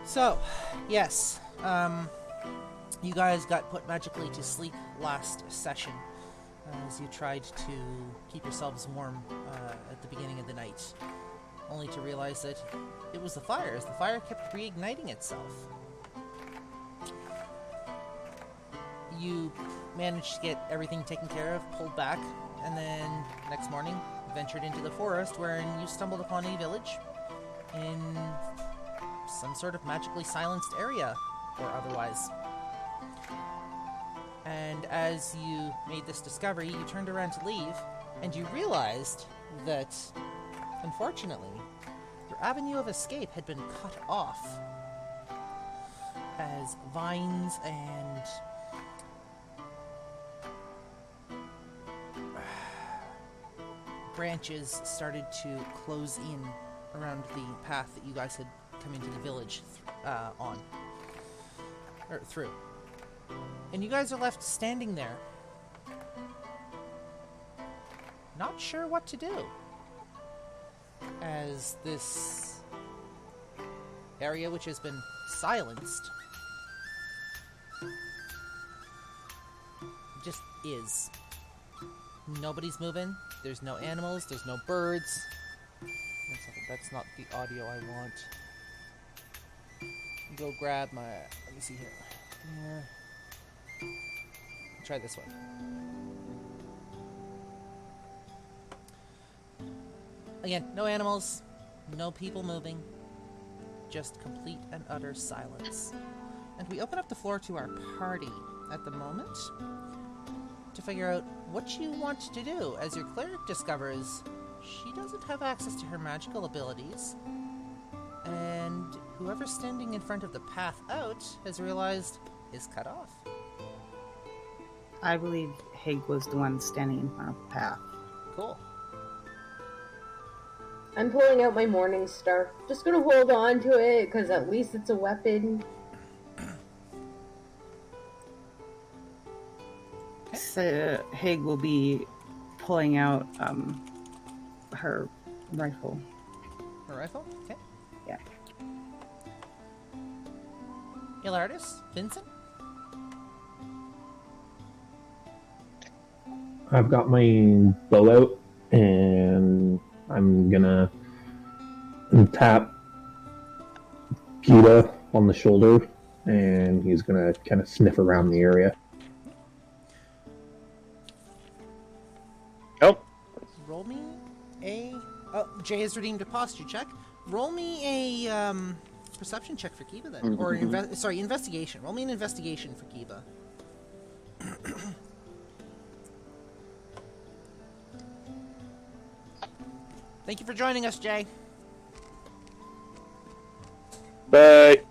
So, yes, you guys got put magically to sleep last session as you tried to keep yourselves warm at the beginning of the night, only to realize that it was the fire, as the fire kept reigniting itself. You managed to get everything taken care of, pulled back, and then next morning ventured into the forest, wherein you stumbled upon a village in some sort of magically silenced area, or otherwise. And as you made this discovery, you turned around to leave, and you realized that, unfortunately, your avenue of escape had been cut off, as vines and branches started to close in around the path that you guys had come into the village through. And you guys are left standing there, not sure what to do, as this area, which has been silenced, just is. Nobody's moving, there's no animals, there's no birds. One second, that's not the audio I want. Go grab my, let me see here. Try this one. Again, no animals, no people moving, just complete and utter silence. And we open up the floor to our party at the moment to figure out what you want to do, as your cleric discovers she doesn't have access to her magical abilities, and whoever's standing in front of the path out has realized is cut off. I believe Haig was the one standing in front of the path. Cool. I'm pulling out my Morning Star. Just gonna hold on to it, because at least it's a weapon. So Haig will be pulling out her rifle. Her rifle? Okay. Yeah. Elardis? Vincent? I've got my bow out, and I'm gonna tap Peter on the shoulder, and he's gonna kind of sniff around the area. Nope. Roll me a... Oh, Jay has redeemed a posture check. Roll me a perception check for Kiva then. Or, investigation. Roll me an investigation for Kiva. Thank you for joining us, Jay. Bye.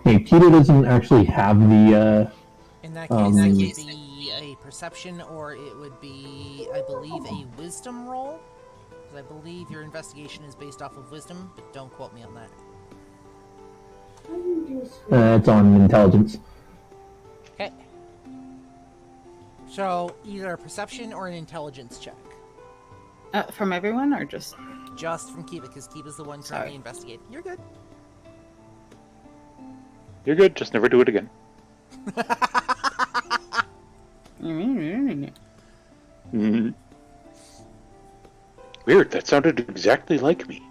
Hey, Peter doesn't actually have the. In that case, it would be a perception, or it would be, I believe, a wisdom roll. Because I believe your investigation is based off of wisdom, but don't quote me on that. It's on intelligence. Okay. So, either a perception or an intelligence check. From everyone, or just... Just from Kiva, because Kiva's the one currently investigating. You're good. You're good, just never do it again. Weird, that sounded exactly like me.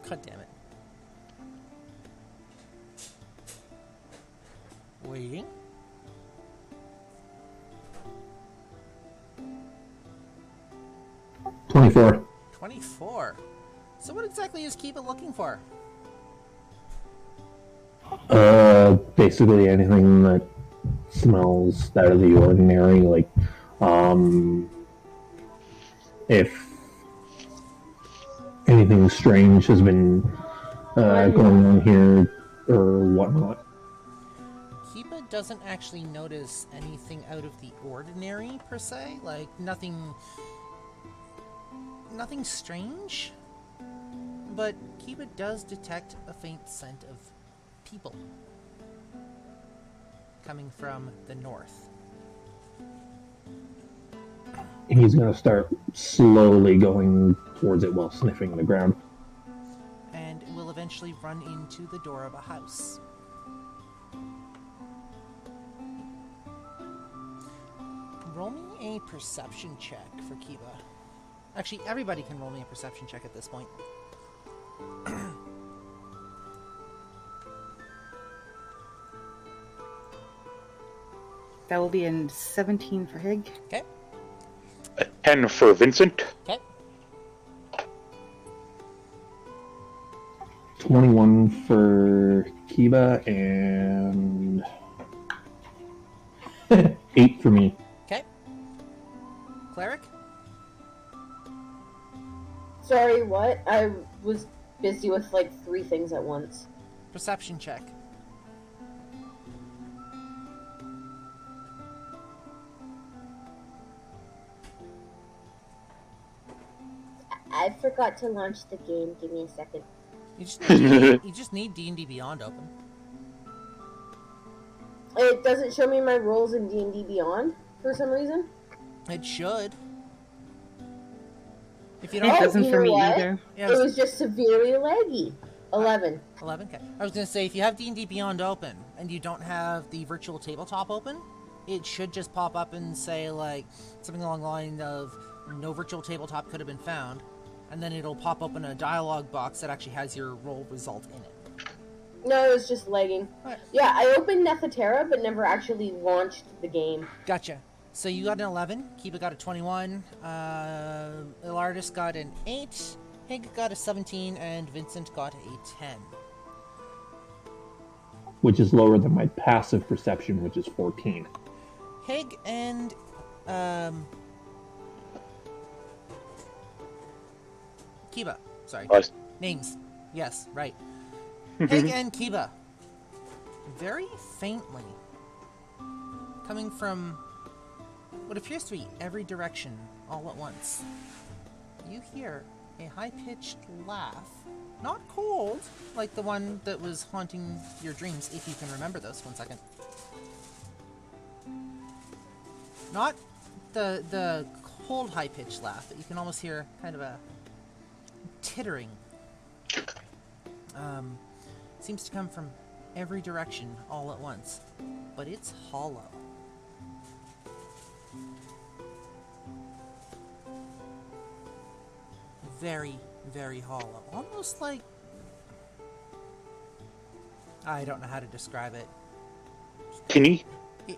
God damn it. Waiting. $24. 24. So what exactly is Kiva looking for? Basically anything that smells out of the ordinary, like, if anything strange has been going on here or whatnot. Kiva doesn't actually notice anything out of the ordinary, per se. Like, nothing Nothing strange, but Kiba does detect a faint scent of people coming from the north. He's going to start slowly going towards it while sniffing the ground. And will eventually run into the door of a house. Roll me a perception check for Kiba. Actually, everybody can roll me a perception check at this point. That will be in 17 for Hig. Okay. A 10 for Vincent. Okay. 21 for Kiba and 8 for me. Okay. Cleric? Sorry, what? I was busy with like 3 things at once. Perception check. I forgot to launch the game. Give me a second. You just need D&D Beyond open. It doesn't show me my rolls in D&D Beyond for some reason. It should. If you It don't, doesn't you for know me what? either. Yeah, It was just severely laggy. 11. 11. Okay. I was gonna say if you have D&D Beyond open and you don't have the virtual tabletop open, it should just pop up and say like something along the line of "No virtual tabletop could have been found," and then it'll pop open a dialog box that actually has your roll result in it. No, it was just lagging. Alright. Yeah, I opened nethoterad, but never actually launched the game. Gotcha. So you got an 11, Kiba got a 21, Elardis got an 8, Hig got a 17, and Vincent got a 10. Which is lower than my passive perception, which is 14. Hig and Kiba. Sorry. Us. Names. Yes, right. Hig and Kiba. Very faintly. Coming from what appears to be every direction all at once. You hear a high-pitched laugh. Not cold, like the one that was haunting your dreams, if you can remember those. 1 second. Not the cold high-pitched laugh, but you can almost hear kind of a tittering. Seems to come from every direction all at once, but it's hollow. Very, very hollow. Almost like... I don't know how to describe it. Tinny?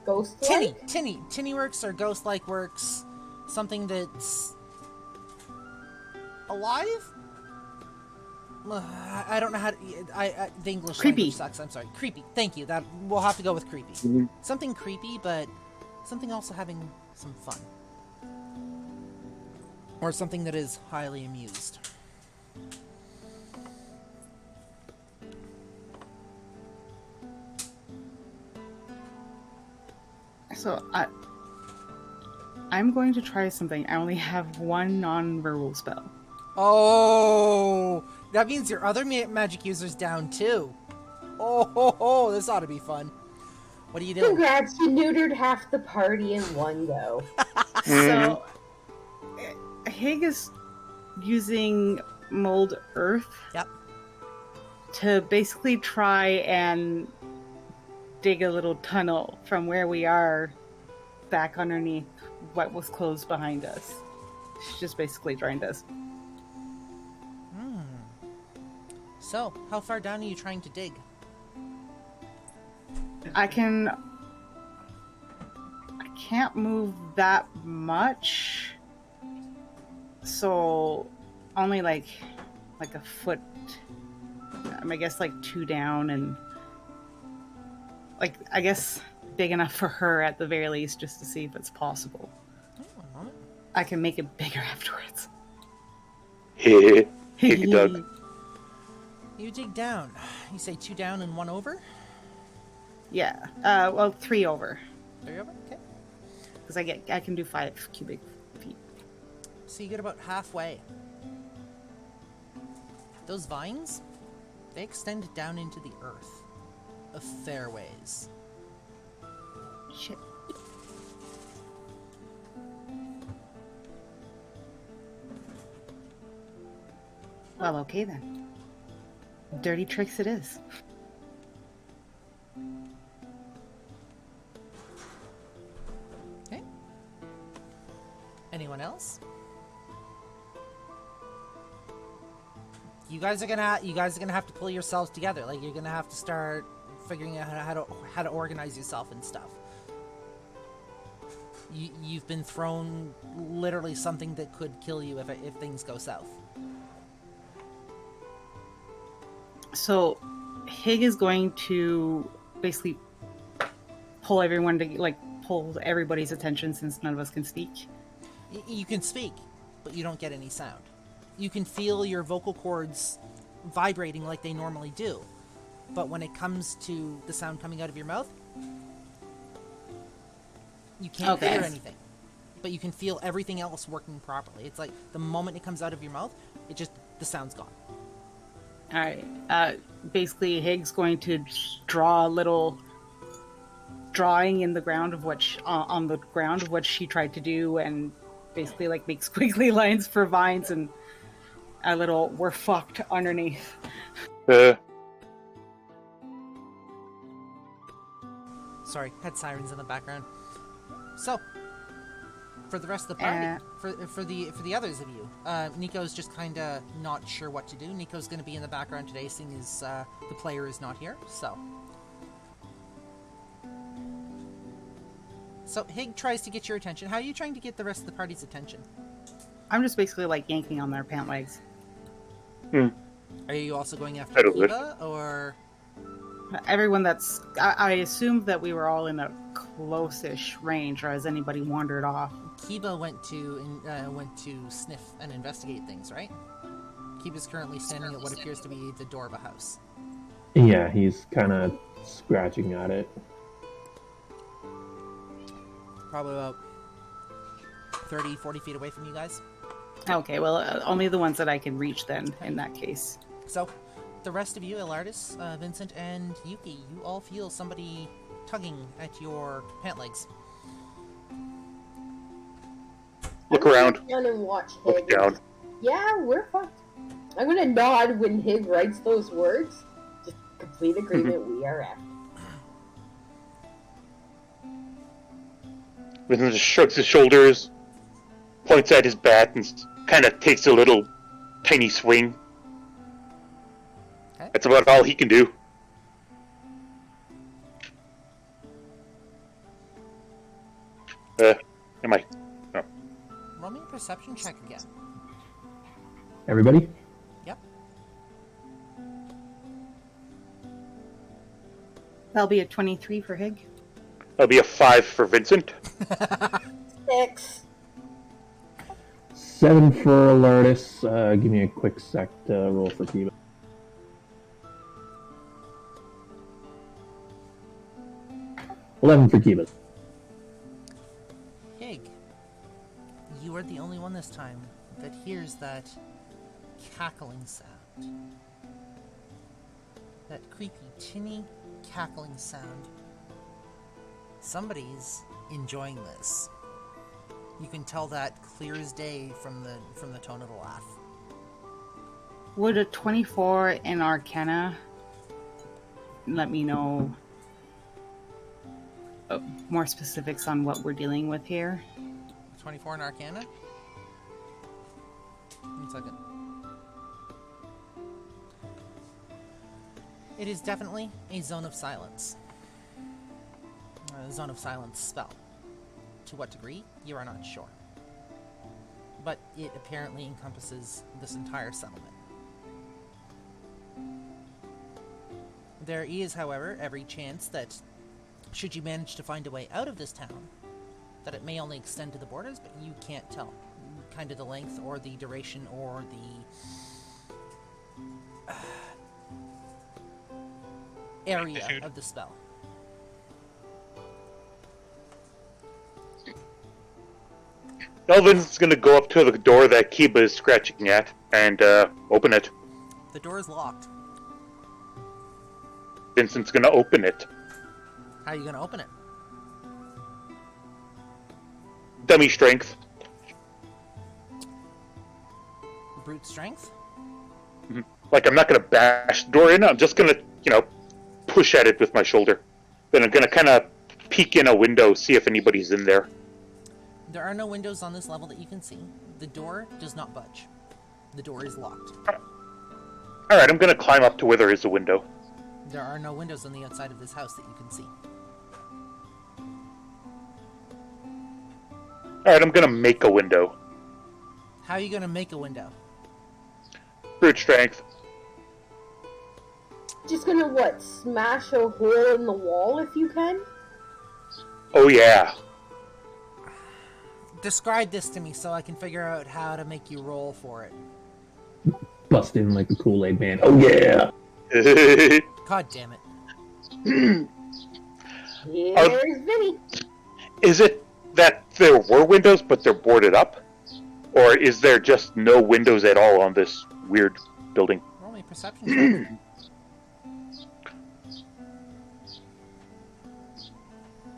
Ghost-like? Tinny works or ghost-like works. Something that's... alive? I don't know how to... the English Creepy. language sucks. I'm sorry. Creepy. Thank you. That we'll have to go with creepy. Mhm. Something creepy, but something also having some fun. Or something that is highly amused. So I'm going to try something. I only have one non-verbal spell. Oh, that means your other magic user's down too. Oh, this ought to be fun. What are you doing? Congrats, you neutered half the party in one go. So Hig is using mold earth. Yep. To basically try and dig a little tunnel from where we are back underneath what was closed behind us. She's just basically trying to... So, how far down are you trying to dig? I can't move that much. So only like a foot. I guess like 2 down, and like I guess big enough for her at the very least, just to see if it's possible. Oh, a moment. I can make it bigger afterwards. Hey, Doug. You dig down. You say 2 down and 1 over? Yeah. Well, 3 over, 3 over? Okay. because I can do 5 cubic feet. So you get about halfway. Those vines, they extend down into the earth a fair ways. Shit. Well, okay then. Dirty tricks it is. Okay. Anyone else? You guys are gonna have to pull yourselves together. Like, you're gonna have to start figuring out how to organize yourself and stuff. You've been thrown literally something that could kill you if things go south. So, Hig is going to basically pull everybody's attention since none of us can speak. You can speak, but you don't get any sound. You can feel your vocal cords vibrating like they normally do, but when it comes to the sound coming out of your mouth, you can't hear anything. But you can feel everything else working properly. It's like the moment it comes out of your mouth, the sound's gone. Alright. Basically, Hig's going to draw a little drawing in the ground of on the ground of what she tried to do, and basically like make squiggly lines for vines and a little "we're fucked" underneath. Sorry, had sirens in the background. So, for the rest of the party, for the others of you, Nico's just kind of not sure what to do. Nico's going to be in the background today, seeing as the player is not here. So Hig tries to get your attention. How are you trying to get the rest of the party's attention? I'm just basically like yanking on their pant legs. Are you also going after Kiba, or everyone that's... I assumed that we were all in a close-ish range, or has anybody wandered off? Kiba went to sniff and investigate things, right? Kiba's currently standing at what appears to be the door of a house. Yeah, he's kind of scratching at it. Probably about 30, 40 feet away from you guys. Okay, well, only the ones that I can reach then, in that case. So, the rest of you, Elardis, Vincent, and Yuki, you all feel somebody tugging at your pant legs. Look around. Down and watch Hig. Look down. Yeah, we're fucked. I'm gonna nod when Hig writes those words. Just complete agreement. We are after. Vincent just shrugs his shoulders, points at his bat, and kind of takes a little tiny swing. Okay. That's about all he can do. Am I? No. Roll me a perception check again. Everybody? Yep. That'll be a 23 for Hig. That'll be a 5 for Vincent. 6. 7 for Elardis. Give me a quick sec to roll for Kiba. $11 for Kiba. Hig, you are the only one this time that hears that cackling sound. That creepy, tinny, cackling sound. Somebody's enjoying this. You can tell that clear as day from the tone of the laugh. Would a 24 in Arcana let me know more specifics on what we're dealing with here? 24 in Arcana? 1 second. It is definitely a zone of silence. A zone of silence spell. To what degree, you are not sure. But it apparently encompasses this entire settlement. There is, however, every chance that, should you manage to find a way out of this town, that it may only extend to the borders, but you can't tell kind of the length or the duration or the area of the spell. Elvin's gonna go up to the door that Kiba is scratching at and open it. The door is locked. Vincent's gonna open it. How are you going to open it? Dummy strength. Brute strength? Like, I'm not gonna bash the door in, I'm just gonna, push at it with my shoulder. Then I'm gonna kind of peek in a window, see if anybody's in there. There are no windows on this level that you can see. The door does not budge. The door is locked. Alright, I'm gonna climb up to where there is a window. There are no windows on the outside of this house that you can see. Alright, I'm gonna make a window. How are you going to make a window? Brute strength. Just gonna, smash a hole in the wall if you can? Oh yeah. Describe this to me so I can figure out how to make you roll for it. Bust in like the Kool-Aid man. Oh yeah! God damn it. Here's Vinny. Is it that there were windows, but they're boarded up? Or is there just no windows at all on this weird building? Roll me perception check.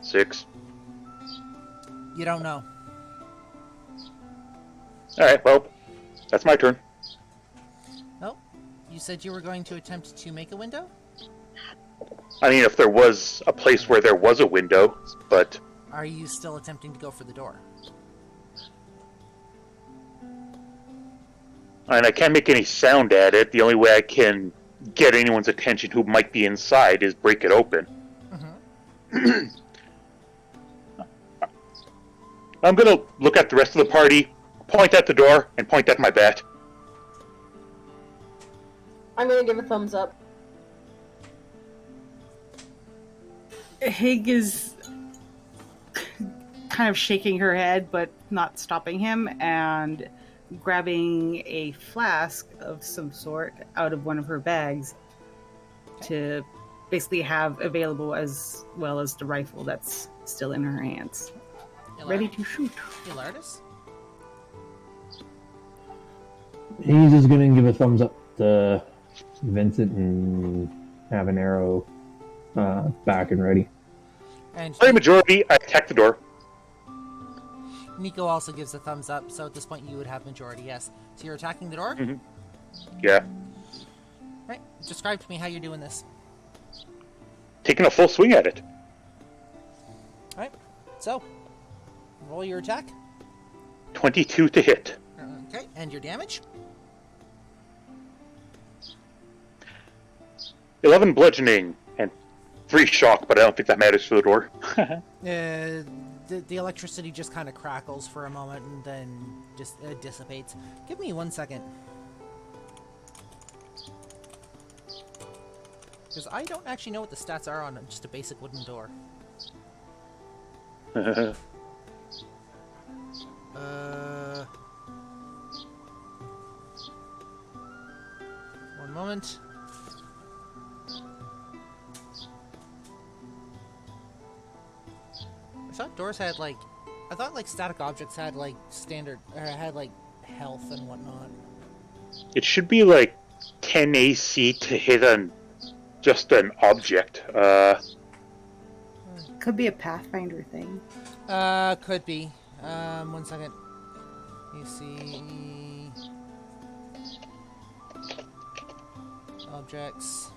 6. You don't know. Alright, well, that's my turn. Oh, you said you were going to attempt to make a window? I mean, if there was a place where there was a window, but... Are you still attempting to go for the door? And I can't make any sound at it. The only way I can get anyone's attention who might be inside is break it open. Mm-hmm. I'm gonna look at the rest of the party, point at the door, and point at my bat. I'm gonna give a thumbs up. Hig is kind of shaking her head, but not stopping him, and grabbing a flask of some sort out of one of her bags to basically have available, as well as the rifle that's still in her hands. Ready to shoot. Elardis? He's just gonna give a thumbs up to Vincent and have an arrow back and ready. And By majority, I attack the door. Nico also gives a thumbs up, so at this point you would have majority, yes. So you're attacking the door? Mm-hmm. Yeah. Right. Describe to me how you're doing this. Taking a full swing at it. Alright. So, roll your attack. 22 to hit. Okay, and your damage? 11 bludgeoning and 3 shock, but I don't think that matters for the door. The electricity just kind of crackles for a moment and then just dissipates. Give me 1 second. Because I don't actually know what the stats are on just a basic wooden door. One moment. I thought doors had I thought static objects had standard, or had health and whatnot. It should be 10 AC to hit on just an object. Could be a Pathfinder thing. Could be. 1 second. You see... Objects.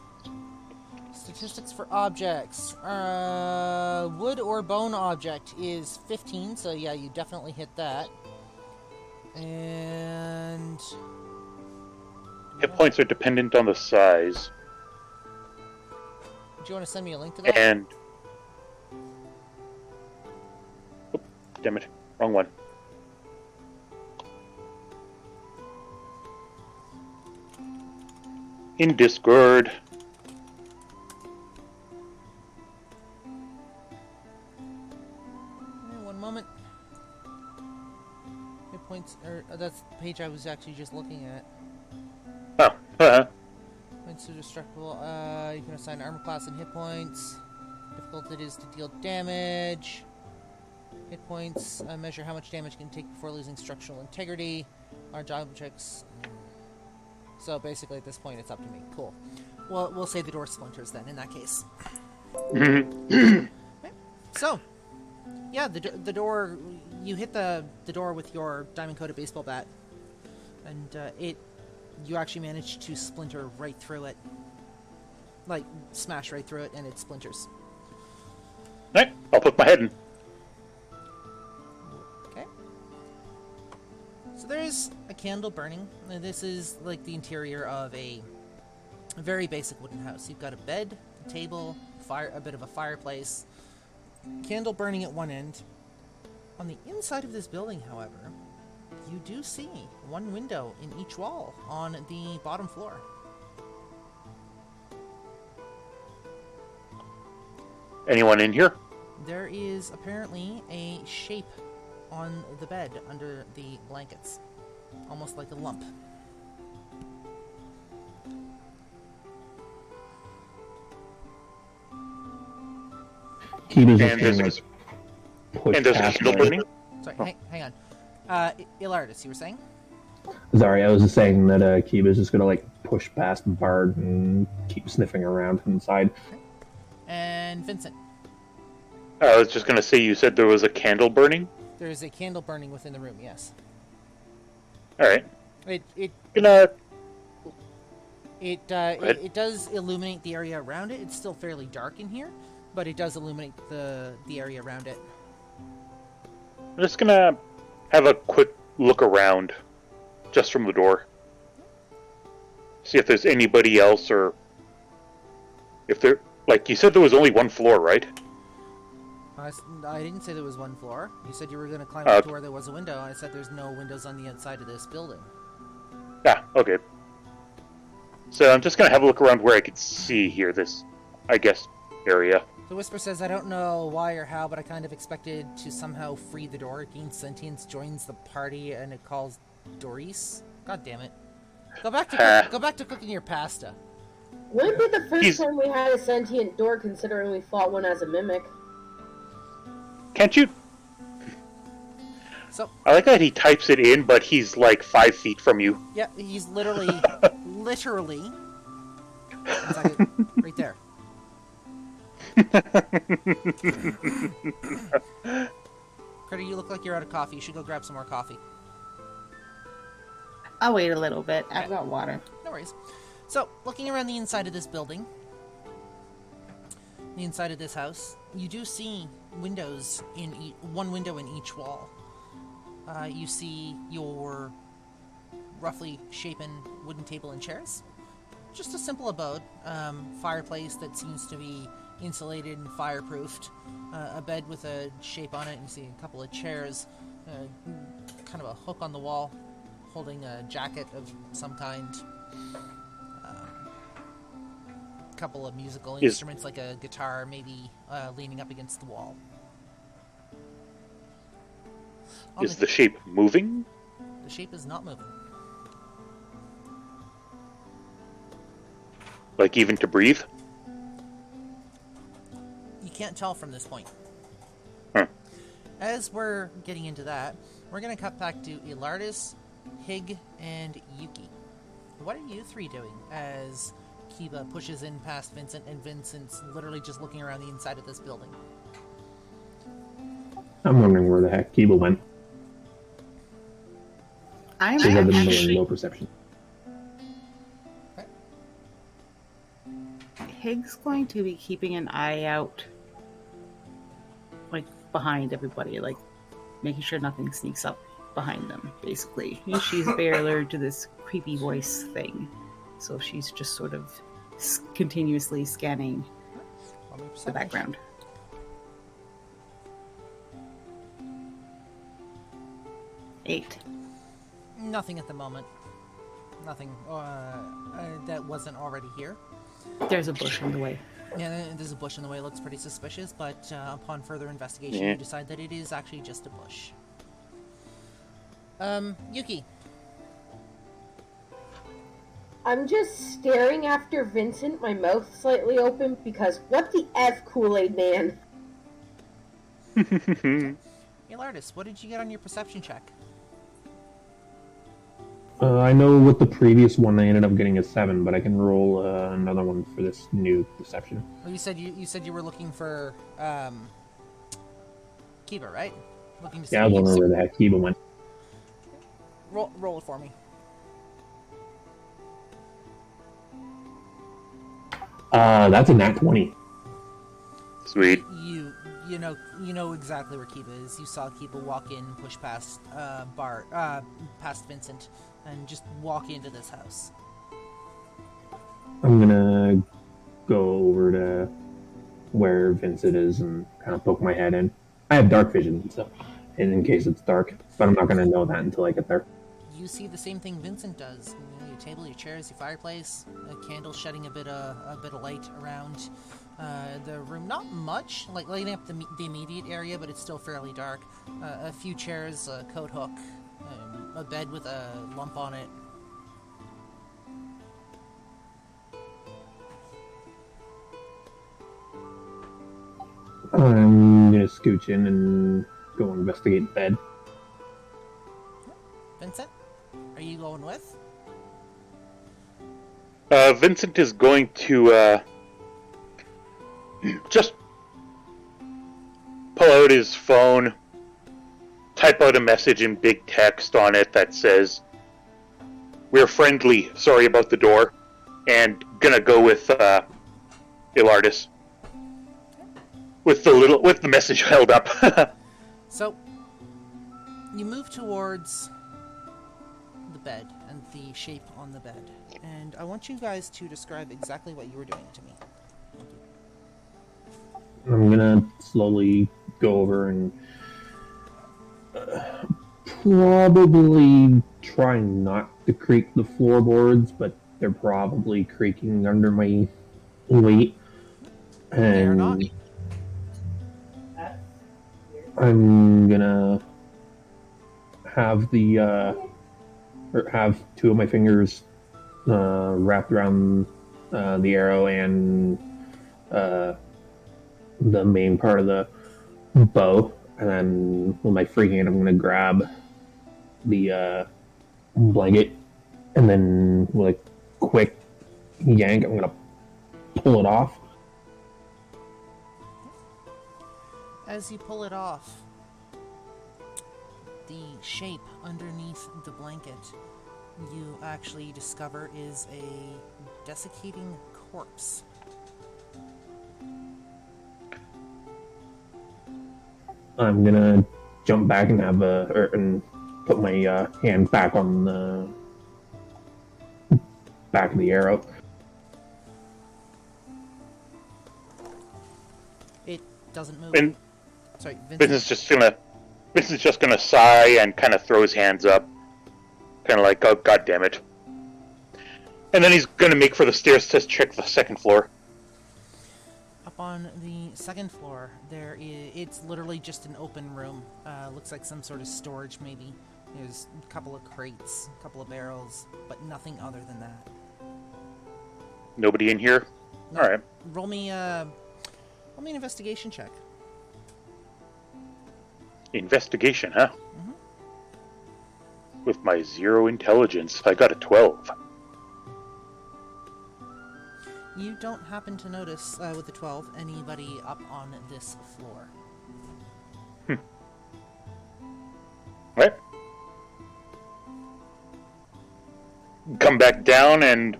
Statistics for objects. Wood or bone object is 15, so yeah, you definitely hit that. And... Hit points are dependent on the size. Do you want to send me a link to that? And... Oh, damn it. Wrong one. In Discord. One moment. Hit points, that's the page I was actually just looking at. Oh, Points are destructible. You can assign armor class and hit points. Difficult it is to deal damage. Hit points measure how much damage you can take before losing structural integrity. Large objects. So basically, at this point, it's up to me. Cool. Well, we'll say the door splinters then. In that case. So, yeah, the door. You hit the door with your diamond-coated baseball bat, and you actually managed to splinter right through it, like smash right through it, and it splinters. Alright, I'll put my head in. Okay. So there's a candle burning. This is like the interior of a very basic wooden house. You've got a bed, a table, a bit of a fireplace, candle burning at one end. On the inside of this building, however, you do see one window in each wall on the bottom floor. Anyone in here? There is apparently a shape on the bed under the blankets, almost like a lump. Kiba's And just there's push and there's a past candle my- burning? Sorry, hang on. Elardis, you were saying? Sorry, I was just saying that Kiba's just gonna like push past Bard and keep sniffing around inside. And Vincent. I was just gonna say, you said there was a candle burning? There is a candle burning within the room, yes. Alright. It Gonna... it does illuminate the area around it. It's still fairly dark in here, but it does illuminate the area around it. I'm just gonna have a quick look around, just from the door. See if there's anybody else, or... if there... Like, you said there was only one floor, right? I didn't say there was one floor. You said you were going to climb up to where there was a window. I said there's no windows on the outside of this building. Yeah, okay. So I'm just gonna have a look around where I could see here, this, I guess, area. The Whisper says, I don't know why or how, but I kind of expected to somehow free the door. It gains sentience, joins the party, and it calls Doris. God damn it. Go back to cooking your pasta. Wouldn't be the first time we had a sentient door, considering we fought one as a mimic. Can't you... So, I like that he types it in, but he's like 5 feet from you. yeah, he's literally, literally, one second, right there. Critter, you look like you're out of coffee. You should go grab some more coffee. I'll wait a little bit. I've got water. No worries. So, looking around the inside of this building, the inside of this house, you do see windows in one window in each wall. You see your roughly shapen wooden table and chairs. Just a simple abode. Fireplace that seems to be insulated and fireproofed. A bed with a shape on it. And you see a couple of chairs. Kind of a hook on the wall holding a jacket of some kind. Couple of musical instruments like a guitar maybe leaning up against the wall. Is the shape moving? The shape is not moving. Like even to breathe? You can't tell from this point. Huh. As we're getting into that, we're going to cut back to Elardis, Hig, and Yuki. What are you three doing as Kiba pushes in past Vincent, and Vincent's literally just looking around the inside of this building? I'm wondering where the heck Kiba went. I'm Because I've been doing actually... low perception. Hig's going to be keeping an eye out, like, behind everybody, like, making sure nothing sneaks up behind them, basically. She's very alert to this creepy voice thing, so she's just sort of continuously scanning the background. Eight. Nothing at the moment. Nothing that wasn't already here. There's a bush in the way. Yeah, there's a bush in the way. It looks pretty suspicious, but upon further investigation, you decide that it is actually just a bush. Yuki. I'm just staring after Vincent, my mouth slightly open, because what the F, Kool-Aid Man? Elardis, what did you get on your perception check? I know with the previous one I ended up getting a 7, but I can roll another one for this new deception. Well, you said you were looking for Kiba, right? Looking to see. Yeah, I don't remember where the heck Kiba went. Roll it for me. That's a nat 20. Sweet. You know exactly where Kiba is. You saw Kiba walk in, push past past Vincent, and just walk into this house. I'm gonna go over to where Vincent is and kind of poke my head in. I have dark vision, so in case it's dark, but I'm not gonna know that until I get there. You see the same thing Vincent does. You know, your table, your chairs, your fireplace, a candle shedding a bit of light around the room. Not much, like lighting up the immediate area, but it's still fairly dark. A few chairs, a coat hook, a bed with a lump on it. I'm gonna scooch in and go investigate the bed. Vincent, are you going with? Vincent is going to just pull out his phone, type out a message in big text on it that says, "We're friendly, sorry about the door," and gonna go with Elardis. With the message held up. So, you move towards the bed and the shape on the bed, and I want you guys to describe exactly what you were doing to me. I'm gonna slowly go over and probably try not to creak the floorboards, but they're probably creaking under my weight. And They're not. I'm gonna have have two of my fingers wrapped around the arrow and the main part of the bow, and then with my free hand, I'm gonna grab the blanket, and then with a quick yank, I'm gonna pull it off. As you pull it off, the shape underneath the blanket you actually discover is a desiccating corpse. I'm gonna jump back and and put my hand back on the back of the arrow. It doesn't move. And Sorry, Vincent. Vincent's just gonna sigh and kind of throw his hands up, kind of like, "Oh, God damn it!" And then he's gonna make for the stairs to check the second floor. Up on the second floor, it's literally just an open room. Looks like some sort of storage, maybe. There's a couple of crates, a couple of barrels, but nothing other than that. Nobody in here. No. All right. Roll me an investigation check. Investigation, huh? Mhm. With my 0 intelligence, I got a 12. You don't happen to notice, with the 12, anybody up on this floor. Right. Come back down and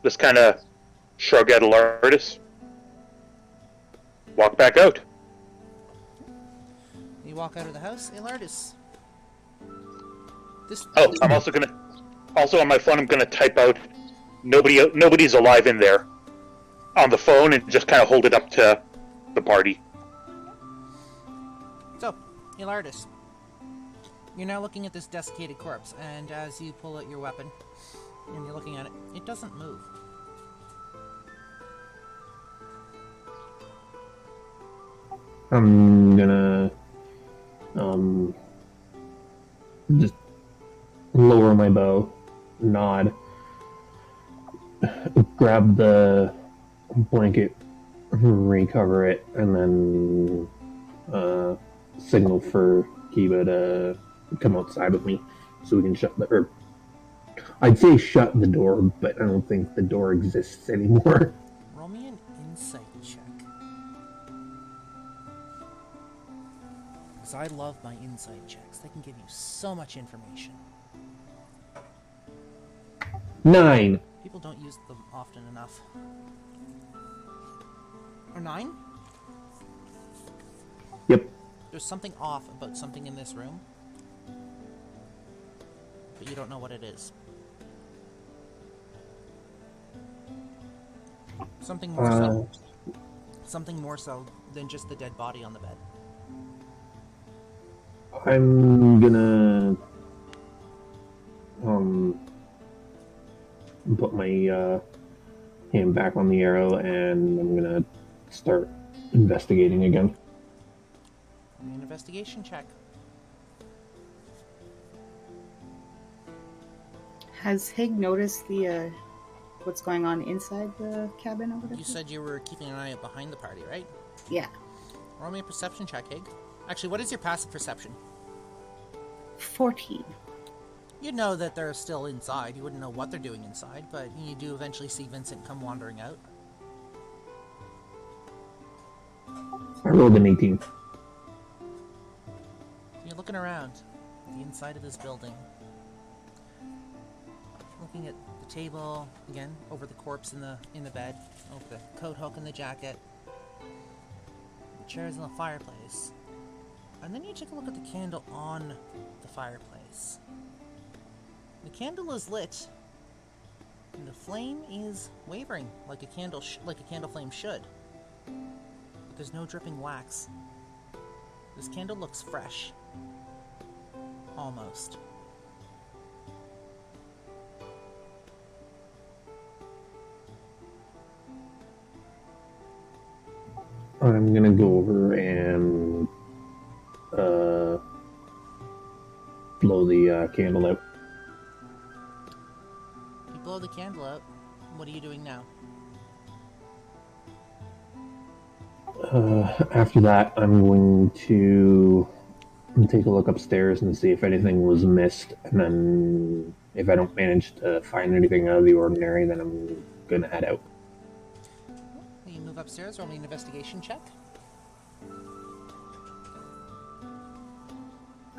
just kind of shrug at Elardis. Walk back out. You walk out of the house, Elardis. Oh, I'm also on my phone, I'm gonna type out nobody's alive in there on the phone and just kind of hold it up to the party. So, Elardis, you're now looking at this desiccated corpse, and as you pull out your weapon and you're looking at it, it doesn't move. I'm gonna just lower my bow, nod, grab the blanket, recover it, and then signal for Kiba to come outside with me. so we can shut the. Or I'd say shut the door, but I don't think the door exists anymore. Roll me an insight check. Because I love my insight checks. They can give you so much information. 9. People don't use them often enough. A 9? Yep. There's something off about something in this room, but you don't know what it is. Something more so than just the dead body on the bed. I'm gonna put my hand back on the arrow, and I'm gonna start investigating again. An investigation check. Has Hig noticed the what's going on inside the cabin or whatever? You said you were keeping an eye out behind the party, right? Yeah. Roll me a perception check, Hig. Actually, what is your passive perception? 14. You'd know that they're still inside. You wouldn't know what they're doing inside, but you do eventually see Vincent come wandering out. I rolled an 18. You're looking around the inside of this building. Looking at the table, again, over the corpse in the bed, over the coat hook and the jacket, the chairs in the fireplace. And then you take a look at the candle on the fireplace. The candle is lit, and the flame is wavering like a candle flame should. But there's no dripping wax. This candle looks fresh. Almost. I'm gonna go over and blow the candle out. You blow the candle out. What are you doing now? After that, I'm going to take a look upstairs and see if anything was missed, and then if I don't manage to find anything out of the ordinary, then I'm gonna head out. You move upstairs, roll me an investigation check.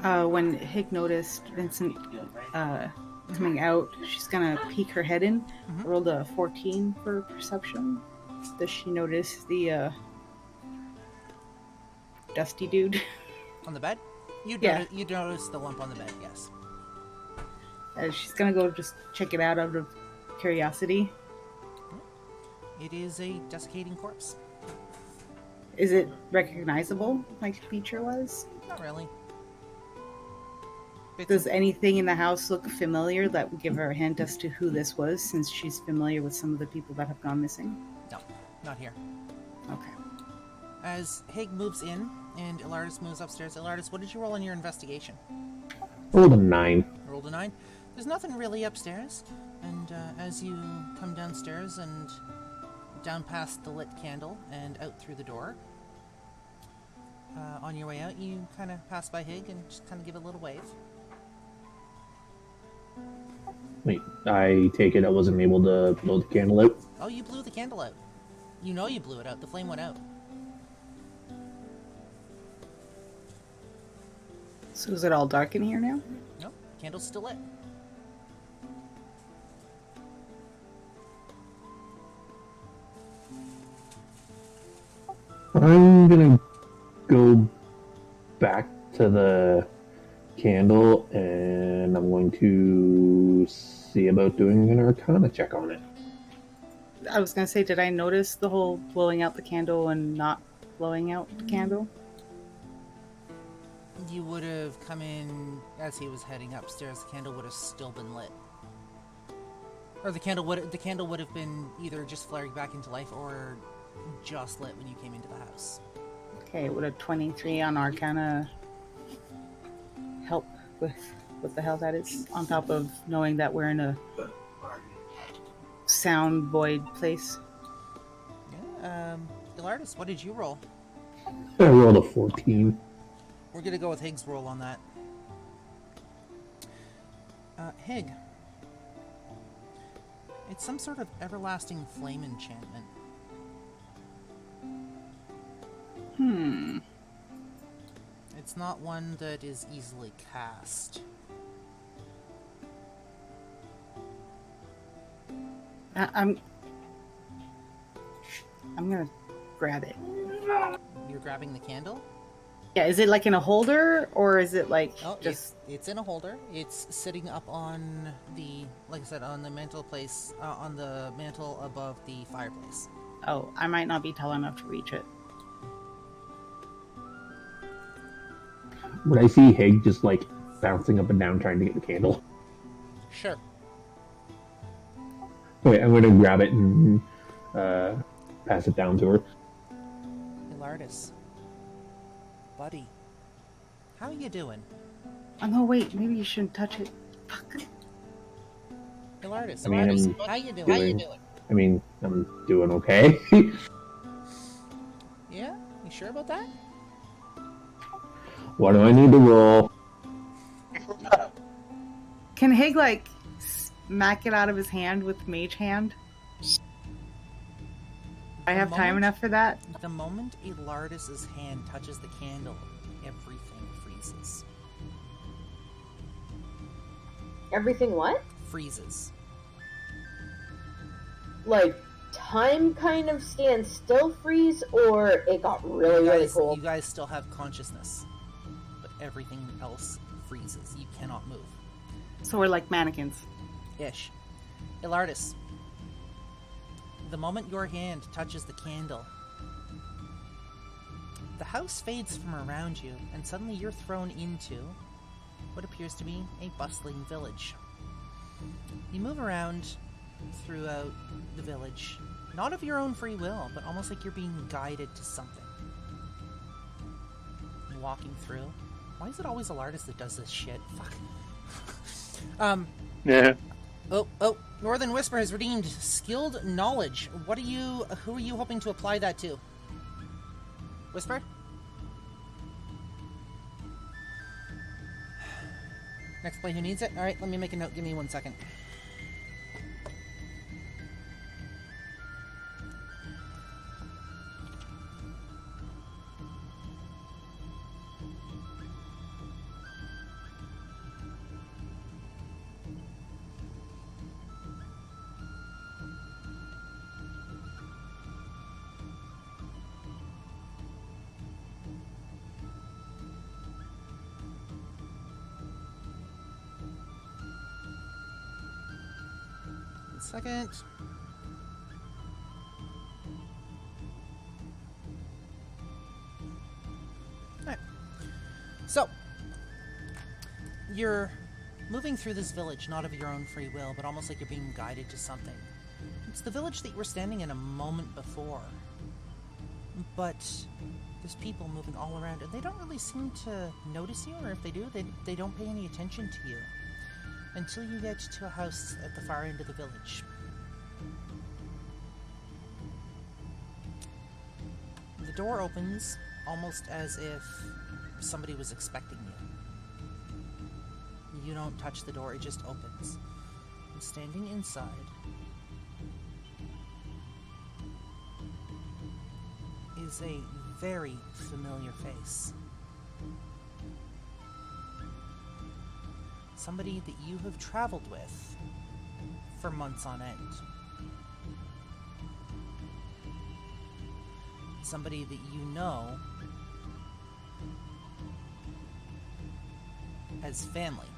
When Hig noticed Vincent coming out, she's gonna peek her head in. Mm-hmm. Rolled a 14 for perception. Does she notice the dusty dude? On the bed? You notice the lump on the bed, yes. She's gonna go just check it out of curiosity. It is a desiccating corpse. Is it recognizable like Beecher was? Not really. Does anything in the house look familiar that would give her a hint as to who this was, since she's familiar with some of the people that have gone missing? No, not here. Okay. As Hig moves in and Elardis moves upstairs, Elardis, what did you roll on your investigation? Rolled a 9. Rolled a 9. There's nothing really upstairs, and as you come downstairs and down past the lit candle and out through the door, on your way out, you kind of pass by Hig and just kind of give a little wave. Wait, I take it I wasn't able to blow the candle out? Oh, you blew the candle out. You know you blew it out. The flame went out. So is it all dark in here now? No, candle's still lit. I'm gonna go back to the candle, and I'm going to see about doing an Arcana check on it. I was gonna say, did I notice the whole blowing out the candle and not blowing out the candle? You would have come in as he was heading upstairs. The candle would have still been lit, or the candle would have been either just flaring back into life or just lit when you came into the house. Okay, would a 23 on Arcana help with what the hell that is? On top of knowing that we're in a sound void place. Yeah. Elardis, what did you roll? I rolled a 14. We're gonna go with Hig's roll on that. Hig. It's some sort of everlasting flame enchantment. It's not one that is easily cast. I'm gonna grab it. You're grabbing the candle? Yeah, is it like in a holder or is it like Oh, just? it's in a holder. It's sitting up on the, like I said, on the mantle place, on the mantle above the fireplace. Oh, I might not be tall enough to reach it. Would I see Hig just like bouncing up and down trying to get the candle? Sure. Okay, I'm gonna grab it and pass it down to her. Elardis. Buddy. How you doing? Oh no, wait, maybe you shouldn't touch it. Fuck. Elardis, I mean, how you doing? I'm doing okay. Yeah? You sure about that? What do I need to roll? Can Hig like smack it out of his hand with mage hand? I have time enough for that? The moment Elardis' hand touches the candle, everything freezes. Everything what? Freezes. Like, time kind of stands still freeze, or it got really cold? You guys still have consciousness, but everything else freezes. You cannot move. So we're like mannequins. Ish. Elardis. The moment your hand touches the candle, the house fades from around you, and suddenly you're thrown into what appears to be a bustling village. You move around throughout the village, not of your own free will, but almost like you're being guided to something. You're walking through. Why is it always Elardis that does this shit? Fuck. Yeah. Oh, Northern Whisper has redeemed skilled knowledge. Who are you hoping to apply that to? Whisper? Next play, who needs it? Alright, let me make a note. Give me 1 second. Second. Alright. So, you're moving through this village, not of your own free will, but almost like you're being guided to something. It's the village that you were standing in a moment before. But there's people moving all around, and they don't really seem to notice you, or if they do, they don't pay any attention to you. Until you get to a house at the far end of the village. The door opens almost as if somebody was expecting you. You don't touch the door, it just opens. And standing inside is a very familiar face. Somebody that you have traveled with for months on end. Somebody that you know as family.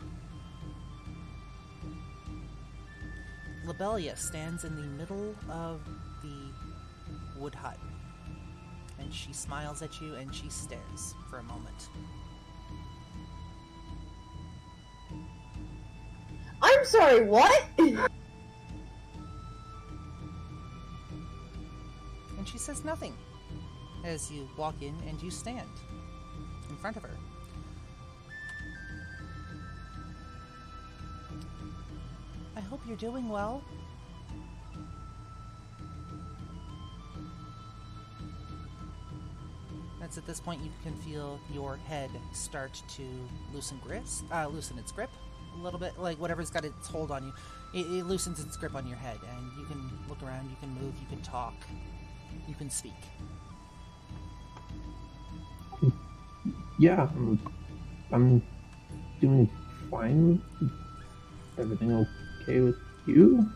Labelia stands in the middle of the wood hut, and she smiles at you and she stares for a moment. I'm sorry, what? And she says nothing as you walk in and you stand in front of her. I hope you're doing well. That's at this point you can feel your head start to loosen its grip, a little bit, like whatever's got its hold on you. It loosens its grip on your head, and you can look around, you can move, you can talk, you can speak. Yeah, I'm doing fine. Everything okay with you?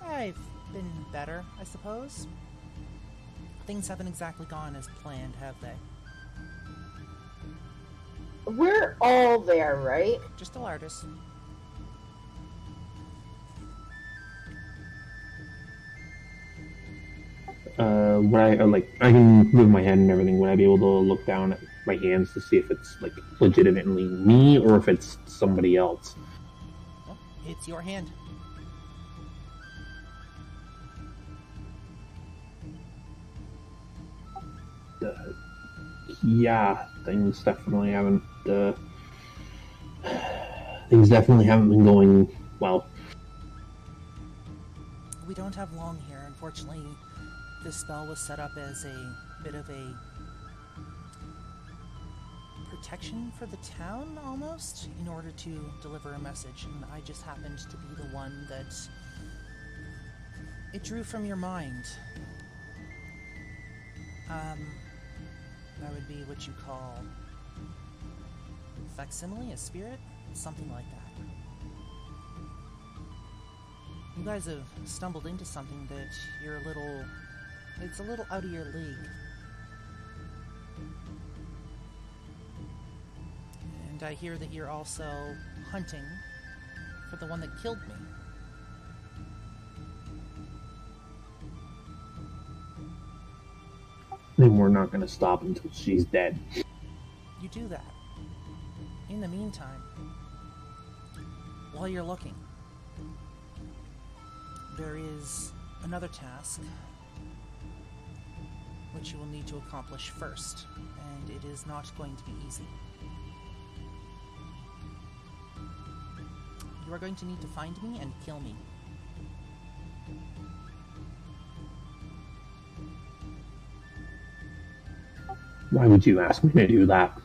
I've been better, I suppose. Things haven't exactly gone as planned, have they? We're all there, right? Just Elardis. I can move my head and everything. Would I be able to look down at my hands to see if it's like legitimately me or if it's somebody else? Oh, it's your hand. Yeah, things definitely haven't been going well. We don't have long here. Unfortunately, this spell was set up as a bit of a protection for the town, almost, in order to deliver a message. And I just happened to be the one that it drew from your mind. That would be what you call facsimile, a spirit? Something like that. You guys have stumbled into something that it's a little out of your league. And I hear that you're also hunting for the one that killed me. Then we're not going to stop until she's dead. You do that. In the meantime, while you're looking, there is another task which you will need to accomplish first, and it is not going to be easy. You are going to need to find me and kill me. Why would you ask me to do that?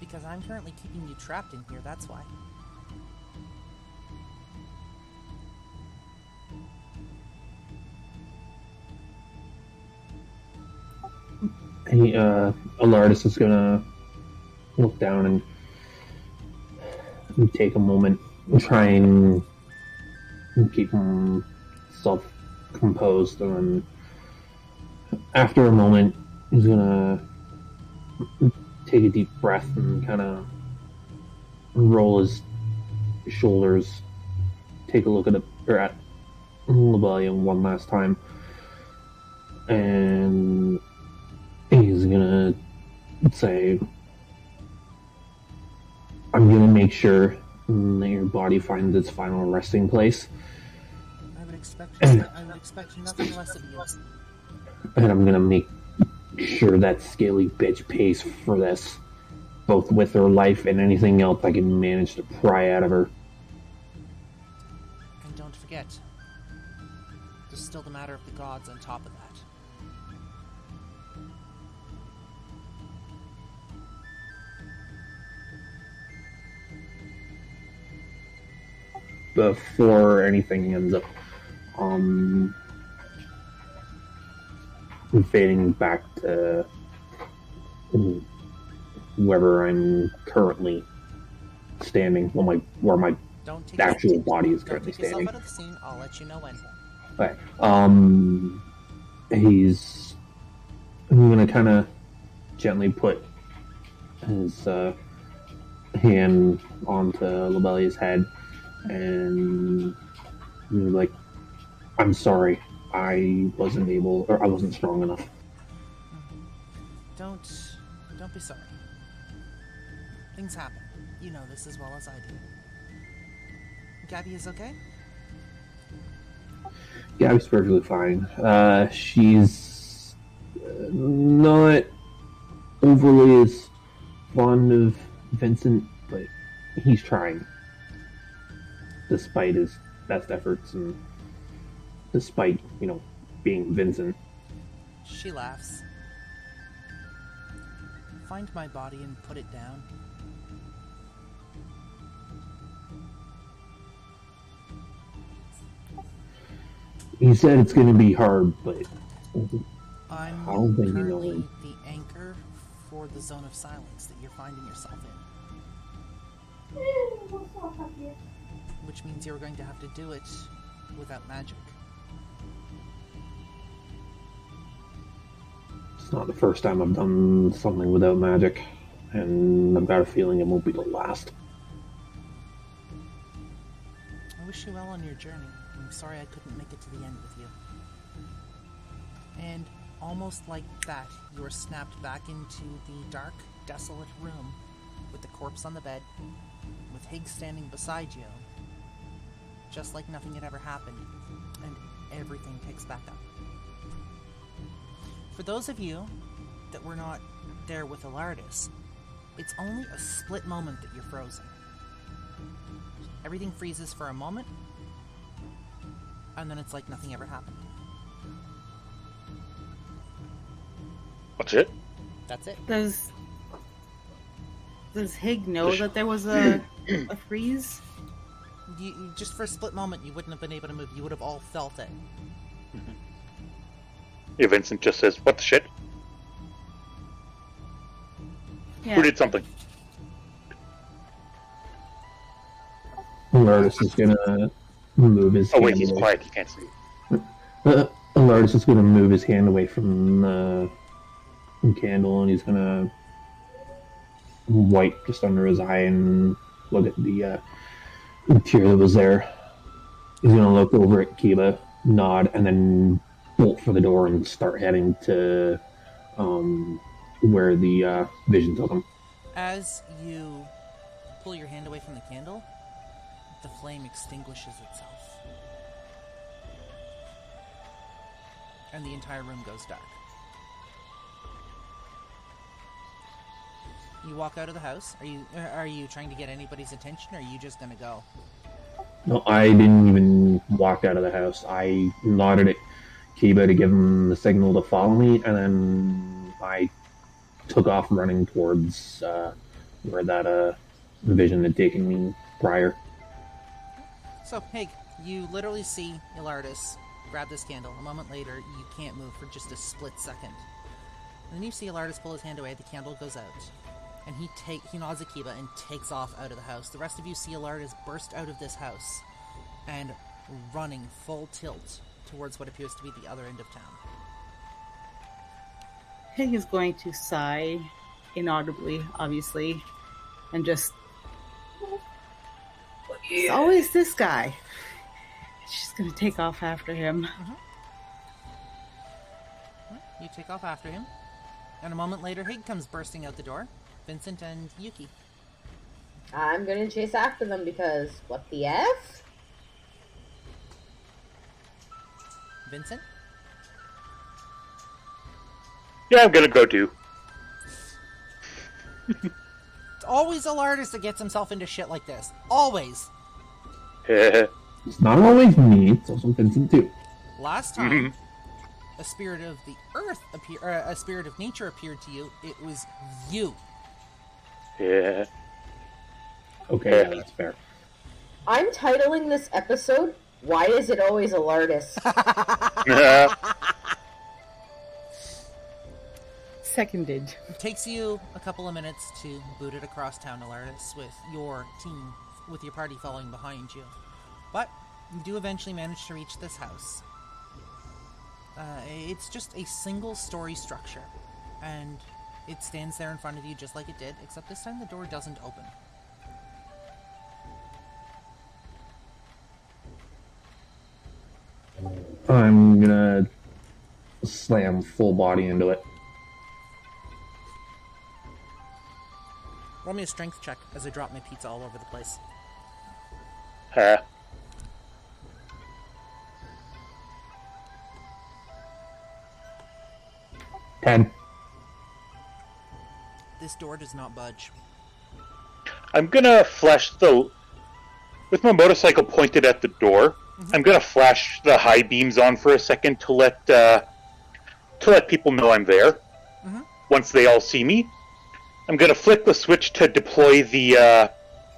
Because I'm currently keeping you trapped in here, that's why. Hey, Elardis is gonna look down and take a moment and try and keep himself composed, and after a moment, he's gonna take a deep breath and kind of roll his shoulders, take a look at Rebellion one last time, and he's gonna say, I'm gonna make sure that your body finds its final resting place. I would expect nothing less of you. And I'm gonna make sure that scaly bitch pays for this, both with her life and anything else I can manage to pry out of her. And don't forget, there's still the matter of the gods on top of that. Before anything ends up fading back to wherever I'm currently standing, where my actual body is currently standing. Don't take yourself out of the scene. I'll let you know when. Okay. I'm gonna kind of gently put his hand onto Labellia's head and be like, I'm sorry, I wasn't strong enough. Don't be sorry. Things happen. You know this as well as I do. Gabby is okay? Gabby's perfectly fine. She's not overly as fond of Vincent, but he's trying. Despite his best efforts and despite, being Vincent. She laughs. find my body and put it down? He said it's going to be hard, but I'm I don't think you currently know. the anchor for the zone of silence that you're finding yourself in. Which means you're going to have to do it without magic. It's not the first time I've done something without magic, and I've got a feeling it won't be the last. I wish you well on your journey. I'm sorry I couldn't make it to the end with you. And almost like that, you are snapped back into the dark, desolate room with the corpse on the bed, with Higgs standing beside you, just like nothing had ever happened, and everything picks back up. For those of you that were not there with Elardis, it's only a split moment that you're frozen. Everything freezes for a moment, and then it's like nothing ever happened. What's it? That's it. Does Hig know that there was a freeze? You just for a split moment, you wouldn't have been able to move. You would have all felt it. Yeah, Vincent just says, "What the shit? Yeah. Who did something?" Elardis is gonna move his Oh hand wait, he's away. quiet. He can't see. Elardis is gonna move his hand away from the candle, and he's gonna wipe just under his eye and look at the tear that was there. He's gonna look over at Kiba, nod, and then bolt for the door and start heading to where the vision took him. As you pull your hand away from the candle, the flame extinguishes itself. And the entire room goes dark. You walk out of the house. Are you trying to get anybody's attention, or are you just gonna go? No, I didn't even walk out of the house. I nodded at Kiba to give him the signal to follow me, and then I took off running towards where that vision had taken me prior. So, Hig, you literally see Elardis grab this candle. A moment later, you can't move for just a split second. And then you see Elardis pull his hand away, the candle goes out. And he nods at Kiba and takes off out of the house. The rest of you see Elardis burst out of this house and running full tilt towards what appears to be the other end of town. Hig is going to sigh inaudibly, obviously, and just... It's always this guy. She's going to take off after him. You take off after him. And a moment later, Hig comes bursting out the door. Vincent and Yuki. I'm gonna chase after them because what the F? Vincent? Yeah, I'm gonna go too. It's always Elardis that gets himself into shit like this. Always. It's not always me, it's also Vincent too. Last time, a spirit of the earth a spirit of nature appeared to you. It was you. Yeah. Okay, yeah, that's fair. I'm titling this episode, Why Is It Always Elardis? Seconded. It takes you a couple of minutes to boot it across town, Elardis, with your team, with your party following behind you. But you do eventually manage to reach this house. It's just a single-story structure, and it stands there in front of you just like it did, except this time the door doesn't open. I'm gonna slam full body into it. Roll me a strength check as I drop my pizza all over the place. 10. This door does not budge. I'm gonna flash with my motorcycle pointed at the door. I'm gonna flash the high beams on for a second to let people know I'm there. Once they all see me, I'm gonna flick the switch to deploy the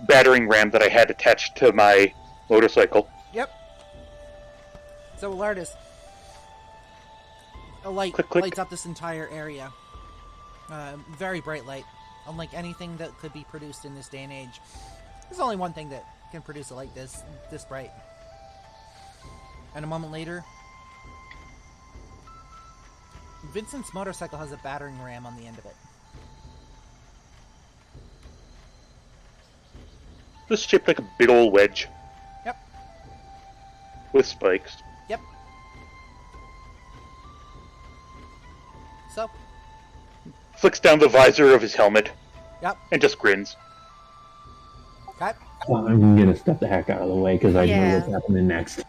battering ram that I had attached to my motorcycle. Yep. So, Elardis, a light Click, click. lights up this entire area. Very bright light. Unlike anything that could be produced in this day and age. There's only one thing that can produce a light this bright. And a moment later, Vincent's motorcycle has a battering ram on the end of it. This is shaped like a big old wedge. Yep. With spikes. Yep. So, Flicks down the visor of his helmet. yep. And just grins. Okay. Well, I'm gonna step the heck out of the way because I Yeah. know what's happening next.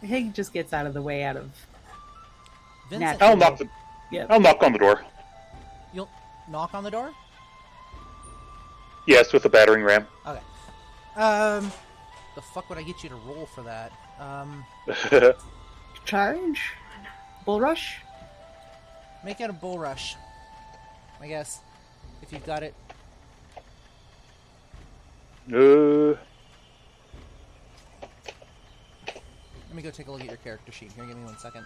Hig just gets out of the way out of. Vincent, Naturally. I'll knock on the door. you'll knock on the door? Yes, with a battering ram. Okay. The fuck would I get you to roll for that? Charge? Bull rush? Make it a bull rush. I guess. If you've got it. Uh, Let me go take a look at your character sheet here. Give me 1 second.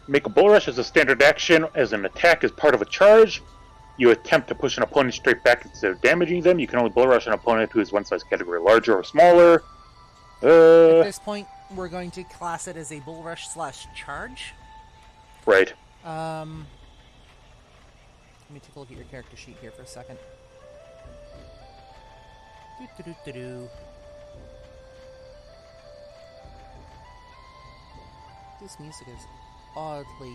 Make a bull rush as a standard action. As an attack as part of a charge, you attempt to push an opponent straight back instead of damaging them. You can only bull rush an opponent who is one size category larger or smaller. At this point, we're going to class it as a bull rush / charge. Right. Let me take a look at your character sheet here for a second. Doo-doo-doo-doo-doo. This music is oddly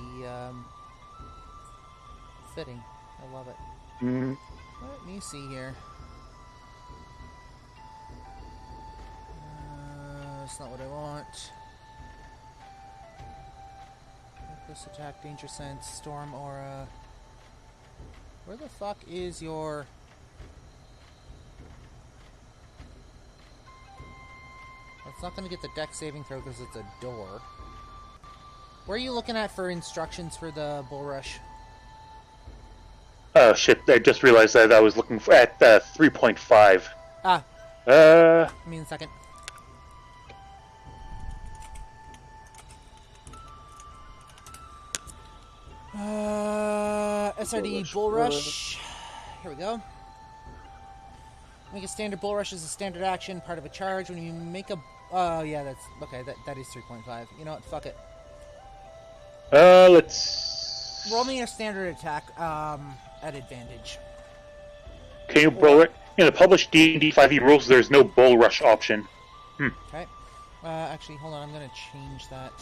fitting. I love it. Mm, Let me see here. That's not what I want. Reckless attack, danger sense, storm aura. Where the fuck is your... It's not going to get the deck saving throw because it's a door. Where are you looking at for instructions for the bull rush? Oh shit! I just realized that I was looking at 3.5. Ah, Uh, give me a second. SRD bull rush. Here we go. Make a standard bull rush as a standard action, part of a charge. When you make a... Oh, yeah, that's... Okay, that is 3.5. You know what? Fuck it. let's... Roll me a standard attack at advantage. Can you roll it? In the published D&D 5e rules, there's no bull rush option. Okay. Actually, hold on. I'm going to change that.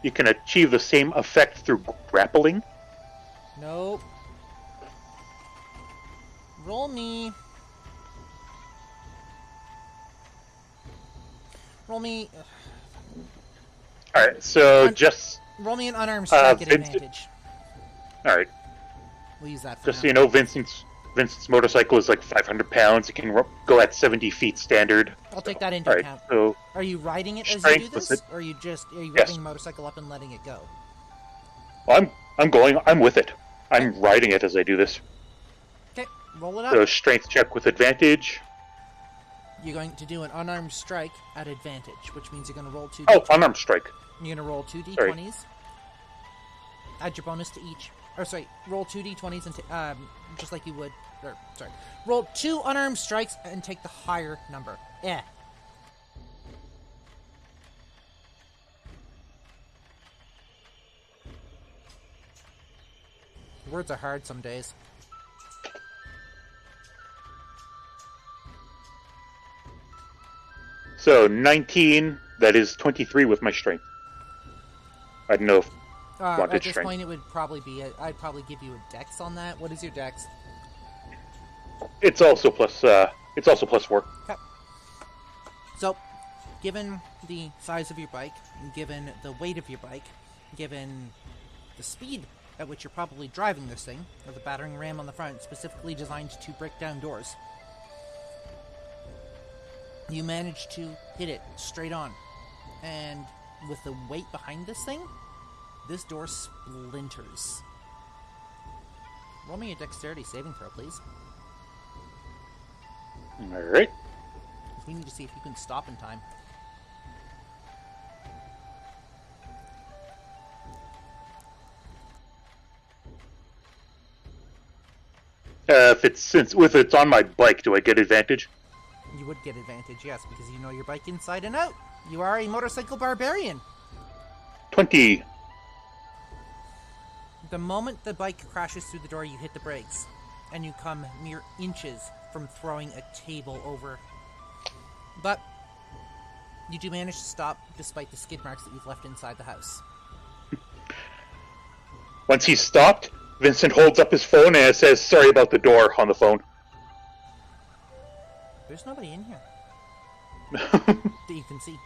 You can achieve the same effect through grappling. Nope. Roll me... Alright, so just... Roll me an unarmed strike at Vincent- advantage. Alright, We'll use that for just so now. you know, Vincent's motorcycle is like 500 pounds. It can go at 70 feet standard. I'll take that into Alright, account. so... Are you riding it as you Strength do was this? it? Or are you Yes. ripping the motorcycle up and letting it go? I'm with it. I'm riding it as I do this. Okay, roll it up. So strength check with advantage. You're going to do an unarmed strike at advantage, which means you're going to roll 2 Oh, d20s. unarmed strike. You're going to roll 2 Sorry. d20s. Add your bonus to each. Or, sorry, roll 2 d20s and just like you would. Or, sorry. Roll 2 unarmed strikes and take the higher number. Yeah. Words are hard some days. So 19, that is 23 with my strength. I don't know if wanted At this strength. point, it would probably be... I'd probably give you a dex on that. What is your dex? it's also plus 4. Okay. So, given the size of your bike, given the weight of your bike, given the speed at which you're probably driving this thing, with a battering ram on the front specifically designed to break down doors, you manage to hit it straight on. And with the weight behind this thing, this door splinters. Roll me a dexterity saving throw, please. Alright. We need to see if you can stop in time. If it's on my bike, do I get advantage? You would get advantage, yes, because you know your bike inside and out. You are a motorcycle barbarian. 20. The moment the bike crashes through the door, you hit the brakes, and you come mere inches from throwing a table over. But you do manage to stop despite the skid marks that you've left inside the house. Once he's stopped, Vincent holds up his phone and it says, "Sorry about the door," on the phone. There's nobody in here that you can see.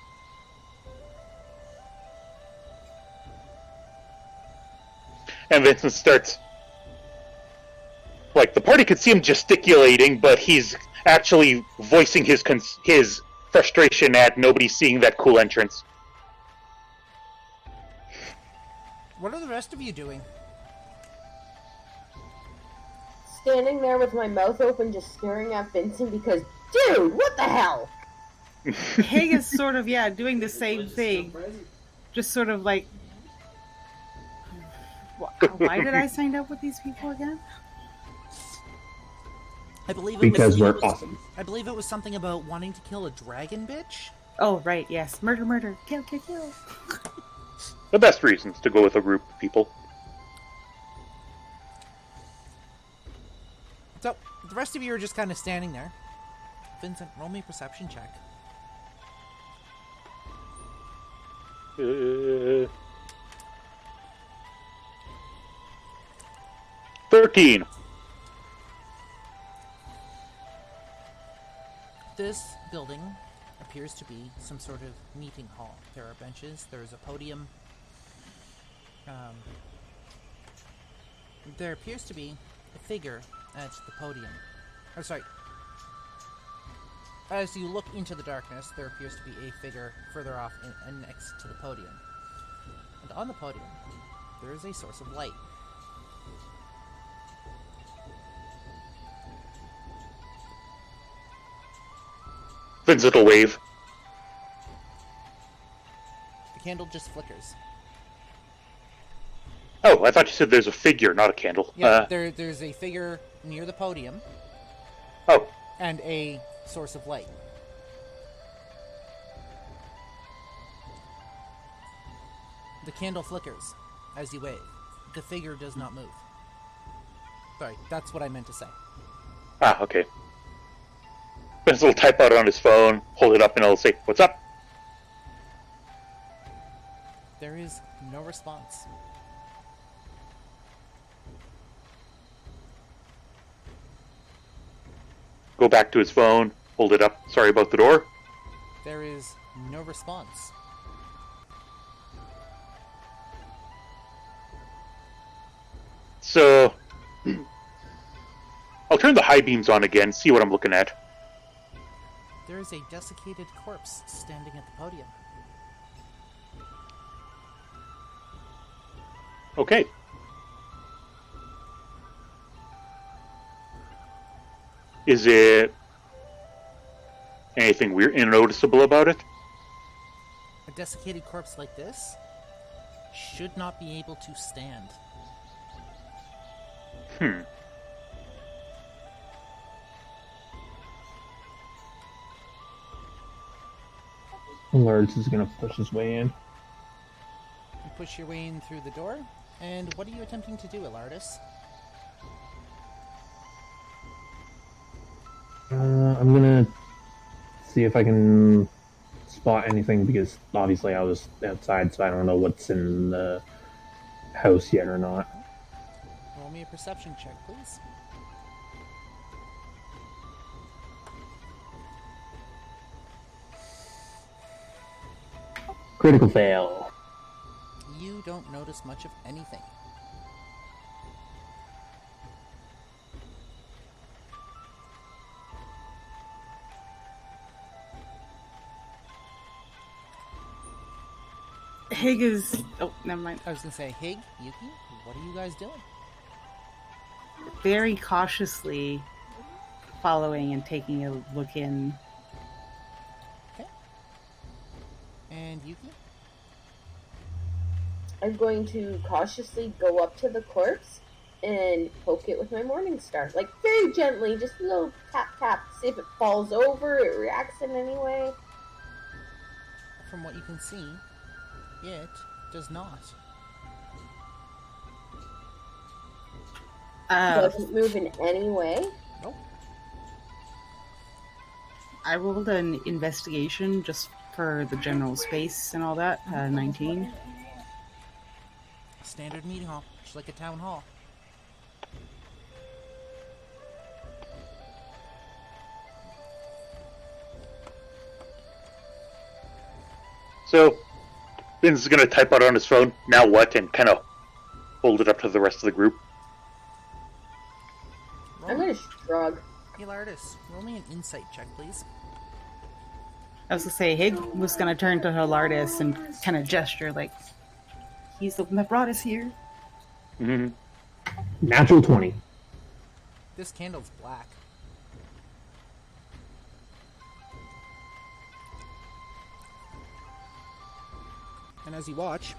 And Vincent starts... Like, the party could see him gesticulating, but he's actually voicing his frustration at nobody seeing that cool entrance. What are the rest of you doing? Standing there with my mouth open, just staring at Vincent because, dude, what the hell? Hig is sort of, doing the same thing. Just sort of like, why did I sign up with these people again? I believe Because we're awesome. I believe it was something about wanting to kill a dragon bitch. Oh, right, yes. Murder, murder. Kill, kill, kill. The best reasons to go with a group of people. So, the rest of you are just kind of standing there. Vincent, roll me a perception check. 13. This building appears to be some sort of meeting hall. There are benches, there is a podium. There appears to be a figure at the podium. Oh, sorry. As you look into the darkness, there appears to be a figure further off and next to the podium. And on the podium, there is a source of light. Vincent will wave. The candle just flickers. Oh, I thought you said there's a figure, not a candle. Yeah, there's a figure near the podium. Oh. And a source of light. The candle flickers as you wave. The figure does not move. Sorry, that's what I meant to say. Ah, okay. Vincent will type out on his phone, hold it up, and it'll say, "What's up?" There is no response. Go back to his phone, hold it up. "Sorry about the door." There is no response. So, I'll turn the high beams on again, see what I'm looking at. There is a desiccated corpse standing at the podium. Okay. Is it anything weird and noticeable about it? A desiccated corpse like this should not be able to stand. Elardis is going to push his way in. You push your way in through the door, and what are you attempting to do, Elardis? I'm going to see if I can spot anything, because obviously I was outside, so I don't know what's in the house yet or not. Roll me a perception check, please. Critical fail. You don't notice much of anything. Hig is... Oh, never mind. I was gonna say, Hig, Yuki, what are you guys doing? Very cautiously following and taking a look in. Okay. And Yuki? I'm going to cautiously go up to the corpse and poke it with my morning star. Like, very gently, just a little tap tap, see if it falls over, it reacts in any way. From what you can see, it does not. Doesn't move in any way. Nope. I rolled an investigation just for the general space and all that. 19. Standard meeting hall, just like a town hall. So, Vince is going to type out on his phone, now what, and kind of hold it up to the rest of the group. I'm going to shrug. Elardis, roll me an insight check, please. I was gonna say, Hig was gonna turn to Elardis and kind of gesture like, he's the one that brought us here. Mm-hmm. Natural 20. This candle's black. And as you watch,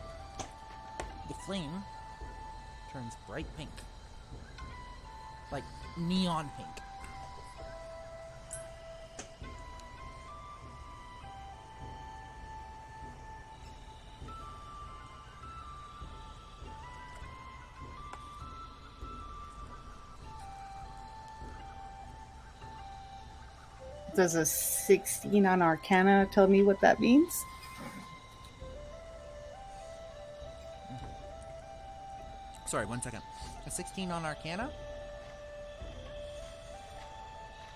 the flame turns bright pink. Like neon pink. Does a 16 on Arcana tell me what that means? Sorry, 1 second. A 16 on Arcana?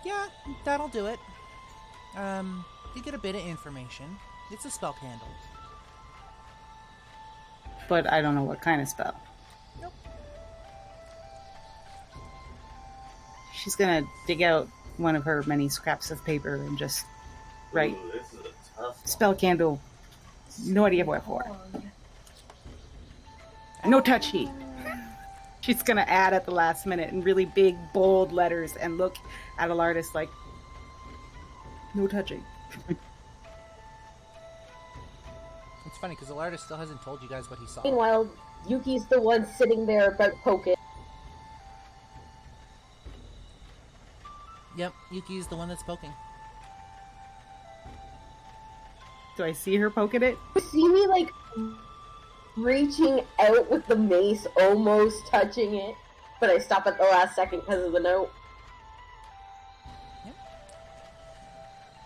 Yeah, that'll do it. You get a bit of information. It's a spell candle. But I don't know what kind of spell. Nope. She's gonna dig out one of her many scraps of paper and just write spell candle. No idea what for. No touchy. She's gonna add at the last minute in really big, bold letters and look at Elardis like, no touching. It's funny because Elardis still hasn't told you guys what he saw. Meanwhile, Yuki's the one sitting there about poking. Yep, Yuki's the one that's poking. Do I see her poking it? You see me, like, reaching out with the mace, almost touching it, but I stop at the last second because of the note. Yep.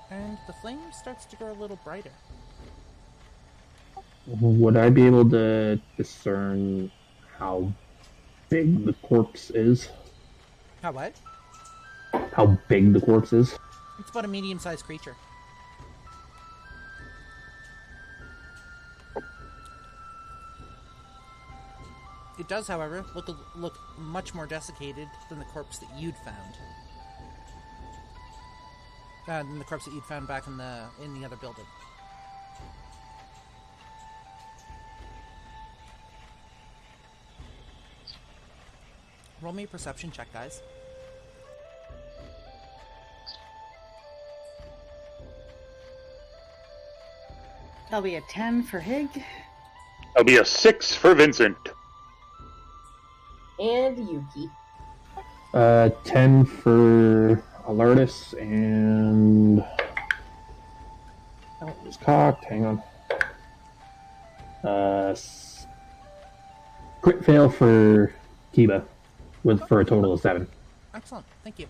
And the flame starts to grow a little brighter. Would I be able to discern how big the corpse is? How what? How big the corpse is? It's about a medium-sized creature. It does, however, look much more desiccated than the corpse that you'd found. Than the corpse that you'd found back in the other building. Roll me a perception check, guys. That'll be a 10 for Hig. That'll be a 6 for Vincent. And Yuki. 10 for Elardis, and... Oh, it was cocked. Hang on. Crit fail for Kiba, for a total of 7. Excellent, thank you.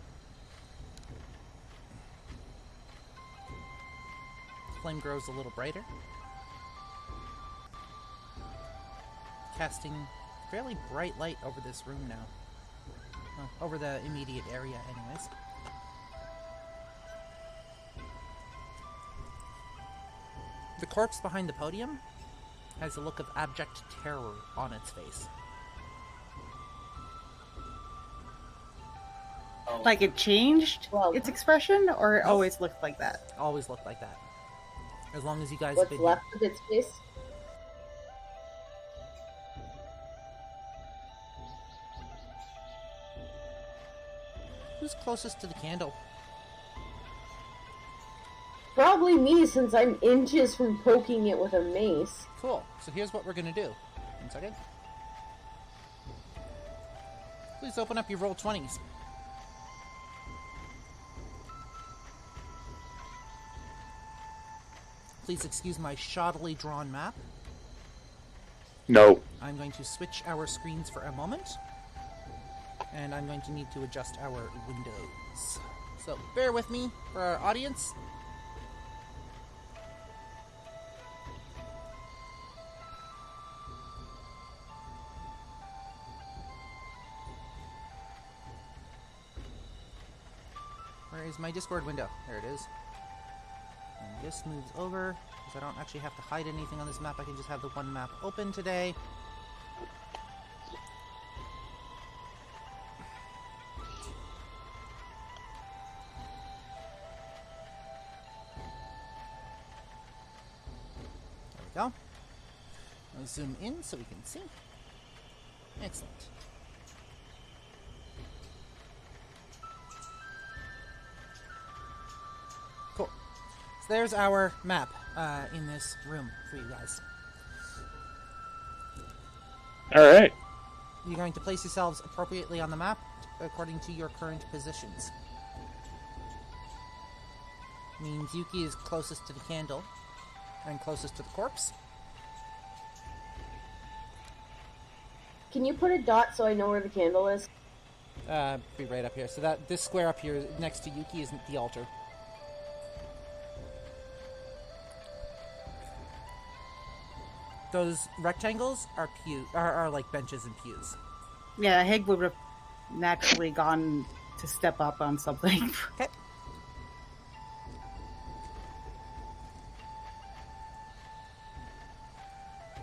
The flame grows a little brighter, casting fairly bright light over this room now. Over the immediate area, anyways. The corpse behind the podium has a look of abject terror on its face. Like it changed Well, its expression, or it always looked like that? Always looked like that. As long as you guys have What's been left of its face? Who's closest to the candle? Probably me, since I'm inches from poking it with a mace. Cool. So here's what we're gonna do. 1 second. Please open up your roll 20s. Please excuse my shoddily drawn map. No. I'm going to switch our screens for a moment. And I'm going to need to adjust our windows. So bear with me for our audience. Where is my Discord window? There it is. And this moves over, because I don't actually have to hide anything on this map. I can just have the one map open today. There we go. I'll zoom in so we can see. Excellent. Cool. So there's our map in this room for you guys. Alright. You're going to place yourselves appropriately on the map according to your current positions. Means Yuki is closest to the candle and closest to the corpse. Can you put a dot so I know where the candle is? Be right up here. So that this square up here next to Yuki isn't the altar. Those rectangles are are like benches and pews. Yeah, Hig would have naturally gone to step up on something. Okay.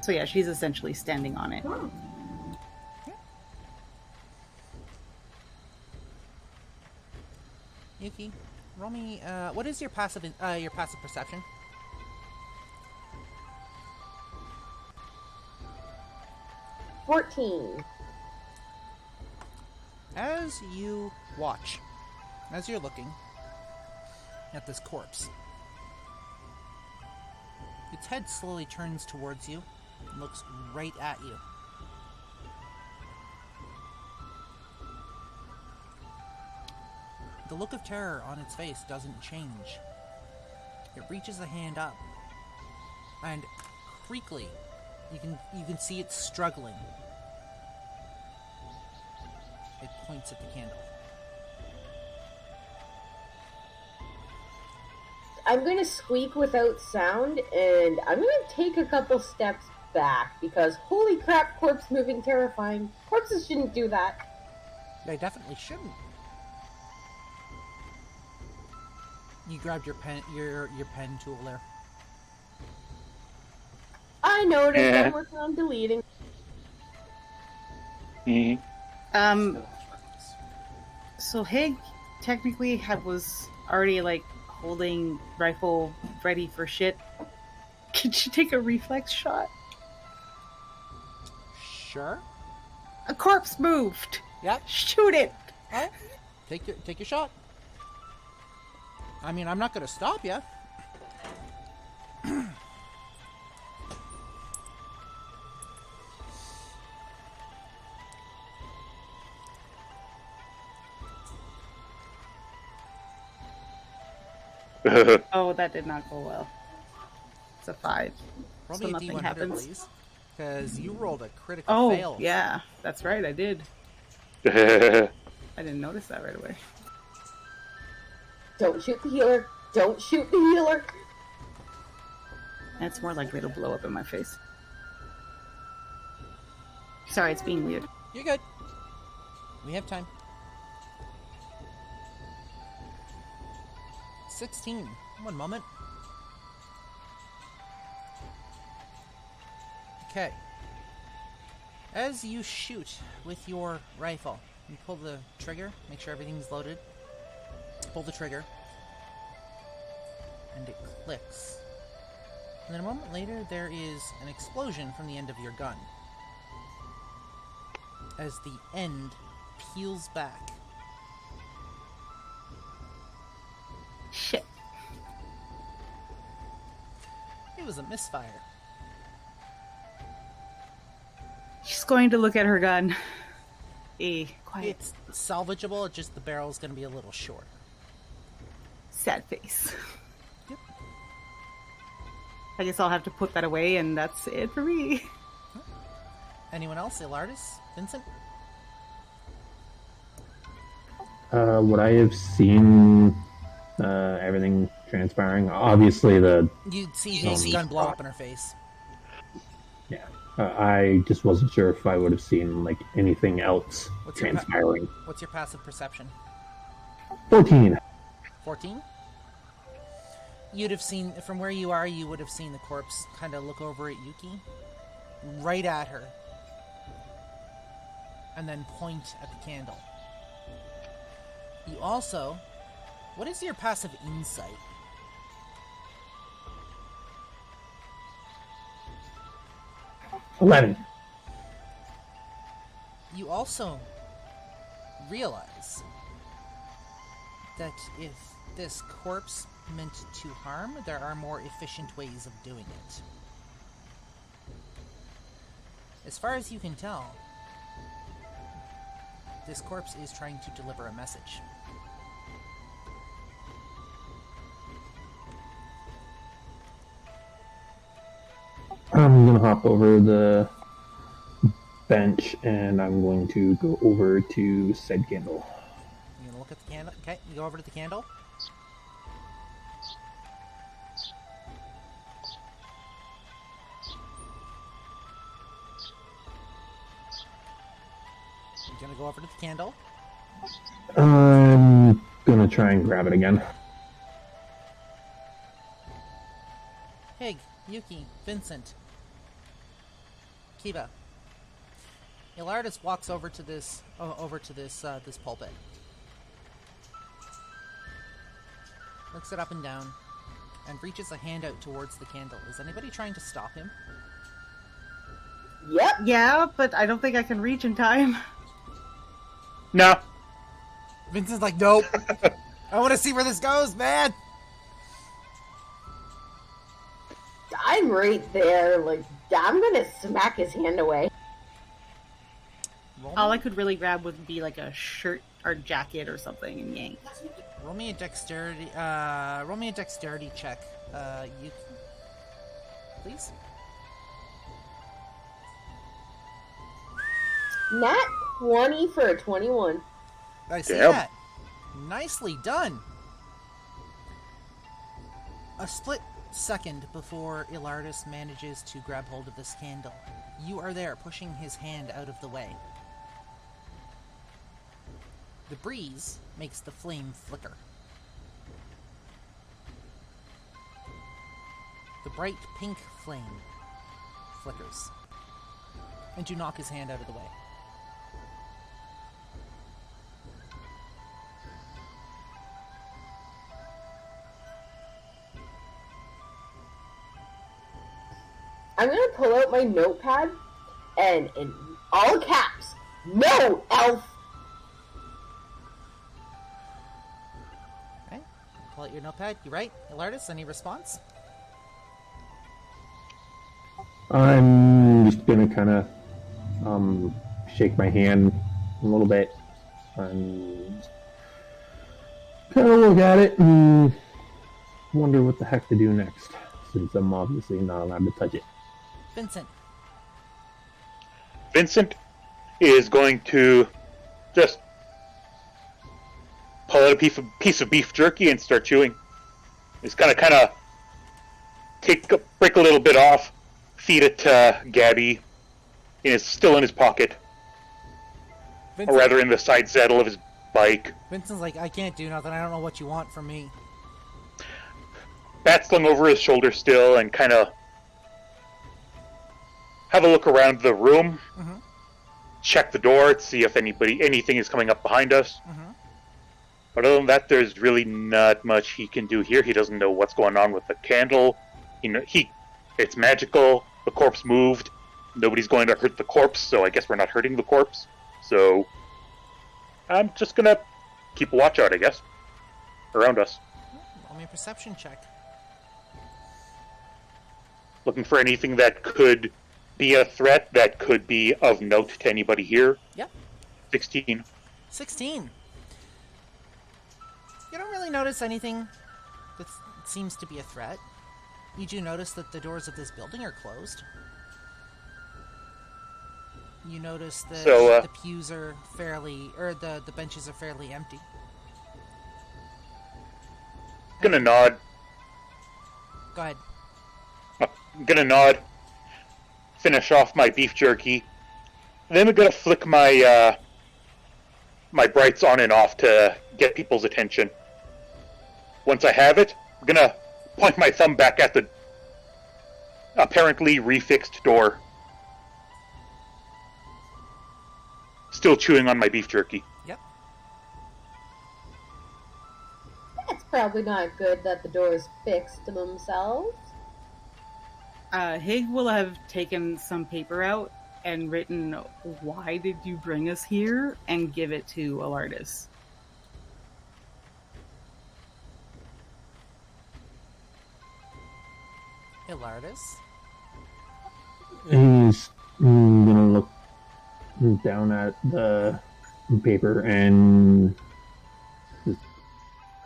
So yeah, she's essentially standing on it. Yuki, roll me. What is your passive perception? $14. As you watch, as you're looking at this corpse, its head slowly turns towards you and looks right at you. The look of terror on its face doesn't change. It reaches a hand up, and creakily, you can see it struggling. It points at the candle. I'm going to squeak without sound, and I'm going to take a couple steps back, because holy crap, corpse moving terrifying. Corpses shouldn't do that. They definitely shouldn't. You grabbed your pen tool there. I noticed. Yeah. I'm working on deleting. Mm-hmm. So Hig technically was already like holding rifle ready for shit. Could she take a reflex shot? Sure. A corpse moved. Yep. Shoot it. Alright. Take your shot. I mean, I'm not going to stop you. Oh, that did not go well. It's a 5. Roll So me a nothing D100, happens. please. Because you rolled a critical Oh, fail. yeah. That's right, I did. I didn't notice that right away. Don't shoot the healer. Don't shoot the healer. And it's more likely to blow up in my face. Sorry, it's being weird. You're good. We have time. 16. One moment. Okay. As you shoot with your rifle, you pull the trigger, make sure everything's loaded. Pull the trigger. And it clicks. And then a moment later, there is an explosion from the end of your gun. As the end peels back Shit. It was a misfire. She's going to look at her gun. Quiet. It's salvageable, it's just the barrel's going to be a little short. Sad face. Yep. I guess I'll have to put that away, and that's it for me. Anyone else? Elardis? Vincent? Would I have seen everything transpiring? Obviously, You'd see his gun blow up in her face. yeah. I just wasn't sure if I would have seen like anything else transpiring. What's your passive perception? 14. 14? You'd have seen, from where you are, you would have seen the corpse kind of look over at Yuki, right at her, and then point at the candle. You also... What is your passive insight? $11. You also realize that if this corpse meant to harm, there are more efficient ways of doing it. As far as you can tell, this corpse is trying to deliver a message. I'm going to hop over the bench and I'm going to go over to said candle. You gonna look at the candle? Okay, you go over to the candle. You're gonna go over to the candle. I'm going to try and grab it again. Hig, Yuki, Vincent, Kiba. Elardis walks over to this this pulpit. Looks it up and down, and reaches a hand out towards the candle. Is anybody trying to stop him? Yep. Yeah, but I don't think I can reach in time. No. Vincent's like, nope. I want to see where this goes, man. I'm right there. Like, I'm gonna smack his hand away. Roll All me, I could really grab would be like a shirt or jacket or something and yank. roll me a dexterity. Roll me a dexterity check. Yuki, please. Nat 20 for a 21. I see Damn. that. Nicely done. A split second before Elardis manages to grab hold of this candle, you are there, pushing his hand out of the way. The breeze makes the flame flicker. The bright pink flame flickers, and you knock his hand out of the way. I'm gonna pull out my notepad and in all caps, no elf. Okay, pull out your notepad. You right, Elardis? Any response? I'm just gonna kind of shake my hand a little bit and kind of look at it and wonder what the heck to do next, since I'm obviously not allowed to touch it. Vincent. Vincent is going to just pull out a piece of beef jerky and start chewing. He's gonna kind of break a little bit off, feed it to Gabby. It's still in his pocket, or rather in the side saddle of his bike. Vincent's like, I can't do nothing. I don't know what you want from me. Bat slung over his shoulder still, and kind of have a look around the room, check the door to see if anything is coming up behind us. But other than that, there's really not much he can do here. He doesn't know what's going on with the candle. It's magical. The corpse moved. Nobody's going to hurt the corpse, so I guess we're not hurting the corpse. So I'm just gonna keep a watch out, I guess, around us. Roll me a perception check. Looking for anything that could be a threat, that could be of note to anybody here. Yep. 16. 16. You don't really notice anything that seems to be a threat. You do notice that the doors of this building are closed. You notice that the pews are the benches are fairly empty. Gonna nod. Go ahead. I'm gonna nod. Finish off my beef jerky. Then I'm gonna flick my my brights on and off to get people's attention. Once I have it, I'm gonna point my thumb back at the apparently refixed door. Still chewing on my beef jerky. Yep. It's probably not good that the doors fixed themselves. Hig will have taken some paper out and written, "Why did you bring us here?" and give it to Elardis. Elardis? He's gonna look down at the paper and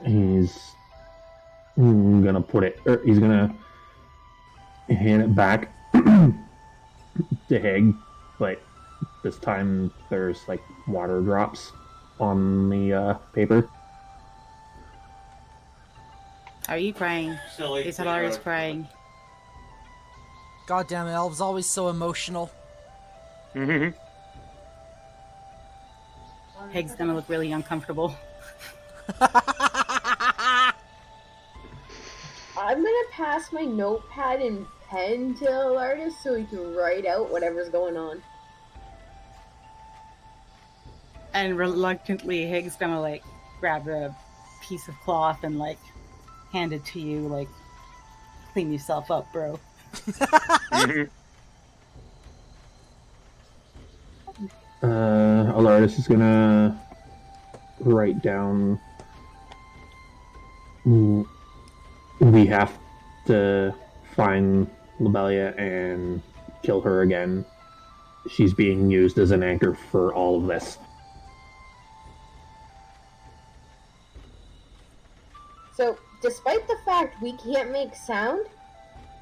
he's gonna put it, or he's gonna hand it back to Hig, but this time there's like water drops on the paper. Are you crying? Is Elardis crying? Goddamn elves, always so emotional. Mm-hmm. Hig's gonna look really uncomfortable. I'm gonna pass my notepad and pen to Elardis so he can write out whatever's going on. And reluctantly, Hig's gonna like grab a piece of cloth and like hand it to you, like, clean yourself up, bro. Mm-hmm. Elardis is gonna write down, we have to find Lobelia and kill her again. She's being used as an anchor for all of this. So, despite the fact we can't make sound,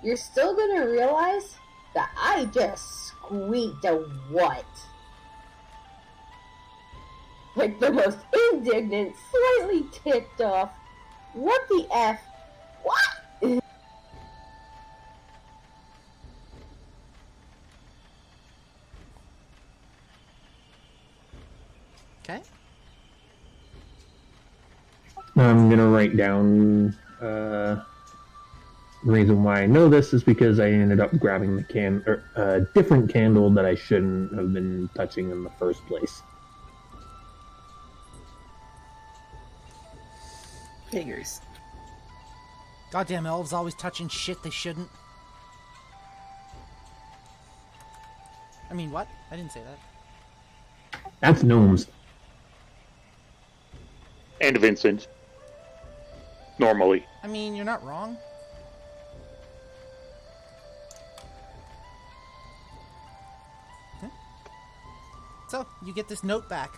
you're still gonna realize that I just squeaked a what? Like the most indignant, slightly ticked off, what the F? What? Okay. I'm gonna write down, the reason why I know this is because I ended up grabbing a different candle that I shouldn't have been touching in the first place. Figures. Goddamn elves always touching shit they shouldn't. I mean, what? I didn't say that. That's gnomes. And Vincent. Normally. I mean, you're not wrong. Okay. So, you get this note back.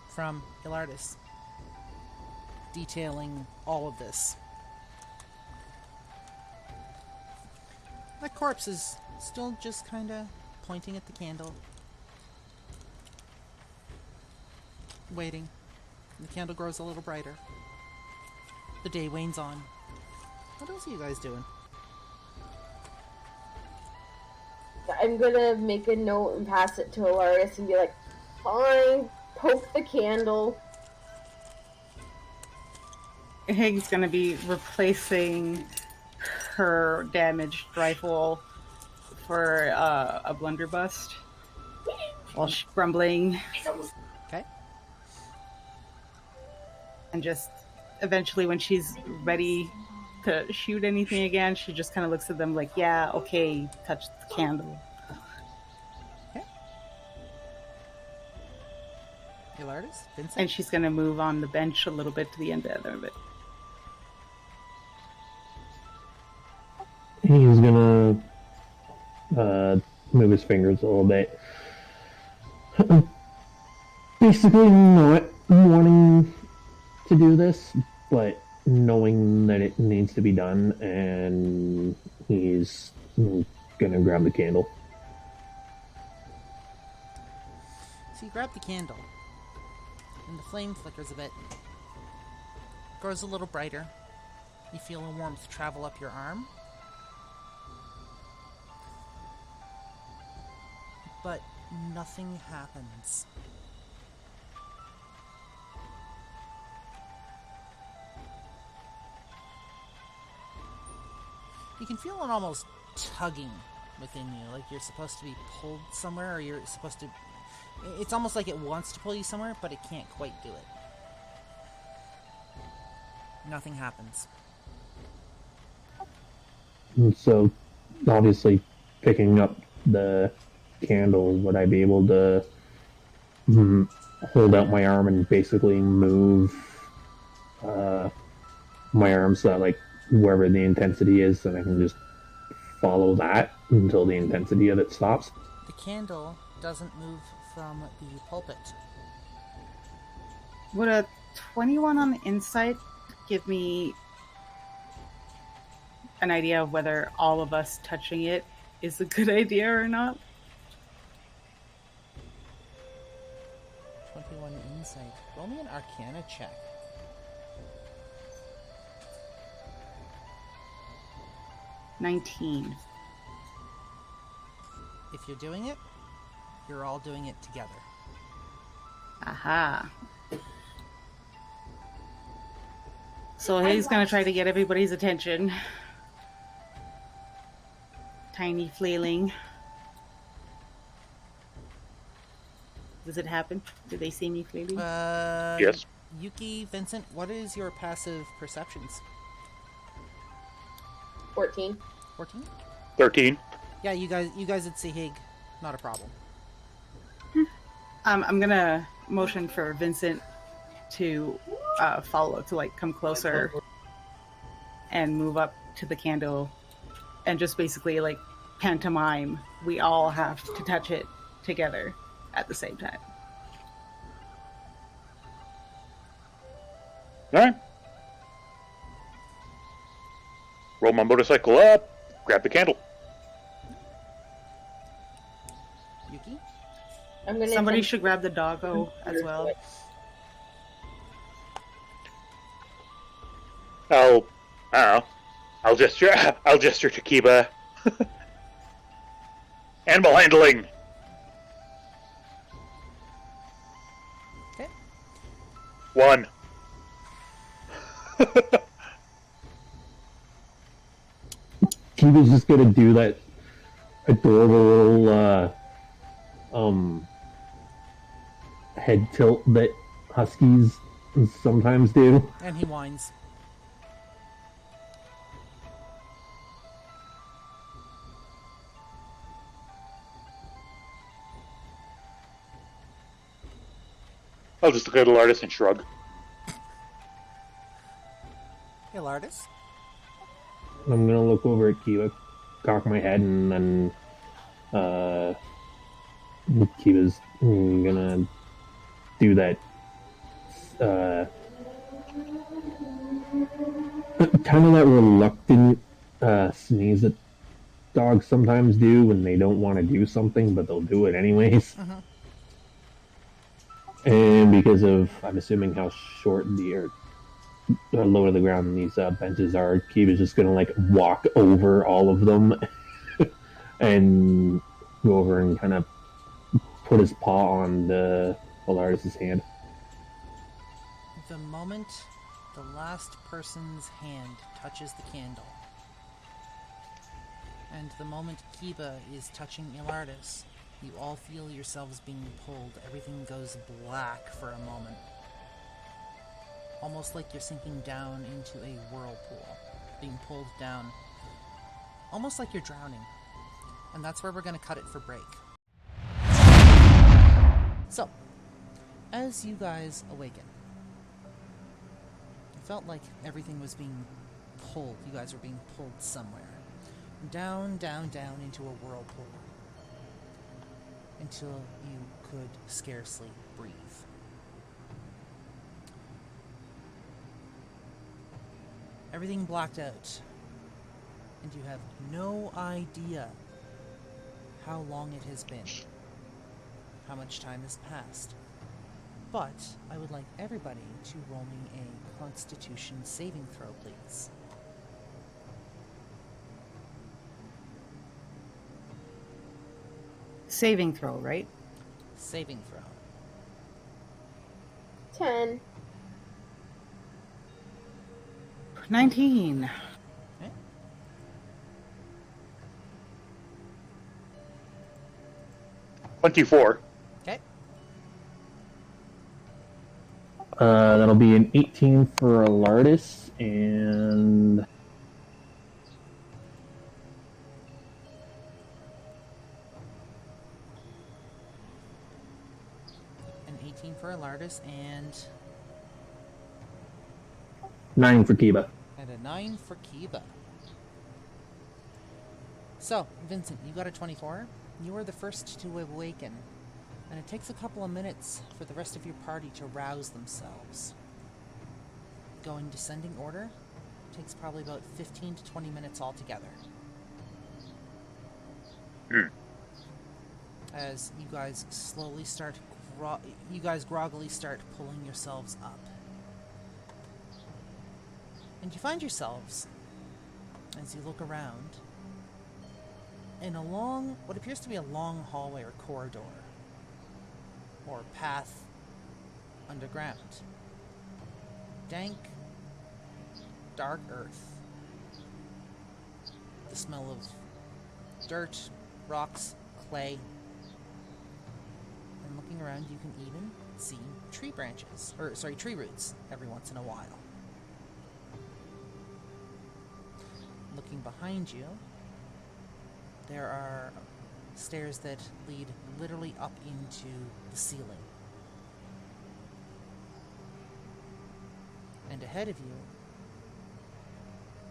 From Elardis. Detailing all of this. The corpse is still just kind of pointing at the candle. Waiting. The candle grows a little brighter. The day wanes on. What else are you guys doing? I'm gonna make a note and pass it to Elardis and be like, fine, poke the candle. Hig's gonna be replacing her damaged rifle for a blunderbuss while she's grumbling. Okay. And just eventually, when she's ready to shoot anything again, she just kind of looks at them like, yeah, okay, touch the candle. Okay. Elardis? Vincent? And she's going to move on the bench a little bit to the end of it. He's gonna move his fingers a little bit. Basically not wanting to do this, but knowing that it needs to be done, and he's gonna grab the candle. So you grab the candle, and the flame flickers a bit. Grows a little brighter. You feel a warmth travel up your arm. But nothing happens. You can feel an almost tugging within you, like you're supposed to be pulled somewhere, or you're supposed to... It's almost like it wants to pull you somewhere, but it can't quite do it. Nothing happens. And so, obviously, picking up the candle, would I be able to hold out my arm and basically move my arm so that, like, wherever the intensity is, then I can just follow that until the intensity of it stops? The candle doesn't move from the pulpit. Would a 21 on the insight give me an idea of whether all of us touching it is a good idea or not? 21 insight. Roll me an Arcana check. $19. If you're doing it, you're all doing it together. Aha. So he's gonna try to get everybody's attention. Tiny flailing. Does it happen? Do they see me flailing? Yes. Yuki, Vincent, what is your passive perceptions? 14. 14? 13. Yeah, you guys would see Hig. Not a problem. I'm gonna motion for Vincent to follow, to like come closer and move up to the candle and just basically like pantomime. We all have to touch it together at the same time. Alright. Roll my motorcycle up, grab the candle. Yuki? I'm gonna Somebody attempt- should grab the doggo as well. I don't know. I'll gesture to Kiba. Animal handling! Okay. 1. Kiba's just gonna do that adorable little head tilt that huskies sometimes do. And he whines. I'll just look at Elardis and shrug. Elardis? I'm gonna look over at Kiba, cock my head, and then Kiba's gonna do that kind of that reluctant sneeze that dogs sometimes do when they don't want to do something, but they'll do it anyways. And because of, I'm assuming, how short or low to the ground these benches are, Kiba's just gonna like walk over all of them and go over and kind of put his paw on the Elardis' hand. The moment the last person's hand touches the candle, and the moment Kiba is touching Elardis, you all feel yourselves being pulled. Everything goes black for a moment. Almost like you're sinking down into a whirlpool, being pulled down. Almost like you're drowning. And that's where we're going to cut it for break. So, As you guys awaken, it felt like everything was being pulled. You guys were being pulled somewhere. Down, down, down into a whirlpool. Until you could scarcely breathe. Everything blacked out. And you have no idea how long it has been. How much time has passed. But I would like everybody to roll me a Constitution saving throw, please. Saving throw, right? Saving throw. 10. 19. Okay. $24. Okay. That'll be an 18 for Elardis, and An 18 for Elardis and 9 for Kiba. a 9 for Kiba. So, Vincent, you got a 24. You are the first to awaken. And it takes a couple of minutes for the rest of your party to rouse themselves. Going descending order takes probably about 15 to 20 minutes altogether. As you guys slowly start, you guys groggily start pulling yourselves up. And you find yourselves, as you look around, in a long, what appears to be a long hallway or corridor. Or path underground. Dank, dark earth. The smell of dirt, rocks, clay. And looking around, you can even see tree branches, or sorry, tree roots every once in a while. Looking behind you, there are stairs that lead literally up into the ceiling. And ahead of you,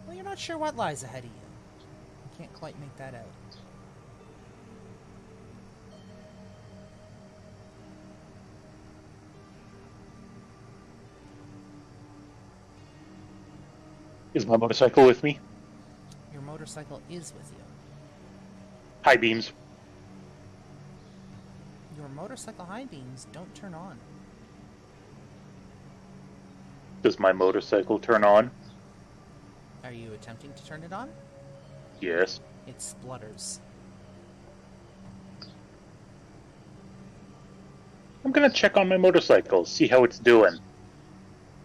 well, you're not sure what lies ahead of you. You can't quite make that out. Is my motorcycle with me? Your motorcycle is with you. High beams. Your motorcycle high beams don't turn on. Does my motorcycle turn on? Are you attempting to turn it on? Yes. It splutters. I'm gonna check on my motorcycle, see how it's doing.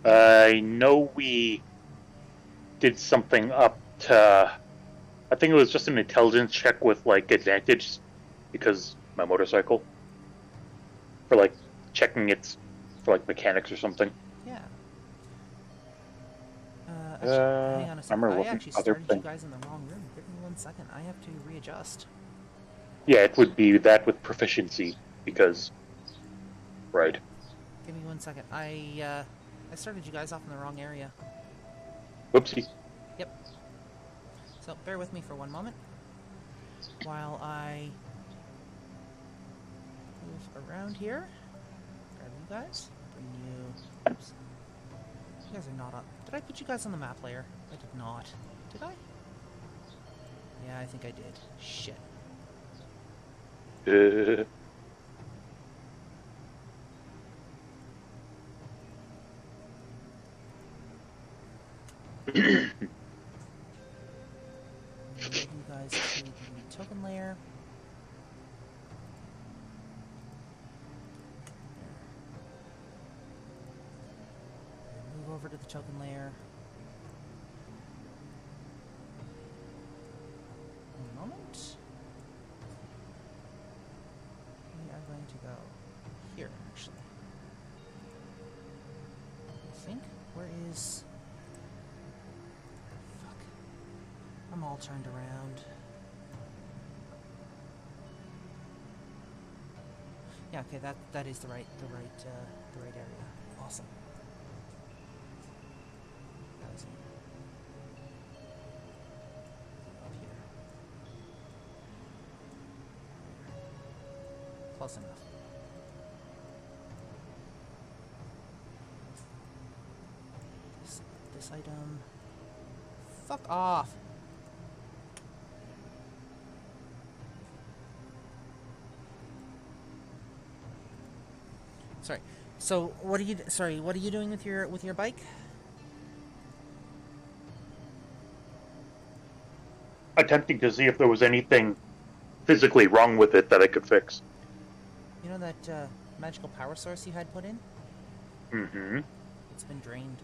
I know we did something up to... I think it was just an intelligence check with, like, advantage, because my motorcycle. For, like, checking its, for, like, mechanics or something. Yeah. Hang on a second. I looking actually at other started you things. guys in the wrong room. Give me 1 second. I have to readjust. Yeah, it would be that with proficiency, because... Right. Give me 1 second. I started you guys off in the wrong area. Whoopsie. Yep. So, bear with me for 1 moment. While I move around here. Grab you guys. Bring you... Oops. You guys are not up. Did I put you guys on the map layer? I did not. Did I? Yeah, I think I did. Shit. Get you guys to the token layer. Move over to the token layer. One moment. We are going to go here, actually. I think. Where is... Fuck. I'm all turned around. Yeah, okay, that is the right area. Awesome. That was up here. Close enough. This item. Fuck off. Sorry. So, what are you doing with your bike? Attempting to see if there was anything physically wrong with it that I could fix. You know that magical power source you had put in? Mm-hmm. It's been drained.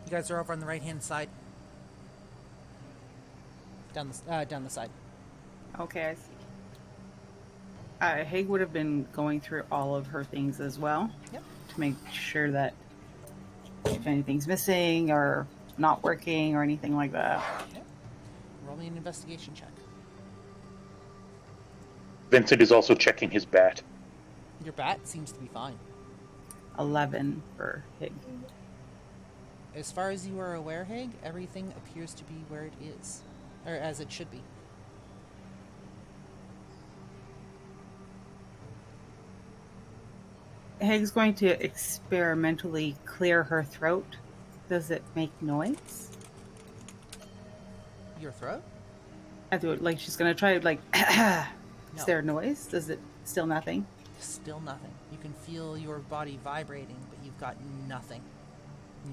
You guys are over on the right-hand side. Down the side. Okay, I see. Haig would have been going through all of her things as well. Yep. To make sure that if anything's missing or not working or anything like that. Yep. Roll me an investigation check. Vincent is also checking his bat. Your bat seems to be fine. 11 for Haig. As far as you are aware, Haig, everything appears to be where it is. Or as it should be. Haig's going to experimentally clear her throat. Does it make noise? Your throat? I do it like she's going to try to No. Is there noise? Does it still nothing? Still nothing. You can feel your body vibrating, but you've got nothing.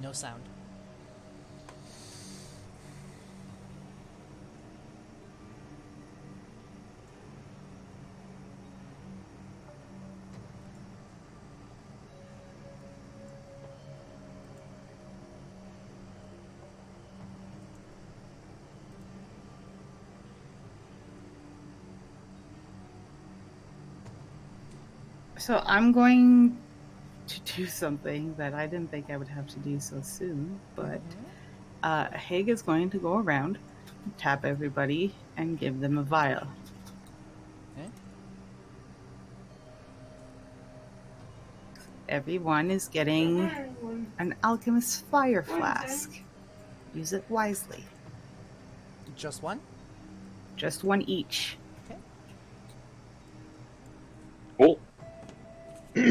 No sound. So I'm going to do something that I didn't think I would have to do so soon, but Haig is going to go around, tap everybody, and give them a vial. Okay. Everyone is getting an alchemist's fire flask. Use it wisely. Just one? Just one each. Okay. Cool. So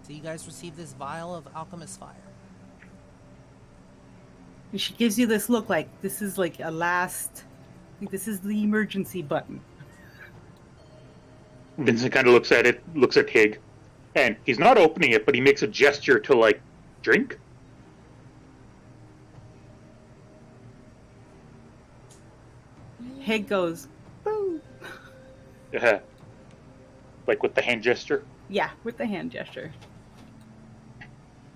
you guys receive this vial of alchemist fire. And she gives you this look like this is like a last. This is the emergency button. Vincent kind of looks at it, looks at Hig, and he's not opening it, but he makes a gesture to, like, drink. Haig goes, boo. Like with the hand gesture. Yeah, with the hand gesture.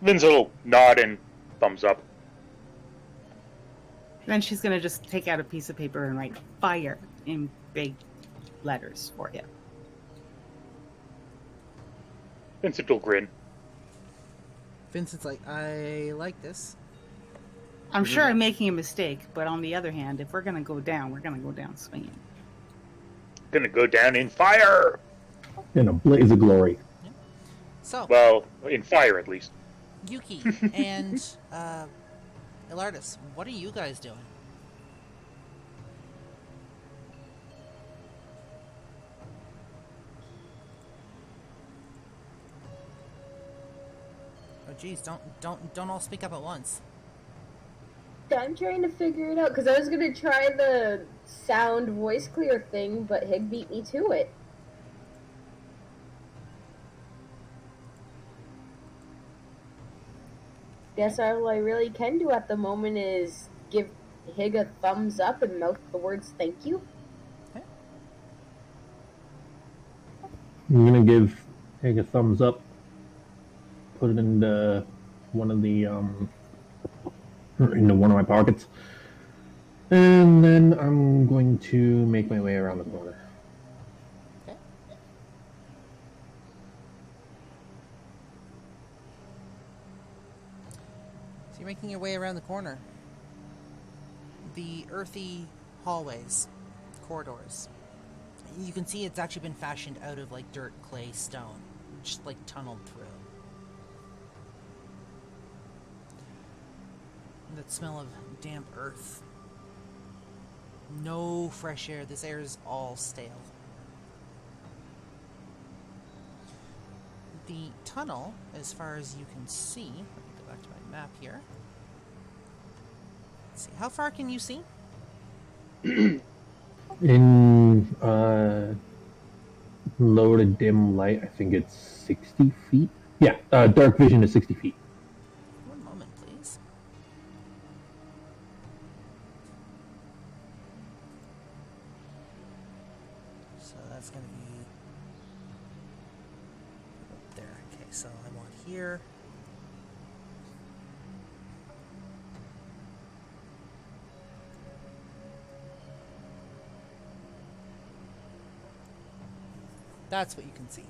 Vincent will nod and thumbs up. Then she's going to just take out a piece of paper and write fire in big letters for you. Vincent will grin. Vincent's like, I like this. I'm sure I'm making a mistake, but on the other hand, if we're going to go down, we're going to go down swinging. Gonna go down in fire! In a blaze of glory. So, Well, in fire at least. Yuki and Elardis, what are you guys doing? Oh geez, don't all speak up at once. I'm trying to figure it out because I was gonna try the sound voice clear thing, but Hig beat me to it. Guess all I really can do at the moment is give Hig a thumbs up and mouth the words "thank you." I'm gonna give Egg a thumbs up. Put it into one of the into one of my pockets, and then I'm going to make my way around the corner. Okay. So you're making your way around the corner. the earthy hallways, corridors. You can see it's actually been fashioned out of like dirt, clay, stone, just like tunneled through. That smell of damp earth. No fresh air. This air is all stale. The tunnel, as far as you can see, let me go back to my map here. Let's see, how far can you see? In low to dim light, I think it's 60 feet. Yeah, dark vision is 60 feet. One moment, please. So that's going to be up there. Okay, so I want here. That's what you can see.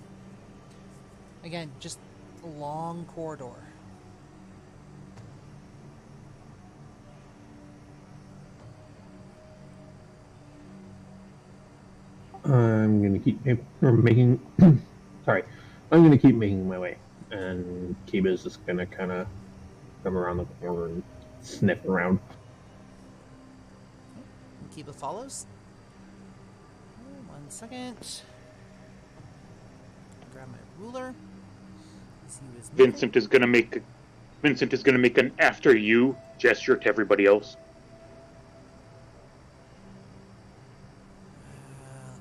Again, just a long corridor. I'm gonna keep making. Sorry, I'm gonna keep making my way, and Kiba's just gonna kind of come around the corner and sniff around. Kiba follows. 1 second. Grab my ruler. See who is moving. Vincent is gonna make an after you gesture to everybody else.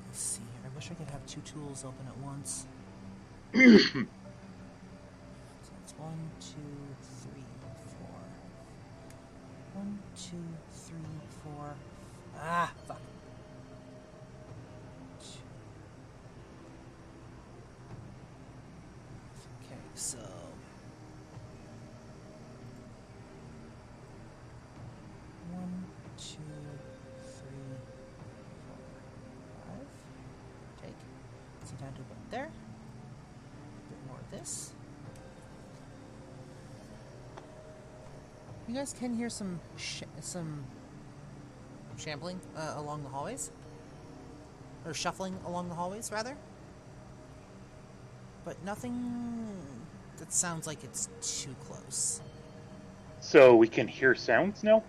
Let's see here. I wish I could have two tools open at once. So it's 1, 2, 3, 4. 1, 2, 3, 4. Ah, fuck. Okay, so 1, 2, 3, 4, 5. Take. See down to about there. A bit more of this. You guys can hear some shambling along the hallways, or shuffling along the hallways, rather. But nothing that sounds like it's too close. So we can hear sounds now?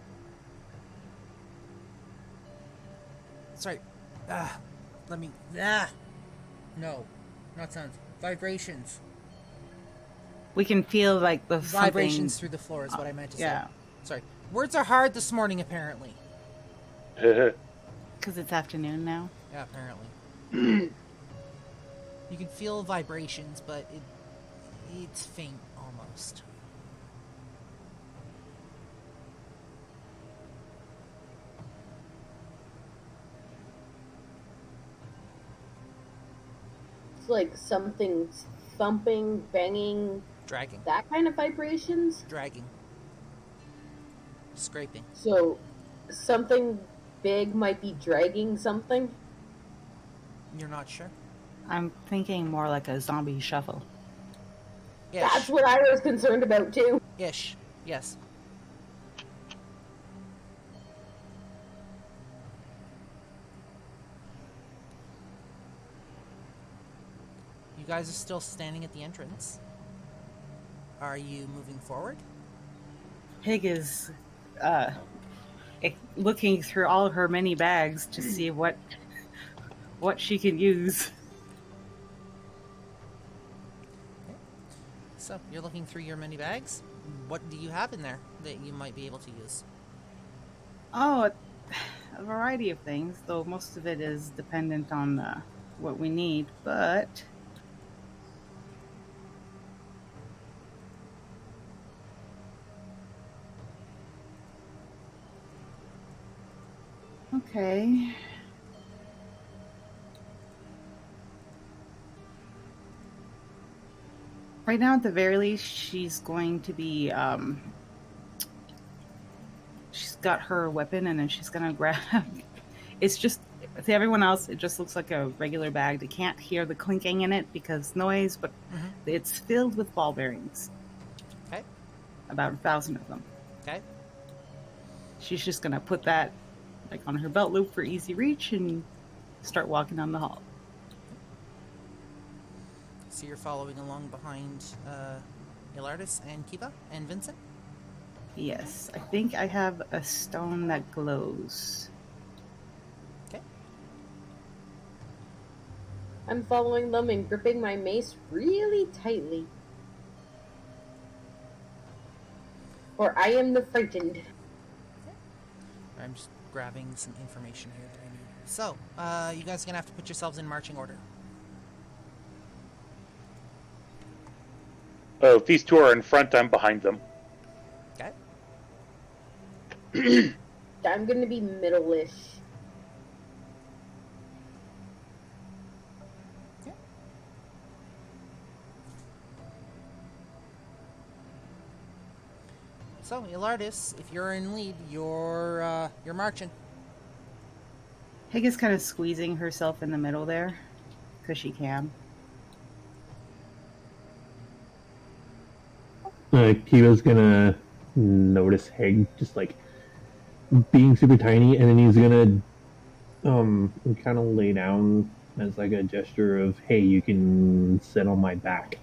Sorry. Let me. No, not sounds. Vibrations. We can feel like the Vibrations through the floor is what I meant to say. Sorry. Words are hard this morning, apparently. because it's afternoon now. Yeah, apparently. You can feel vibrations, but it's faint almost. It's like something thumping, banging, Dragging. that kind of vibrations. Dragging. Scraping. So something big might be dragging something. You're not sure? I'm thinking more like a zombie shuffle. Ish. That's what I was concerned about too. Ish. Yes. You guys are still standing at the entrance. Are you moving forward? Pig is looking through all of her many bags to see what she can use. So, you're looking through your many bags. What do you have in there that you might be able to use? Oh, a variety of things, though most of it is dependent on what we need, but... Okay. Right now, at the very least, she's going to be, she's got her weapon, and then she's gonna grab... It's just, to everyone else, it just looks like a regular bag. They can't hear the clinking in it because noise, but it's filled with ball bearings. Okay. About 1,000 of them. Okay. She's just gonna put that like on her belt loop for easy reach, and start walking down the hall. So you're following along behind Elardis and Kiva and Vincent? Yes, I think I have a stone that glows. Okay. I'm following them and gripping my mace really tightly. Or I am the frightened. I'm just grabbing some information here that I need. So, you guys are going to have to put yourselves in marching order. Oh, if these two are in front, I'm behind them. Okay. I'm gonna be middle-ish. Okay. So, Elardis, if you're in lead, you're marching. Haga's kind of squeezing herself in the middle there, because she can. Kiva's gonna notice Heg just like being super tiny, and then he's gonna kind of lay down as like a gesture of, hey, you can sit on my back.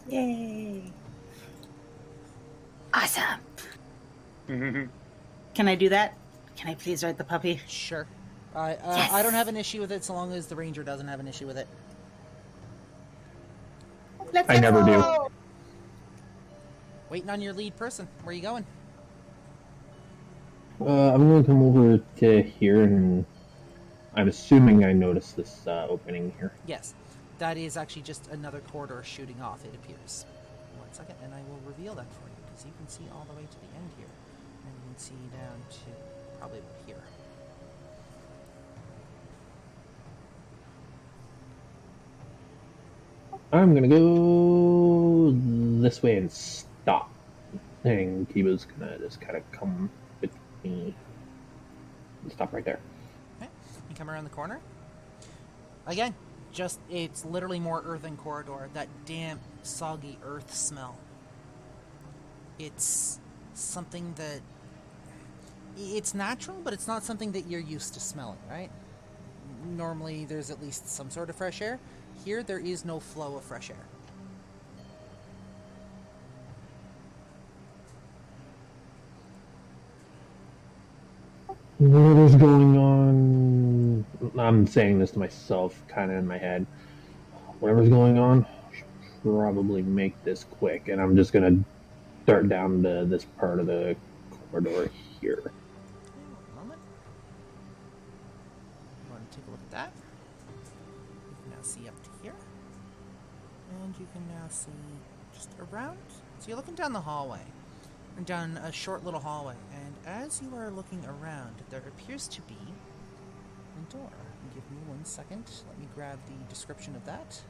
Yay! Awesome! Mm-hmm. Can I do that? Can I please ride the puppy? Sure. Yes. I don't have an issue with it so long as the ranger doesn't have an issue with it. Let's I never do. go! Waiting on your lead person. Where are you going? I'm gonna come over to here, and I'm assuming I noticed this opening here. Yes. That is actually just another corridor shooting off, it appears. 1 second, and I will reveal that for you, because you can see all the way to the end here. And you can see down to probably about here. I'm gonna go this way and stop. And Kiva's gonna just kind of come with me. Stop right there. Okay. You come around the corner. Again, just, it's literally more earthen corridor. That damp, soggy earth smell. It's something that... It's natural, but it's not something that you're used to smelling, right? Normally, there's at least some sort of fresh air. Here, there is no flow of fresh air. What is going on? I'm saying this to myself, kind of in my head. Whatever's going on, I should probably make this quick, and I'm just gonna dart down to this part of the corridor here. Okay, one moment. You want to take a look at that. You can now see up to here. And you can now see just around. So you're looking down the hallway. And down a short little hallway. And as you are looking around, there appears to be a door. Give me 1 second. Let me grab the description of that.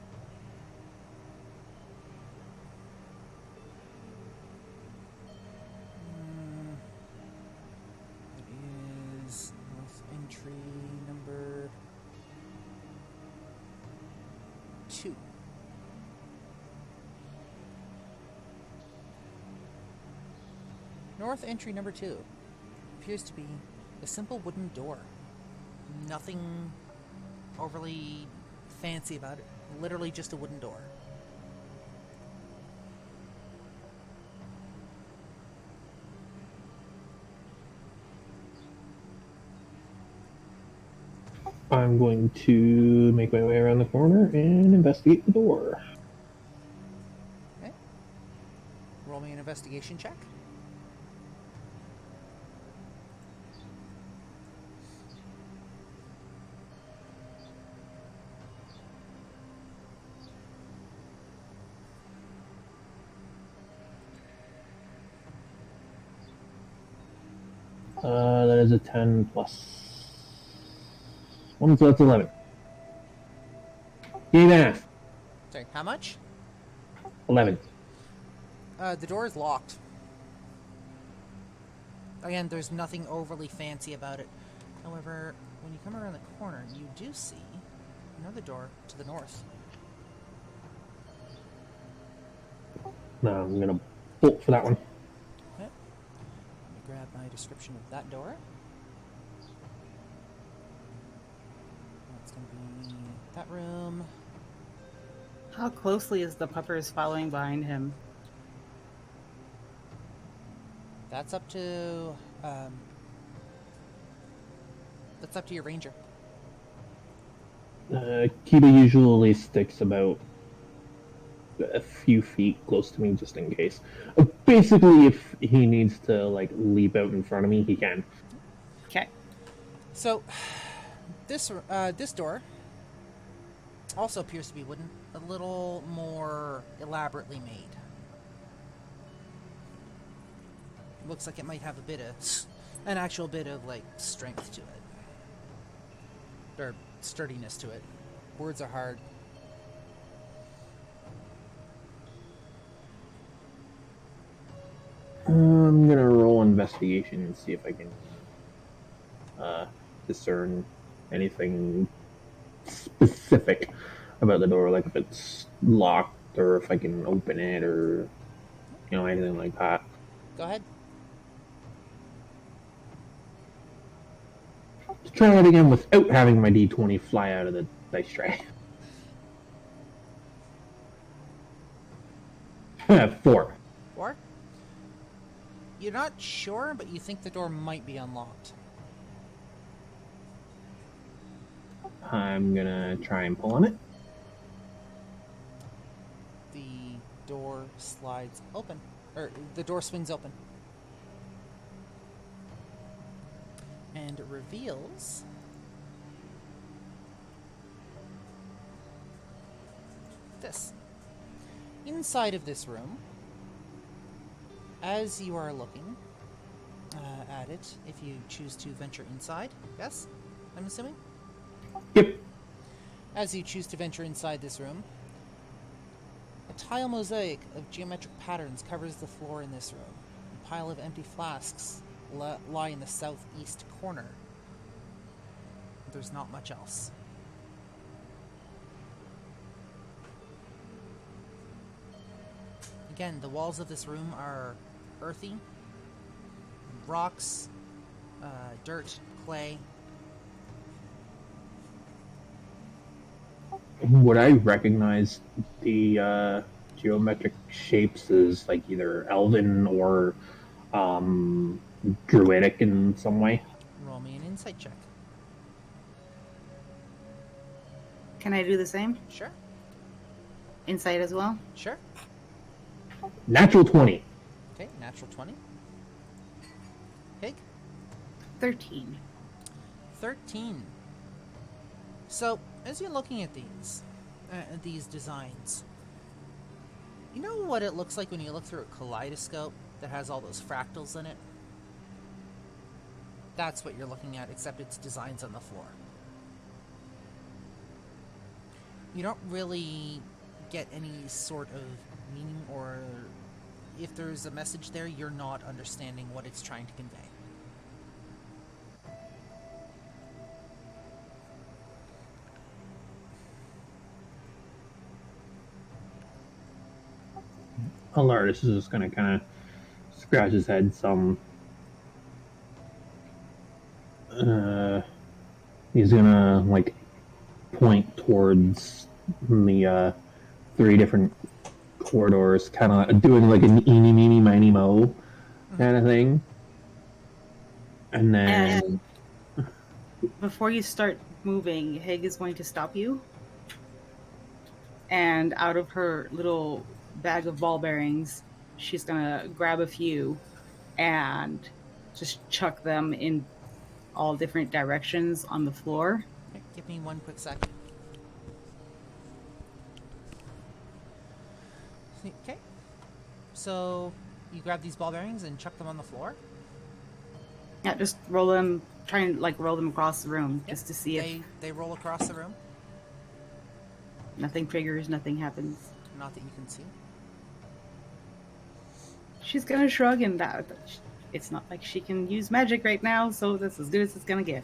It is north entry number 2. North entry number 2 appears to be a simple wooden door. Nothing overly fancy about it. Literally just a wooden door. I'm going to make my way around the corner and investigate the door. Okay. Roll me an investigation check. That is a 10 plus 1, so that's 11. 8.5. Sorry, how much? 11. The door is locked. Again, there's nothing overly fancy about it. However, when you come around the corner, you do see another door to the north. No, I'm gonna bolt for that one. Okay. grab my description of that door. That's going to be that room. How closely is the puppers following behind him? That's up to your ranger. Kiba usually sticks about a few feet close to me just in case. Basically, if he needs to like leap out in front of me, he can. Okay. So, this door also appears to be wooden, a little more elaborately made. Looks like it might have an actual bit of like strength to it, or sturdiness to it. Words are hard. I'm gonna roll investigation and see if I can discern anything specific about the door, like if it's locked or if I can open it or anything like that. Go ahead. Let's try it again without having my D20 fly out of the dice tray. 4. 4? You're not sure, but you think the door might be unlocked. I'm gonna try and pull on it. The door slides open, or the door swings open. And it reveals this. Inside of this room, as you are looking at it, if you choose to venture inside, yes? I'm assuming? Yep. As you choose to venture inside this room, a tile mosaic of geometric patterns covers the floor in this room. A pile of empty flasks lie in the southeast corner. There's not much else. Again, the walls of this room are earthy. Rocks, dirt, clay. Would I recognize the geometric shapes as like either elven or druidic in some way? Roll me an insight check. Can I do the same? Sure. Insight as well? Sure. Natural 20. Okay, natural 20. Pig? 13. 13. So, as you're looking at these designs, you know what it looks like when you look through a kaleidoscope that has all those fractals in it? That's what you're looking at, except it's designs on the floor. You don't really get any sort of meaning, or if there's a message there, you're not understanding what it's trying to convey. Elardis is just gonna kind of scratch his head some. He's gonna like point towards the 3 different corridors, kind of doing like an eeny meeny miny mo kind of thing. And then before you start moving, Hig is going to stop you. And out of her little bag of ball bearings, she's gonna grab a few and just chuck them in all different directions on the floor. Okay, give me one quick second. Okay. So, you grab these ball bearings and chuck them on the floor? Yeah, just roll them, try and like roll them across the room, Yep. just to see if They roll across the room. nothing triggers, nothing happens. Not that you can see. She's gonna shrug and that. It's not like she can use magic right now, so that's as good as it's gonna get.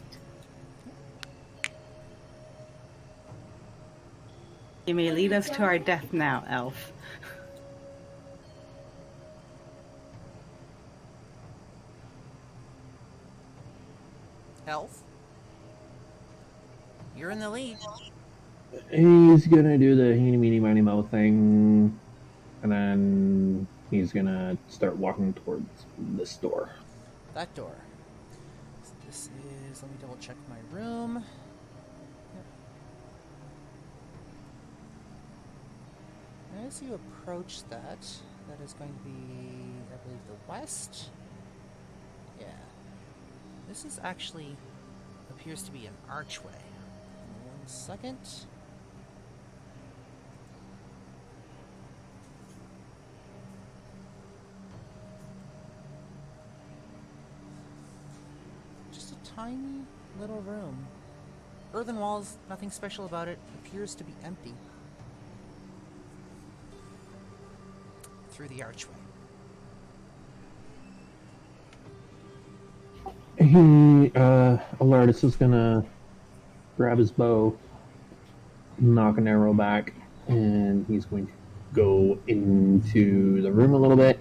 You may lead us to our death now, elf. You're in the lead. He's gonna do the heeny meeny miny mo thing, and then he's gonna start walking towards this door. That door. So this is... Let me double check my room. Yep. As you approach that, that is going to be, I believe, the west. Yeah. This is actually appears to be an archway. 1 second. Just a tiny little room. Earthen walls, nothing special about it. Appears to be empty. Through the archway. Elardis is gonna grab his bow, knock an arrow back, and he's going to go into the room a little bit.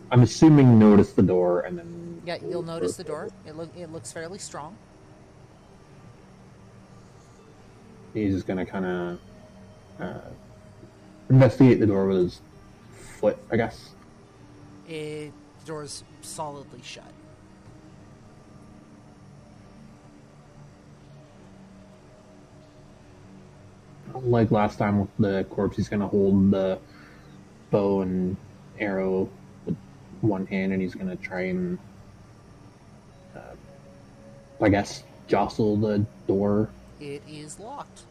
I'm assuming notice the door, and then... Yeah, you'll notice the door. It looks fairly strong. He's just gonna kind of investigate the door with his foot, I guess. The door's solidly shut. Like last time with the corpse, he's gonna hold the bow and arrow with one hand, and he's gonna try and, I guess, jostle the door. It is locked.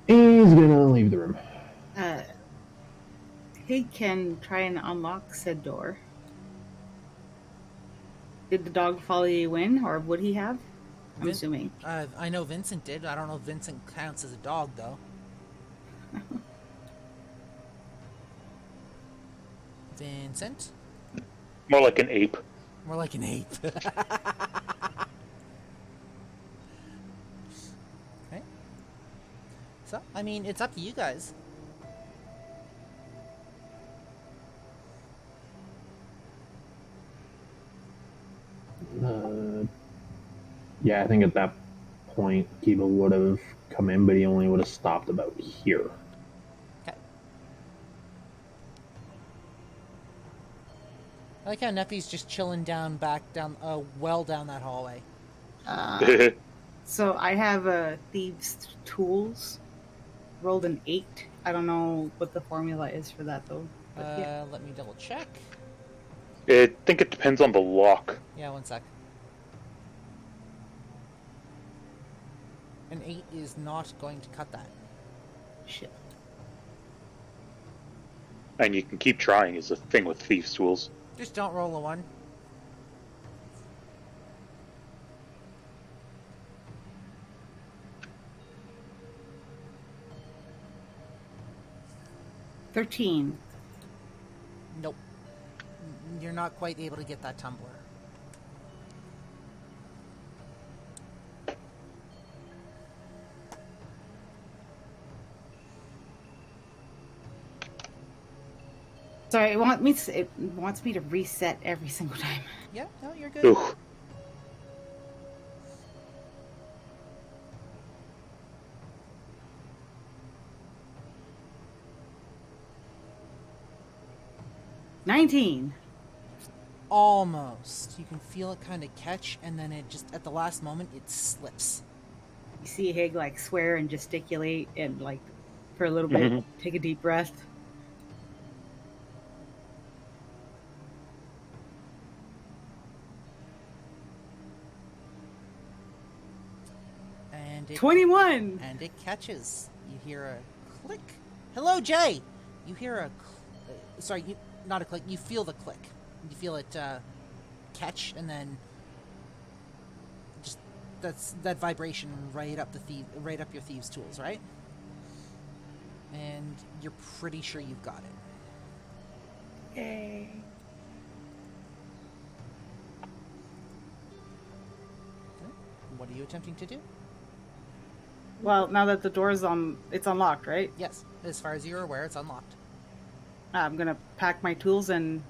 He's gonna leave the room. He can try and unlock said door. Did the dog follow you in, or would he have? I'm assuming. I know Vincent did. I don't know if Vincent counts as a dog, though. Vincent? More like an ape. More like an ape. Okay. So, I mean, it's up to you guys. Yeah, I think at that point, Kiba would have come in, but he only would have stopped about here. Okay. I like how Neffy's just chilling down well down that hallway. So I have thieves' tools. Rolled an 8. I don't know what the formula is for that though. But yeah. Let me double check. I think it depends on the lock. Yeah, 1 sec. An 8 is not going to cut that. Shit. And you can keep trying is the thing with thieves' tools. Just don't roll a 1. $13. Nope. You're not quite able to get that tumbler. Sorry, it wants me to reset every single time. Yeah, no, you're good. Ooh. $19. Almost. You can feel it kind of catch, and then it just, at the last moment, it slips. You see Hig like swear and gesticulate and like for a little bit, take a deep breath. And it, 21. And it catches. You hear a click. Hello, Jay! You hear a... not a click. You feel the click. You feel it catch, and then just that vibration right up your thieves' tools, right? And you're pretty sure you've got it. Yay. Okay. What are you attempting to do? Well, now that the door's it's unlocked, right? Yes, as far as you're aware, it's unlocked. I'm gonna pack my tools and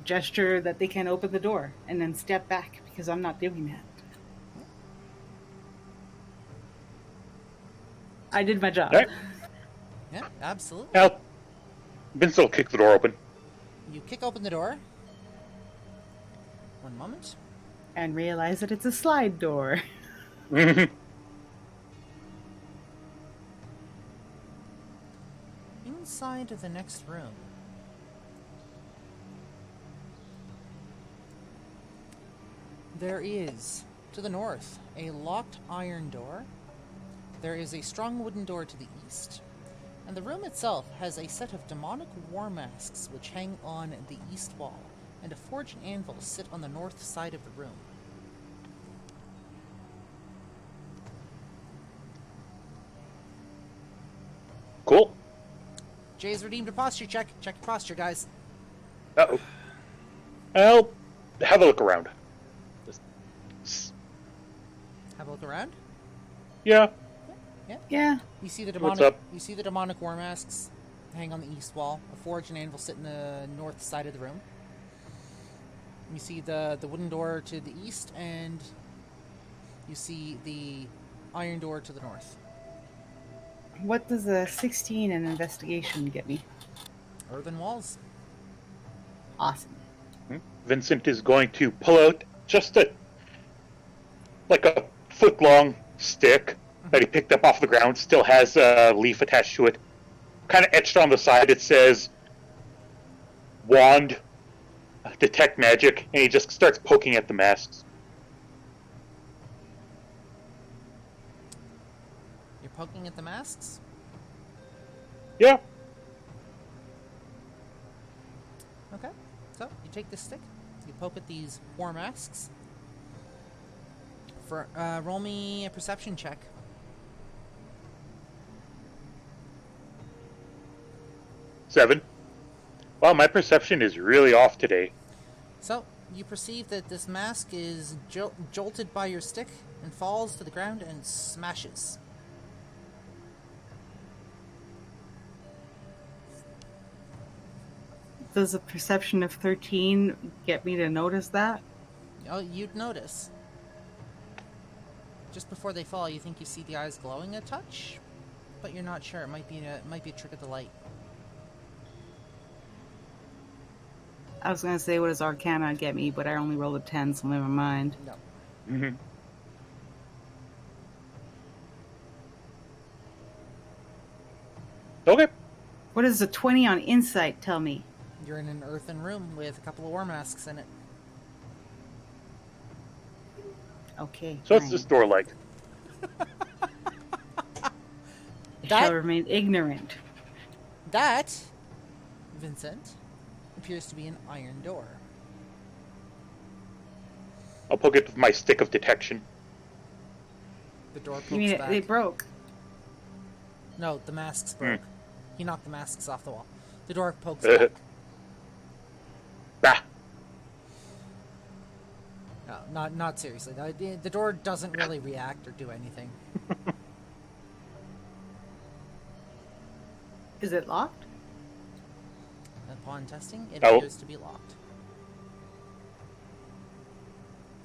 gesture that they can open the door and then step back because I'm not doing that. I did my job. All right. Yeah, absolutely. Now, Vincent will kick the door open. You kick open the door. One moment. And realize that it's a slide door. Inside of the next room. There is, to the north, a locked iron door. There is a strong wooden door to the east. And the room itself has a set of demonic war masks which hang on the east wall, and a forged anvil sit on the north side of the room. Cool. Jay's redeemed a posture check. Check your posture, guys. Uh-oh. I'll have a look around. Have a look around. Yeah. Yeah. You see the What's demonic. up? You see the demonic war masks hang on the east wall. A forged and anvil sit in the north side of the room. You see the wooden door to the east, and you see the iron door to the north. What does a 16 in investigation get me? Earthen walls. Awesome. Vincent is going to pull out just a foot-long stick that he picked up off the ground. Still has a leaf attached to it. Kind of etched on the side, it says, "Wand, detect magic," and he just starts poking at the masks. You're poking at the masks? Yeah. Okay. So, you take this stick, you poke at these war masks. Roll me a perception check. Seven. Wow, my perception is really off today. So, you perceive that this mask is jolted by your stick and falls to the ground and smashes. Does a perception of 13 get me to notice that? Oh, you'd notice. Just before they fall, you think you see the eyes glowing a touch, but you're not sure. It might be a trick of the light. I was going to say, what does Arcana get me, but I only rolled a 10, so never mind. No. Mm-hmm. Okay. What does a 20 on insight tell me? You're in an earthen room with a couple of war masks in it. Okay. So what's fine. this door like? I That- shall remain ignorant. That, Vincent, appears to be an iron door. I'll poke it with my stick of detection. The door pokes You mean back. they broke? No, the masks broke. He knocked the masks off the wall. The door pokes Uh. back. Bah. No, not seriously. The door doesn't really react or do anything. Is it locked? Upon testing, it Oh. appears to be locked.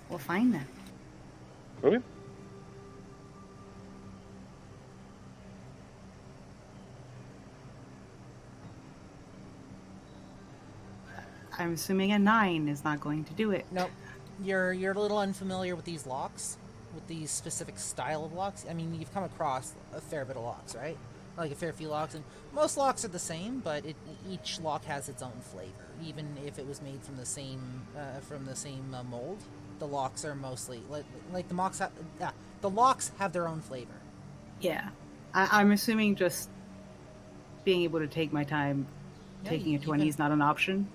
We'll find that. Okay. I'm assuming a 9 is not going to do it. Nope. You're a little unfamiliar with these locks, with these specific style of locks. I mean, you've come across a fair bit of locks, right? Like a fair few locks, and most locks are the same, but each lock has its own flavor. Even if it was made from the same mold, the locks are mostly like the locks. The locks have their own flavor. Yeah. I'm assuming just being able to take my time Yeah, taking you a 20 can- is not an option.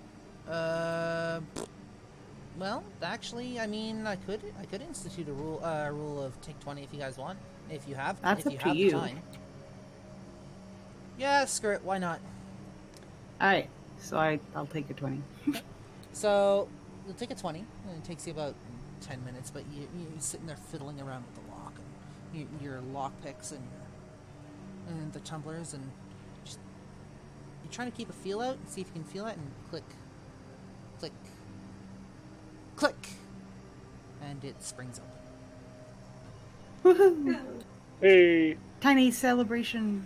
Well, actually, I mean, I could institute a rule of take 20 if you guys want. If you have, That's if up you to have you. the time. Yeah, screw it. Why not? Alright, so I'll take a 20. So you'll take a 20, and it takes you about 10 minutes. But you're sitting there fiddling around with the lock and your lock picks and the tumblers, and just you're trying to keep a feel out and see if you can feel it and click. Click. Click. And it springs open. Woohoo! Hey. Tiny celebration.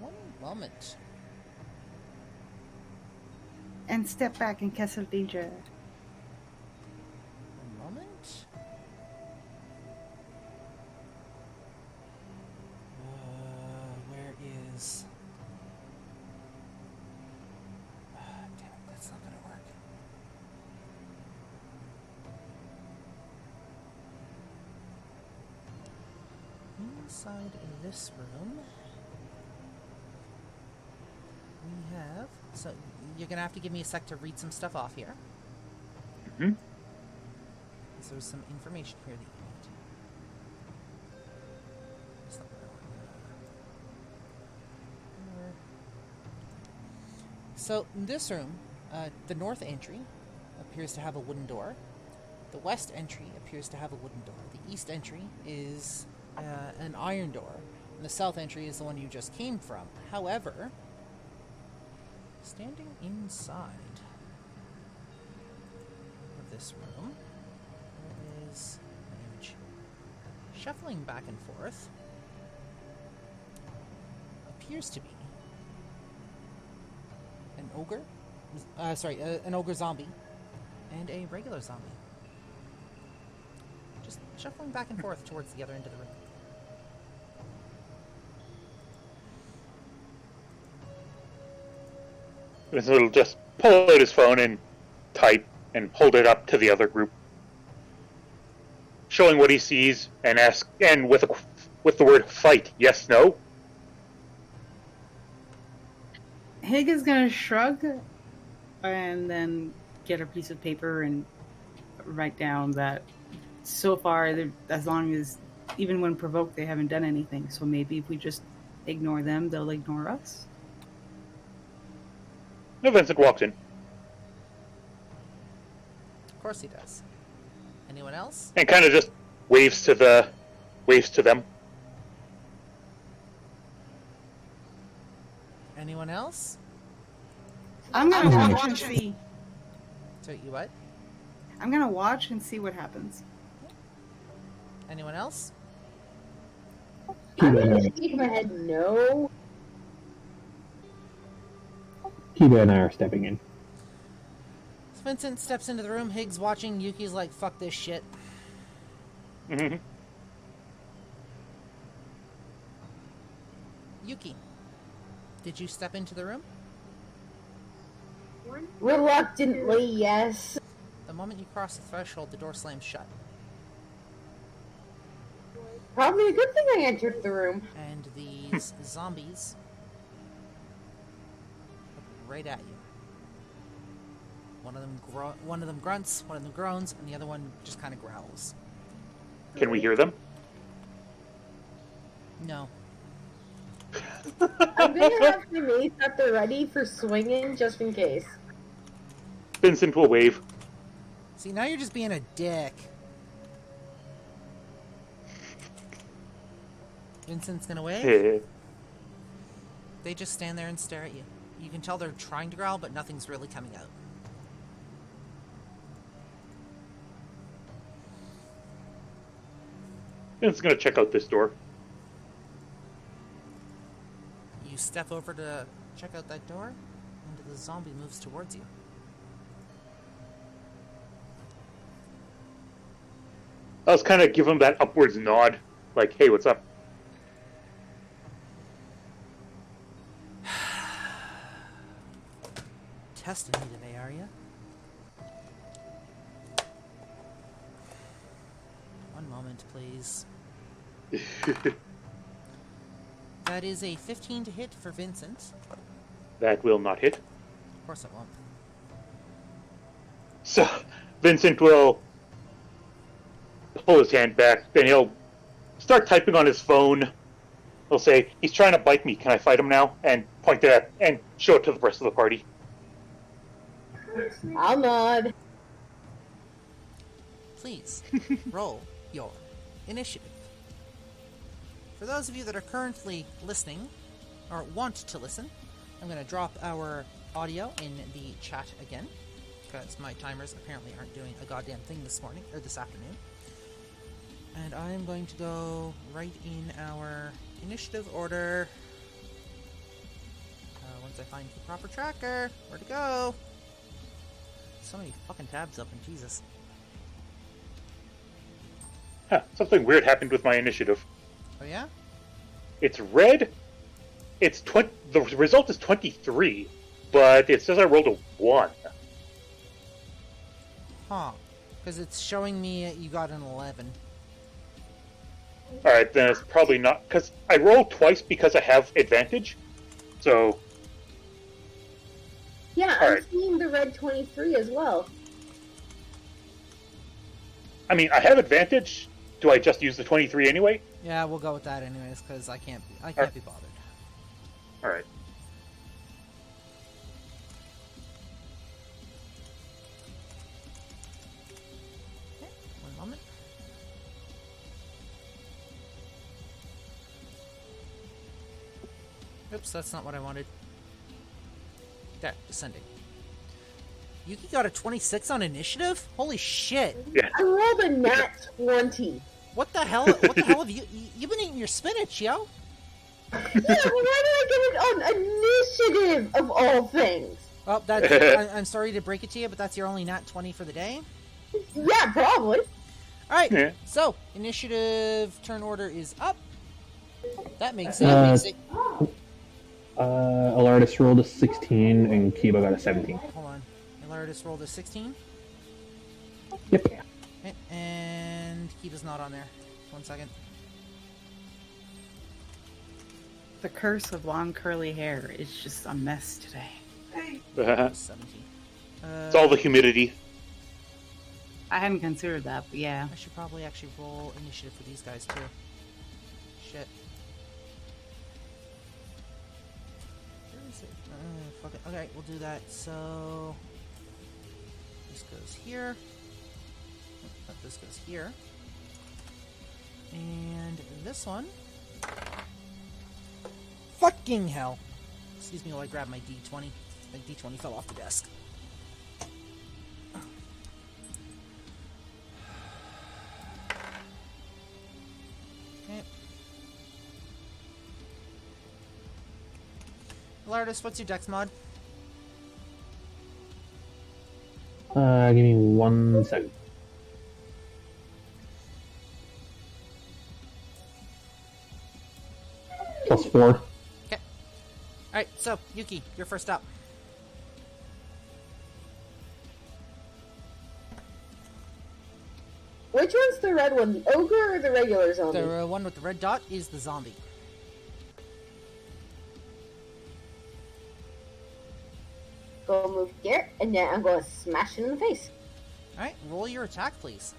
One moment. And step back in case of danger. One moment. Where is... damn it, that's not gonna work. Inside this room, we have... So, you're gonna have to give me a sec to read some stuff off here. Mm-hmm. Because there's some information here that you need. It's not gonna work. So, in this room, the north entry appears to have a wooden door. The west entry appears to have a wooden door. The east entry is an iron door. And the south entry is the one you just came from. However, standing inside of this room, there is an image shuffling back and forth. Appears to be an ogre. An ogre zombie and a regular zombie. Just shuffling back and forth towards the other end of the room. So it'll just pull out his phone and type and hold it up to the other group, showing what he sees and ask, and with the word "fight," yes, no. Hig is gonna shrug and then get a piece of paper and write down that so far, as long as, even when provoked, they haven't done anything. So maybe if we just ignore them, they'll ignore us. No, Vincent walks in Of course he does. Anyone else? and kind of just waves to them. Anyone else? I'm gonna watch and see. So you what? I'm gonna watch and see what happens. Anyone else? I'm gonna shake my head no. Kiba and I are stepping in. So Vincent steps into the room. Higgs watching. Yuki's like, fuck this shit. Mm-hmm. Yuki, did you step into the room? Reluctantly, yes. The moment you cross the threshold, the door slams shut. Probably a good thing I entered the room. And these zombies look right at you. One of them grunts, one of them groans, and the other one just kind of growls. Can we hear them? No. I'm gonna have my mace at the ready for swinging just in case. Vincent will wave. See, now you're just being a dick. Vincent's gonna wave. They just stand there and stare at you. You can tell they're trying to growl, but nothing's really coming out. Vincent's gonna check out this door. You step over to check out that door, and the zombie moves towards you. I was kind of give him that upwards nod, like, "Hey, what's up?" Testing me today, are you? One moment, please. That is a 15 to hit for Vincent. That will not hit. Of course it won't. So Vincent will pull his hand back, then he'll start typing on his phone. He'll say, "He's trying to bite me. Can I fight him now?" And point it at and show it to the rest of the party. I'll nod. Please, roll your initiative. For those of you that are currently listening, or want to listen, I'm going to drop our audio in the chat again. because my timers apparently aren't doing a goddamn thing this morning, or this afternoon. And I'm going to go right in our initiative order. Once I find the proper tracker, where to go? So many fucking tabs open, Jesus. Huh, something weird happened with my initiative. Oh yeah? It's red. It's the result is 23, but it says I rolled a 1. Huh. Because it's showing me you got an 11. Alright, then it's probably not, because I rolled twice because I have advantage, so... Yeah, All I'm right. seeing the red 23 as well. I mean, I have advantage. Do I just use the 23 anyway? Yeah, we'll go with that anyways, because I can't be bothered. Alright. Okay, one moment. Oops, that's not what I wanted. There, descending. Yuki got a 26 on initiative? Holy shit. Yeah. I rolled a nat 20. What the hell? What the hell have you've been eating your spinach, yo? Yeah, but why did I get it on initiative of all things? Well, I'm sorry to break it to you, but that's your only nat 20 for the day. Yeah, probably. Alright, Yeah. so initiative turn order is up. That makes it. Elardis rolled a 16 and Kiba got a 17. Hold on. Elardis rolled a 16. Yep. Okay, and Kiba's not on there. 1 second. The curse of long curly hair is just a mess today. 17. It's all the humidity. I hadn't considered that, but yeah. I should probably actually roll initiative for these guys too. Shit. Where is it? Fuck it. Okay, we'll do that. So this goes here. Oh, this goes here. And this one. Fucking hell. Excuse me while I grab my D20. My D20 fell off the desk. Okay. Elardis, what's your dex mod? Give me 1 second. +4. Okay. Alright, so, Yuki, you're first up. Which one's the red one? The ogre or the regular zombie? The one with the red dot is the zombie. Go move here, and then I'm going to smash it in the face. Alright, roll your attack, please.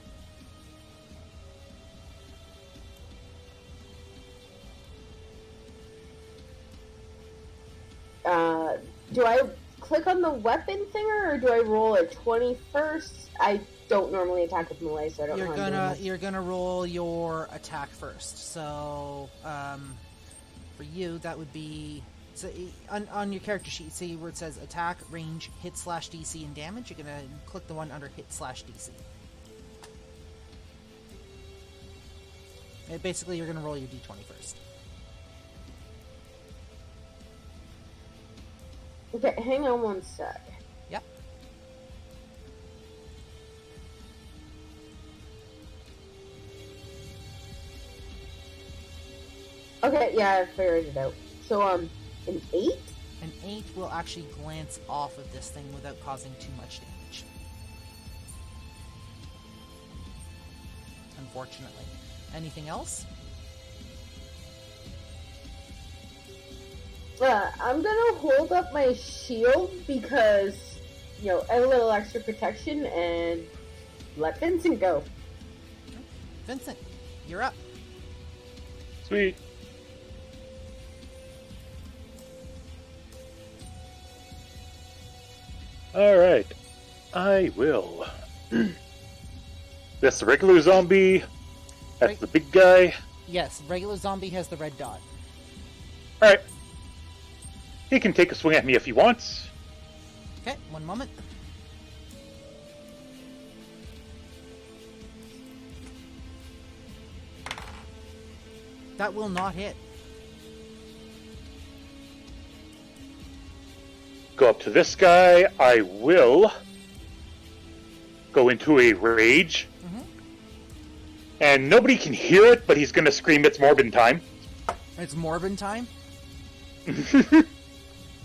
Do I click on the weapon thinger, or do I roll a 20 first? I don't normally attack with melee, so I don't know how I'm doing this. You're gonna roll your attack first. So, for you, that would be so on your character sheet. See where it says attack, range, hit slash DC, and damage. You're gonna click the one under hit slash DC. Basically, you're gonna roll your D20 first. Okay, hang on one sec. Yep. Okay, yeah, I figured it out. So, an 8? An 8 will actually glance off of this thing without causing too much damage. Unfortunately. Anything else? I'm gonna hold up my shield because, a little extra protection, and let Vincent go. Vincent, you're up. Sweet. Alright. I will. That's the regular zombie. That's the big guy. Yes, regular zombie has the red dot. Alright. He can take a swing at me if he wants. Okay, one moment. That will not hit. Go up to this guy. I will go into a rage. Mm-hmm. And nobody can hear it, but he's going to scream, "It's Morbin time." It's Morbin time?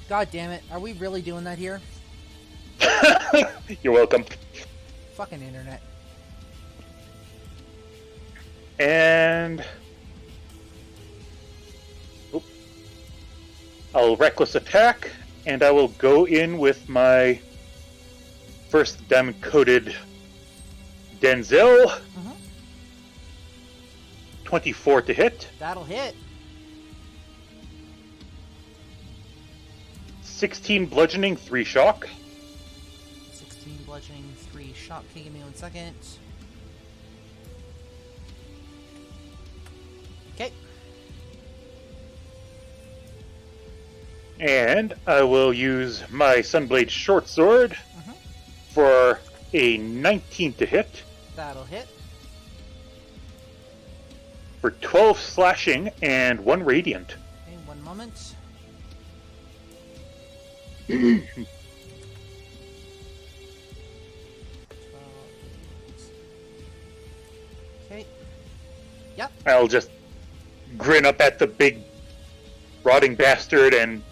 God damn it. Are we really doing that here? You're welcome. Fucking internet. And I'll reckless attack, and I will go in with my first diamond-coated Denzel. Mm-hmm. 24 to hit. That'll hit. 16 bludgeoning, 3 shock. 16 bludgeoning, 3 shock. Okay, give me 1 second. Okay. And I will use my Sunblade short sword for a 19 to hit. That'll hit. For 12 slashing and 1 radiant. Okay, 1 moment. Okay. Yep. I'll just grin up at the big rotting bastard and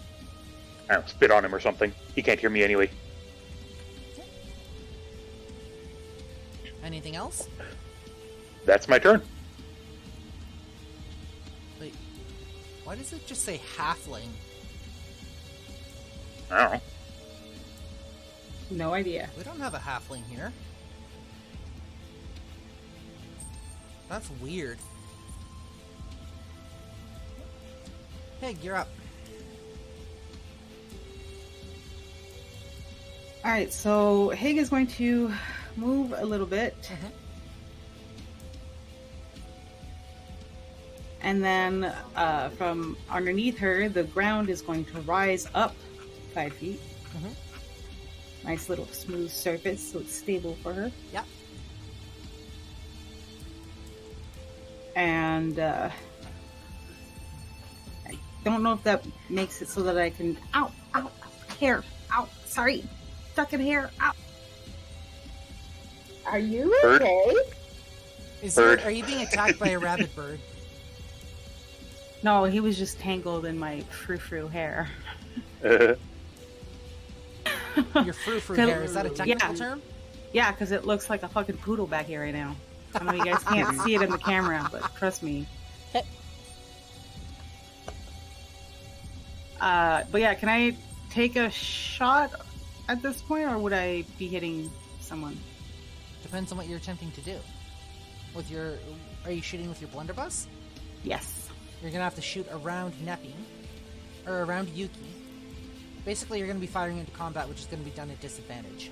I don't know, spit on him or something. He can't hear me anyway. Anything else? That's my turn. Wait. Why does it just say halfling? I don't know. No idea. We don't have a halfling here. That's weird. Hey, you're up. Alright, so Hig is going to move a little bit. And then from underneath her, the ground is going to rise up 5 feet. Nice little smooth surface, so it's stable for her. Yep. And I don't know if that makes it so that I can... Ow! Ow! Hair! Ow! Sorry! Stuck in hair! Ow! Are you Bird? okay? Are you being attacked by a rabid bird? No, he was just tangled in my frou-frou hair. Your frou-frou hair, is that a technical term? Yeah, because it looks like a fucking poodle back here right now. I know you guys can't see it in the camera, but trust me. But yeah, can I take a shot at this point, or would I be hitting someone? Depends on what you're attempting to do. With your... Are you shooting with your blunderbuss? Yes. You're gonna have to shoot around Nepi. Or around Yuki. Basically, you're gonna be firing into combat, which is gonna be done at disadvantage.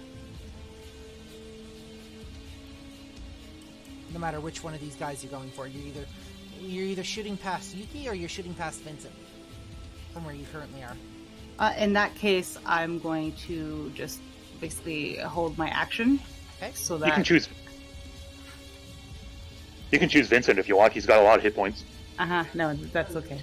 No matter which one of these guys you're going for. You're either shooting past Yuki or you're shooting past Vincent. From where you currently are. In that case, I'm going to just basically hold my action. Okay. So that... You can choose Vincent if you want. He's got a lot of hit points. No, that's okay.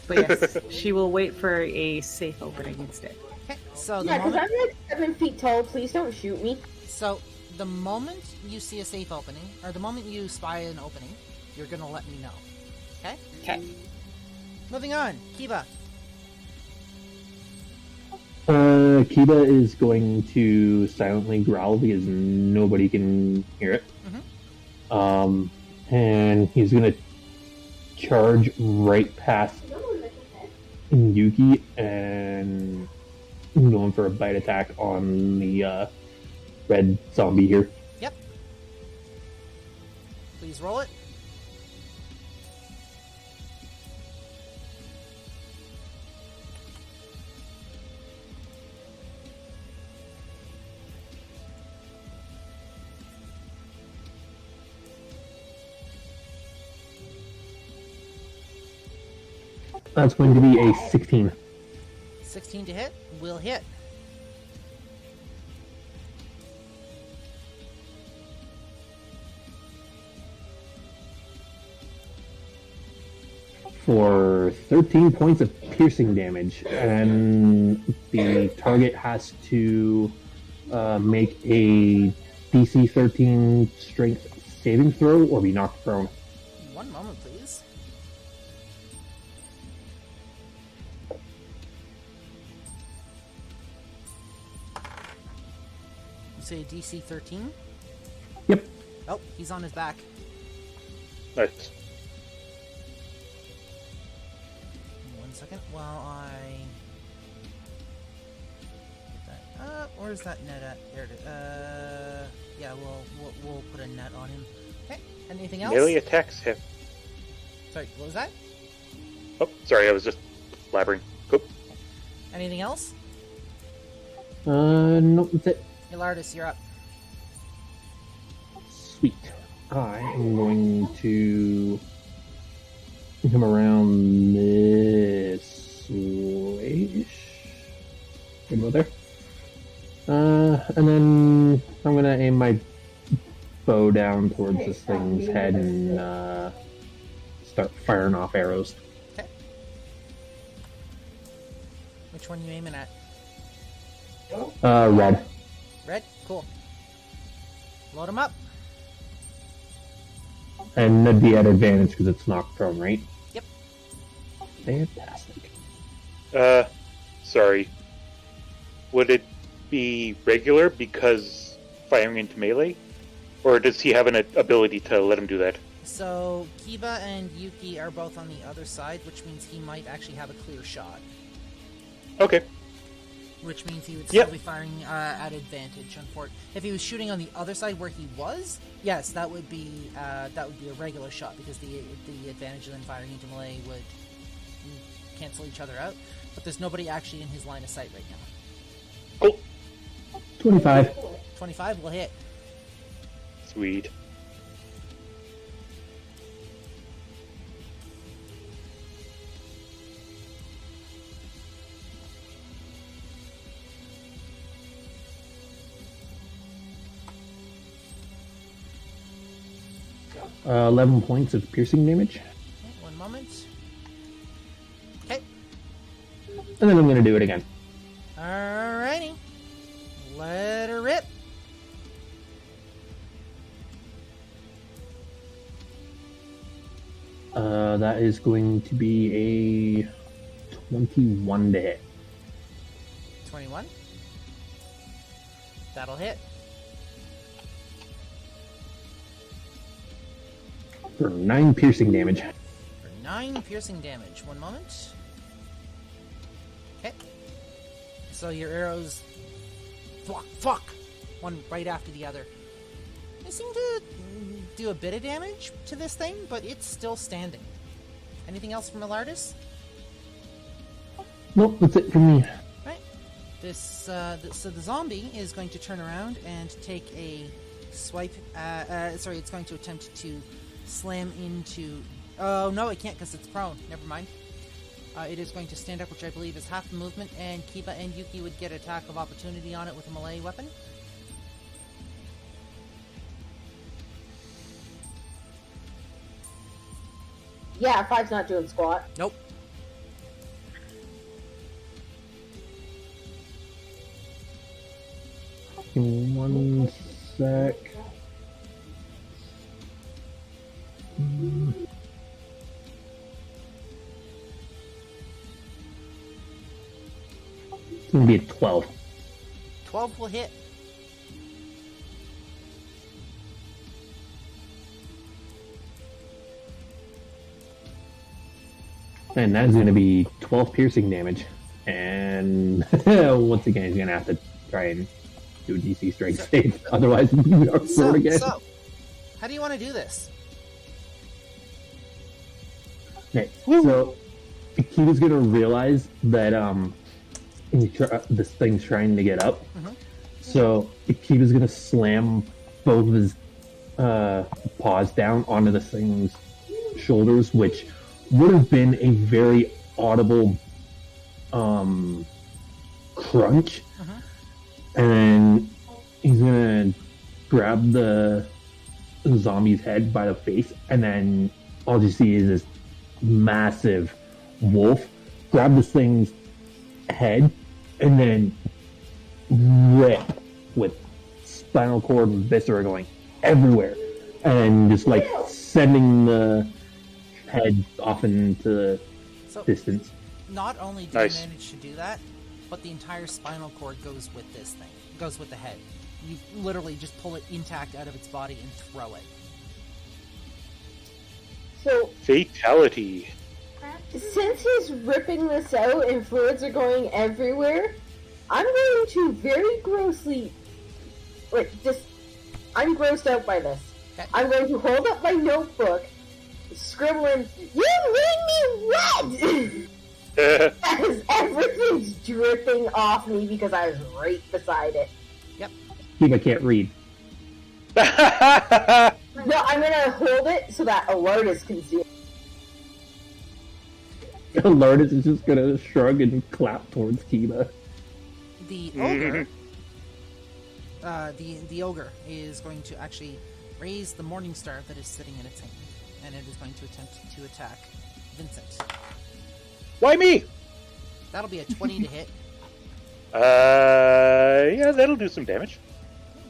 But yes, she will wait for a safe opening instead. Okay, so Yeah, because I'm like 7 feet tall. Please don't shoot me. So, the moment you see a safe opening, or the moment you spy an opening, you're gonna let me know. Okay? Okay. Moving on. Kiba. Kiba is going to silently growl because nobody can hear it. And he's gonna charge right past Yuki and going for a bite attack on the red zombie here. Yep. Please roll it. That's going to be a 16. 16 to hit. Will hit. for 13 points of piercing damage, and the target has to make a DC 13 strength saving throw or be knocked prone. One moment, please. You say DC 13? Yep. Oh, he's on his back. Nice. One second while I get that up. Where's that net at? There it is. Yeah, we'll put a net on him. Okay. Anything else? Melee attacks him. Sorry, what was that? Oh, sorry, I was just blabbering. Oop. Anything else? Nope, that's it. Elardis, you're up. Sweet. I am going to come around this way-ish. Go there. And then I'm gonna aim my bow down towards this thing's head and start firing off arrows. Okay. Which one are you aiming at? Red. Red? Cool. Load him up. And that'd be at advantage because it's knocked prone, right? Yep. Fantastic. Sorry. Would it be regular because firing into melee? Or does he have an ability to let him do that? So, Kiba and Yuki are both on the other side, which means he might actually have a clear shot. Okay. Which means he would still be firing at advantage. If he was shooting on the other side where he was, yes, that would be a regular shot because the advantage of then firing into melee would cancel each other out. But there's nobody actually in his line of sight right now. Cool. 25. 25 will hit. Sweet. Uh, 11 points of piercing damage. Okay, one moment. Okay. And then I'm going to do it again. Alrighty. Let her rip. That is going to be a 21 to hit. 21. That'll hit. For 9 piercing damage. For 9 piercing damage. One moment. Okay. So your arrows... Fuck! One right after the other. They seem to do a bit of damage to this thing, but it's still standing. Anything else from Elardis? Nope, that's it for me. Right. So the zombie is going to turn around and take a swipe. It's going to attempt to slam into... Oh, no, it can't because it's prone. Never mind. It is going to stand up, which I believe is half the movement, and Kiba and Yuki would get attack of opportunity on it with a melee weapon. Yeah, 5's not doing squat. Nope. Give me 1 sec. It's going to be a 12. 12 will hit. And that's going to be 12 piercing damage. And once again, he's going to have to try and do a DC strength save. Otherwise, we are thrown again. So, how do you want to do this? Okay, so he was going to realize that this thing's trying to get up. Mhm. So he was going to slam both of his paws down onto this thing's shoulders, which would have been a very audible crunch. And then he's going to grab the zombie's head by the face, and then all you see is this massive wolf, grab this thing's head, and then rip with spinal cord and viscera going everywhere, and just like sending the head off into the distance. Not only do you manage to do that, but the entire spinal cord goes with this thing. Goes with the head. You literally just pull it intact out of its body and throw it. So, fatality. Since he's ripping this out and fluids are going everywhere, I'm going to very grossly, I'm grossed out by this. Okay. I'm going to hold up my notebook, scribbling, "You made me red!" As everything's dripping off me because I was right beside it. Yep. Steve, I can't read. No, I'm gonna hold it so that Elardis can see it. Elardis is just gonna shrug and clap towards Kiba. The ogre, the ogre is going to actually raise the morning star that is sitting in its hand, and it is going to attempt to attack Vincent. Why me? That'll be a 20 to hit. Yeah, that'll do some damage.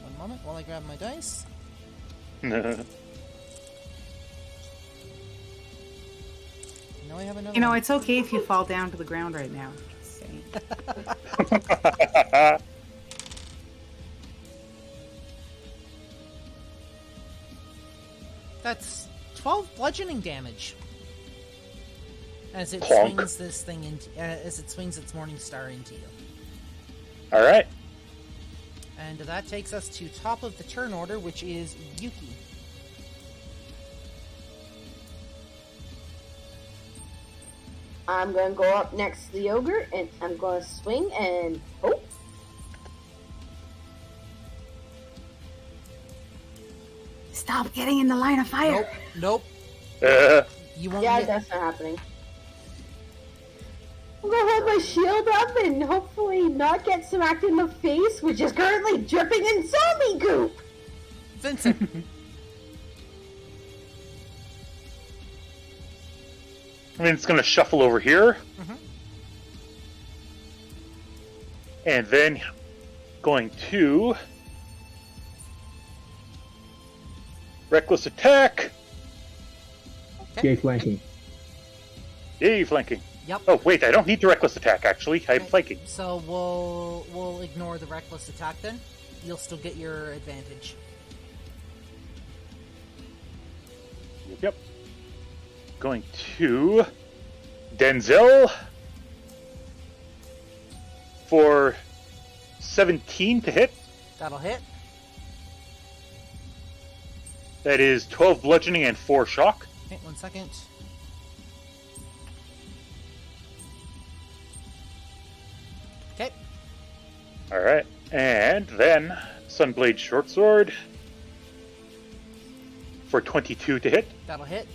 One moment while I grab my dice. No, I have another. You know, it's okay if you fall down to the ground right now. Just saying. That's 12 bludgeoning damage. As it Clonk. swings this thing into, as it swings its morning star into you. All right. And that takes us to top of the turn order, which is Yuki. I'm gonna go up next to the ogre, and I'm gonna swing and hope. Stop getting in the line of fire. Nope. You won't. Yeah, that's not happening. I'm gonna hold my shield up and hopefully not get smacked in the face, which is currently dripping in zombie goop. Vincent. I mean, it's going to shuffle over here. Mhm. And then going to reckless attack. Yay, flanking. Yay, flanking. Yep. Oh, wait, I don't need the reckless attack, actually. I'm Okay, flanking. So we'll ignore the reckless attack then. You'll still get your advantage. Yep. Going to Denzel for 17 to hit. That'll hit. That is 12 bludgeoning and 4 shock. Okay, 1 second. Okay. Alright. And then Sunblade Shortsword for 22 to hit. That'll hit.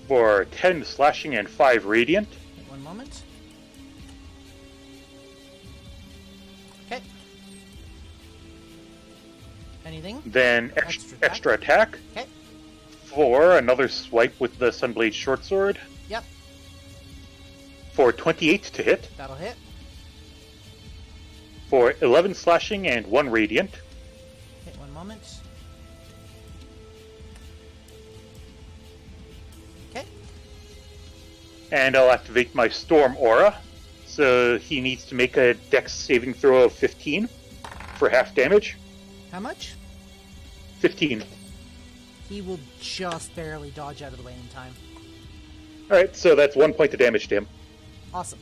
For 10 slashing and 5 radiant. Okay, 1 moment. Okay. Anything? Then extra attack Okay. for another swipe with the Sunblade Shortsword Yep. for 28 to hit. That'll hit. For 11 slashing and 1 radiant. Okay, 1 moment. Okay. And I'll activate my Storm Aura. So he needs to make a Dex saving throw of 15 for half damage. How much? 15. He will just barely dodge out of the way in time. Alright, so that's 1 point of damage to him. Awesome.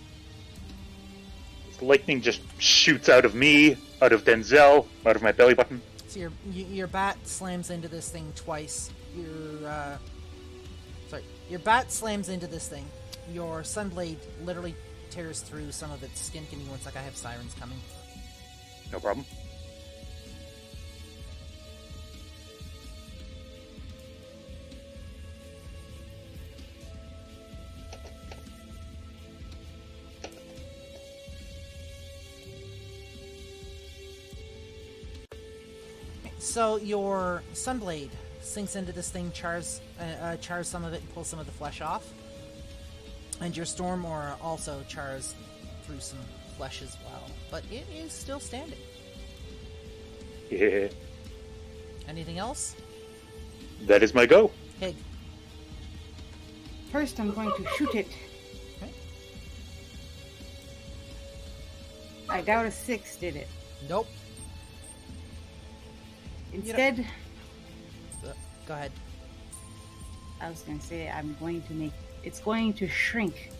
Lightning just shoots out of me, out of Denzel, out of my belly button. So your bat slams into this thing twice. Your bat slams into this thing. Your sunblade literally tears through some of its skin. Give me 1 sec. I have sirens coming. No problem. So your sunblade sinks into this thing, chars some of it, and pulls some of the flesh off. And your storm aura also chars through some flesh as well, but it is still standing. Yeah. Anything else? That is my go. Pig. First, I'm going to shoot it. Okay. I doubt a 6 did it. Nope. Instead, Go ahead. I was going to say it's going to shrink,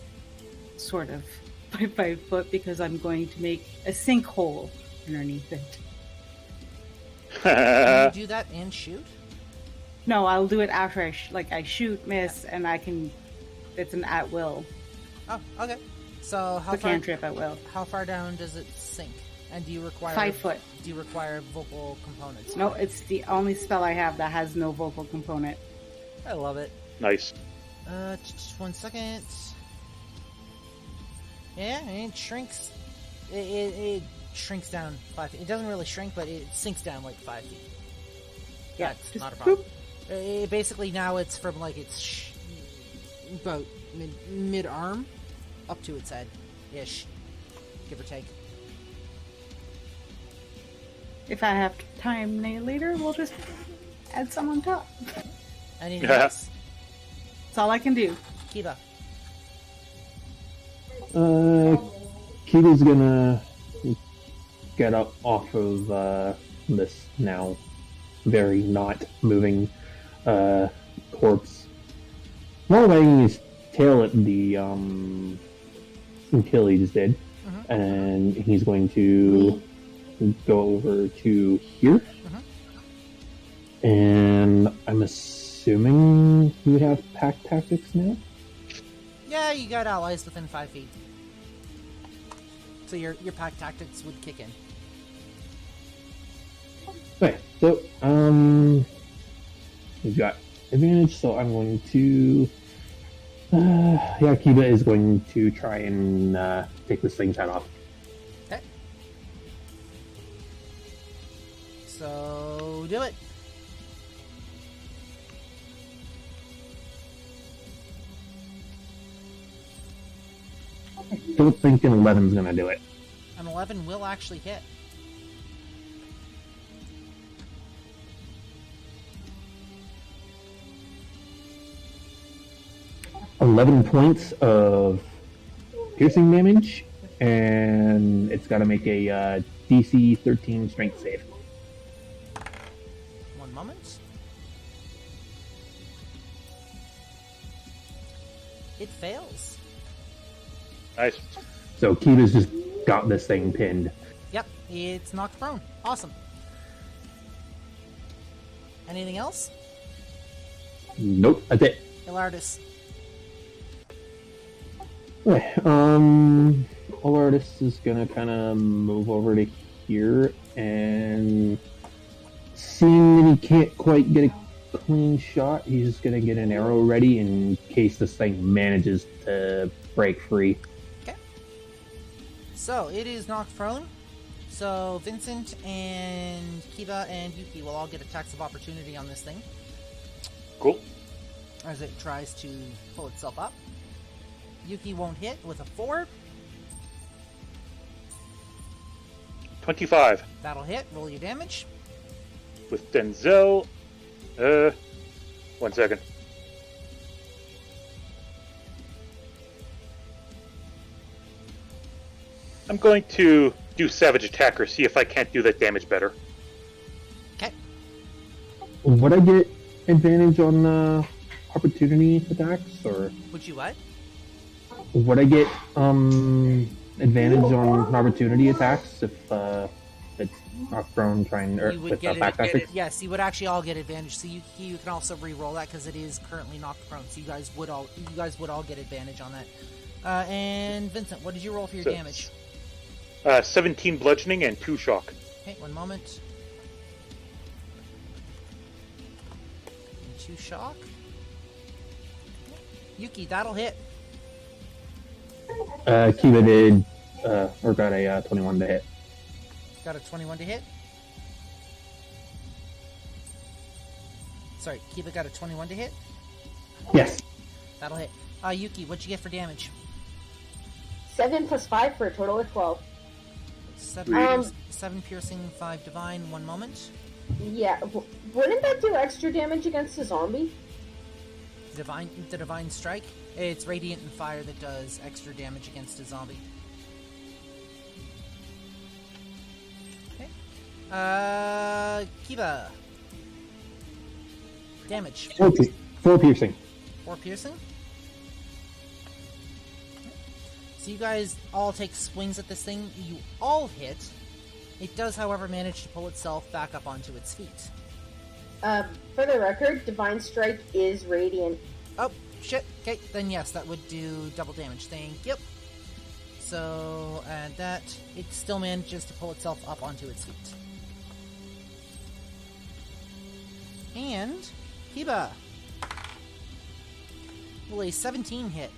sort of, by 5 foot because I'm going to make a sinkhole underneath it. Can you do that and shoot? No, I'll do it after I shoot, miss, and I can. It's an at will. Oh, okay. So It's a cantrip at will. how far down does it sink? And do you require 5 foot. Do you require vocal components? No, it's the only spell I have that has no vocal component. I love it. Nice. Just 1 second. Yeah, it shrinks. It shrinks down 5 feet. It doesn't really shrink, but it sinks down like 5 feet. Yeah, That's just not a problem. boop. Basically, now it's from like about mid arm up to its head, ish, give or take. If I have time later, we'll just add some on top. Anything else? That's all I can do. Kiva. Kiva's gonna get up off of this now very not moving corpse. Not wagging his tail at the Achilles did, and he's going to go over to here. And I'm assuming he would have pack tactics now. Yeah, you got allies within 5 feet, so your pack tactics would kick in. Okay, so we've got advantage, so I'm going to Kiva is going to try and take this thing's head off. Okay. So do it. Don't think an 11's gonna do it. An 11 will actually hit. $11 points of piercing damage, and it's got to make a DC 13 strength save. 1 moment. It fails. Nice. So Kiva's just got this thing pinned. Yep, it's knocked prone. Awesome. Anything else? Nope, that's it. Elardis. Okay, Elardis is gonna kind of move over to here, and seeing that he can't quite get a clean shot, he's just gonna get an arrow ready in case this thing manages to break free. Okay. So it is knocked prone. So Vincent and Kiva and Yuki will all get attacks of opportunity on this thing Cool. as it tries to pull itself up. Yuki won't hit with a 4. 25 That'll hit. Roll your damage. with Denzel. 1 second. I'm going to do Savage Attacker, see if I can't do that damage better. Okay. Would I get advantage on opportunity attacks, or Would you what? would I get advantage on opportunity attacks if it's not thrown trying or You would with get back it. tactics? Yes, you would actually all get advantage. So you can also re-roll that because it is currently knocked prone. So you guys would all get advantage on that. And Vincent, what did you roll for your So- damage? 17 bludgeoning and 2 shock. Okay, 1 moment. And 2 shock. Yuki, that'll hit. Kiva did or got a 21 to hit. Got a 21 to hit. Sorry, Kiba got a 21 to hit. Yes. That'll hit. Yuki, what'd you get for damage? 7 plus 5 for a total of 12. 7 piercing, 5 divine. 1 moment. Yeah, wouldn't that do extra damage against a zombie? The divine strike. It's radiant and fire that does extra damage against a zombie. Okay. Kiba. Damage. 4 piercing. 4 piercing. So you guys all take swings at this thing. You all hit. It does, however, manage to pull itself back up onto its feet. For the record, Divine Strike is radiant. Oh, shit. Okay, then yes, that would do double damage. Thank you. So, and that, it still manages to pull itself up onto its feet. And, Kiba. Will a 17 hit?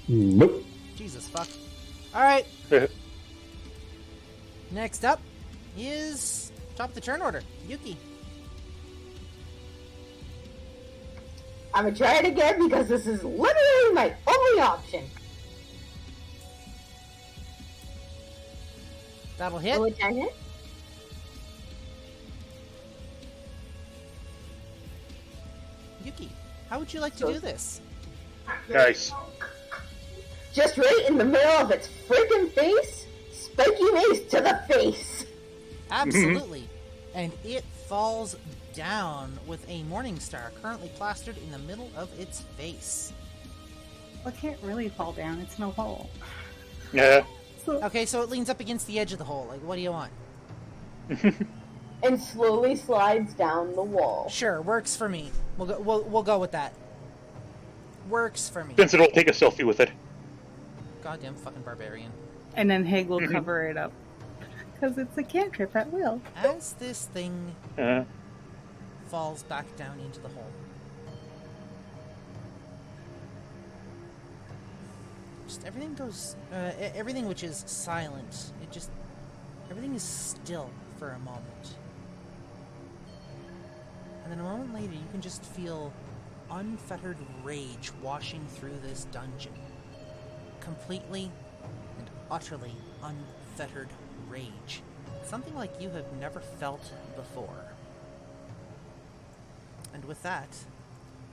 Nope. Jesus fuck. Alright. Next up is top of the turn order. Yuki. I'm gonna try it again because this is literally my only option. That'll hit. Will a 10 hit? Yuki, how would you like to do this? Nice. Just right in the middle of its freaking face, spiky mace to the face. Absolutely. And it falls down with a morning star currently plastered in the middle of its face. Well, it can't really fall down. It's no hole. Yeah. Okay, so it leans up against the edge of the hole. Like, what do you want? And slowly slides down the wall. Sure, works for me. We'll go with that. Works for me. Vincent will take a selfie with it. Goddamn fucking barbarian. And then Hig will cover it up. Because it's a cantrip at will. As this thing Uh, falls back down into the hole, just everything goes, everything which is silent, everything is still for a moment. And then a moment later, you can just feel unfettered rage washing through this dungeon. Completely and utterly unfettered rage. Something like you have never felt before. And with that,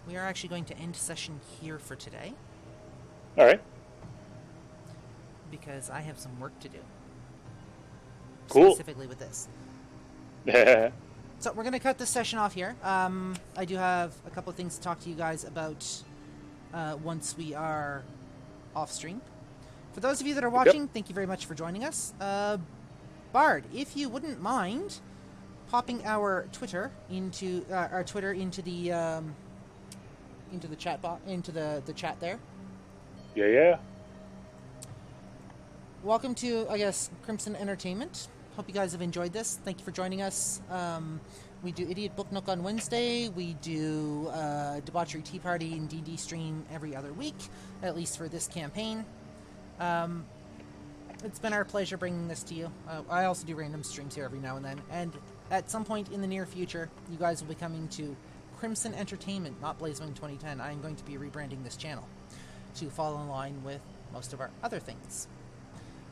we are actually going to end session here for today, Alright. because I have some work to do. Cool. Specifically with this. Yeah. So we're going to cut this session off here. I do have a couple of things to talk to you guys about once we are off stream. For those of you that are watching, thank you very much for joining us. Bard, if you wouldn't mind popping our Twitter into the chat box, into the chat there. Yeah. Welcome to, I guess, Crimson Entertainment. Hope you guys have enjoyed this. Thank you for joining us. We do Idiot Book Nook on Wednesday. We do Debauchery Tea Party and D&D stream every other week, at least for this campaign. It's been our pleasure bringing this to you. I also do random streams here every now and then. And at some point in the near future, you guys will be coming to Crimson Entertainment, not Blazewing 2010. I am going to be rebranding this channel to fall in line with most of our other things.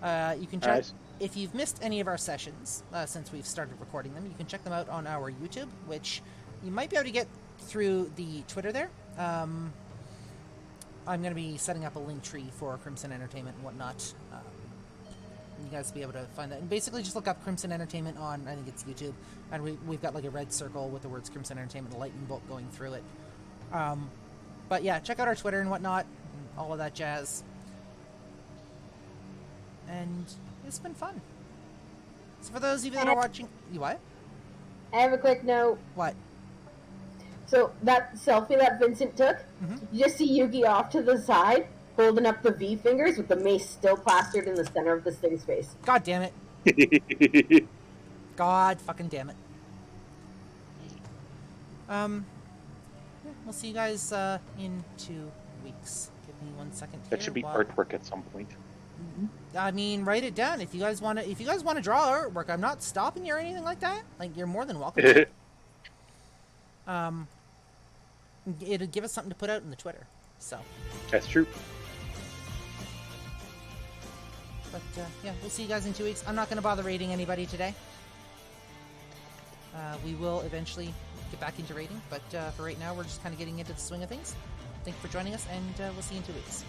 You can check, Nice. if you've missed any of our sessions since we've started recording them, you can check them out on our YouTube, which you might be able to get through the Twitter there. I'm going to be setting up a link tree for Crimson Entertainment and whatnot. You guys will be able to find that. And basically just look up Crimson Entertainment on, I think it's YouTube, and we've got like a red circle with the words Crimson Entertainment, a lightning bolt going through it. But yeah, check out our Twitter and whatnot, and all of that jazz. And it's been fun. So for those of you that are watching... You what? I have a quick note. What? So that selfie that Vincent took, you just see Yugi off to the side, holding up the V fingers with the mace still plastered in the center of this thing's face. God damn it. God fucking damn it. Yeah, we'll see you guys in 2 weeks. Give me 1 second here. That should be while- artwork at some point. I mean, write it down if you guys want to. If you guys want to draw artwork, I'm not stopping you or anything like that. Like, you're more than welcome to. It'll give us something to put out in the Twitter. So. That's true. But yeah, we'll see you guys in 2 weeks. I'm not going to bother raiding anybody today. We will eventually get back into raiding, but for right now, we're just kind of getting into the swing of things. Thank you for joining us, and we'll see you in 2 weeks.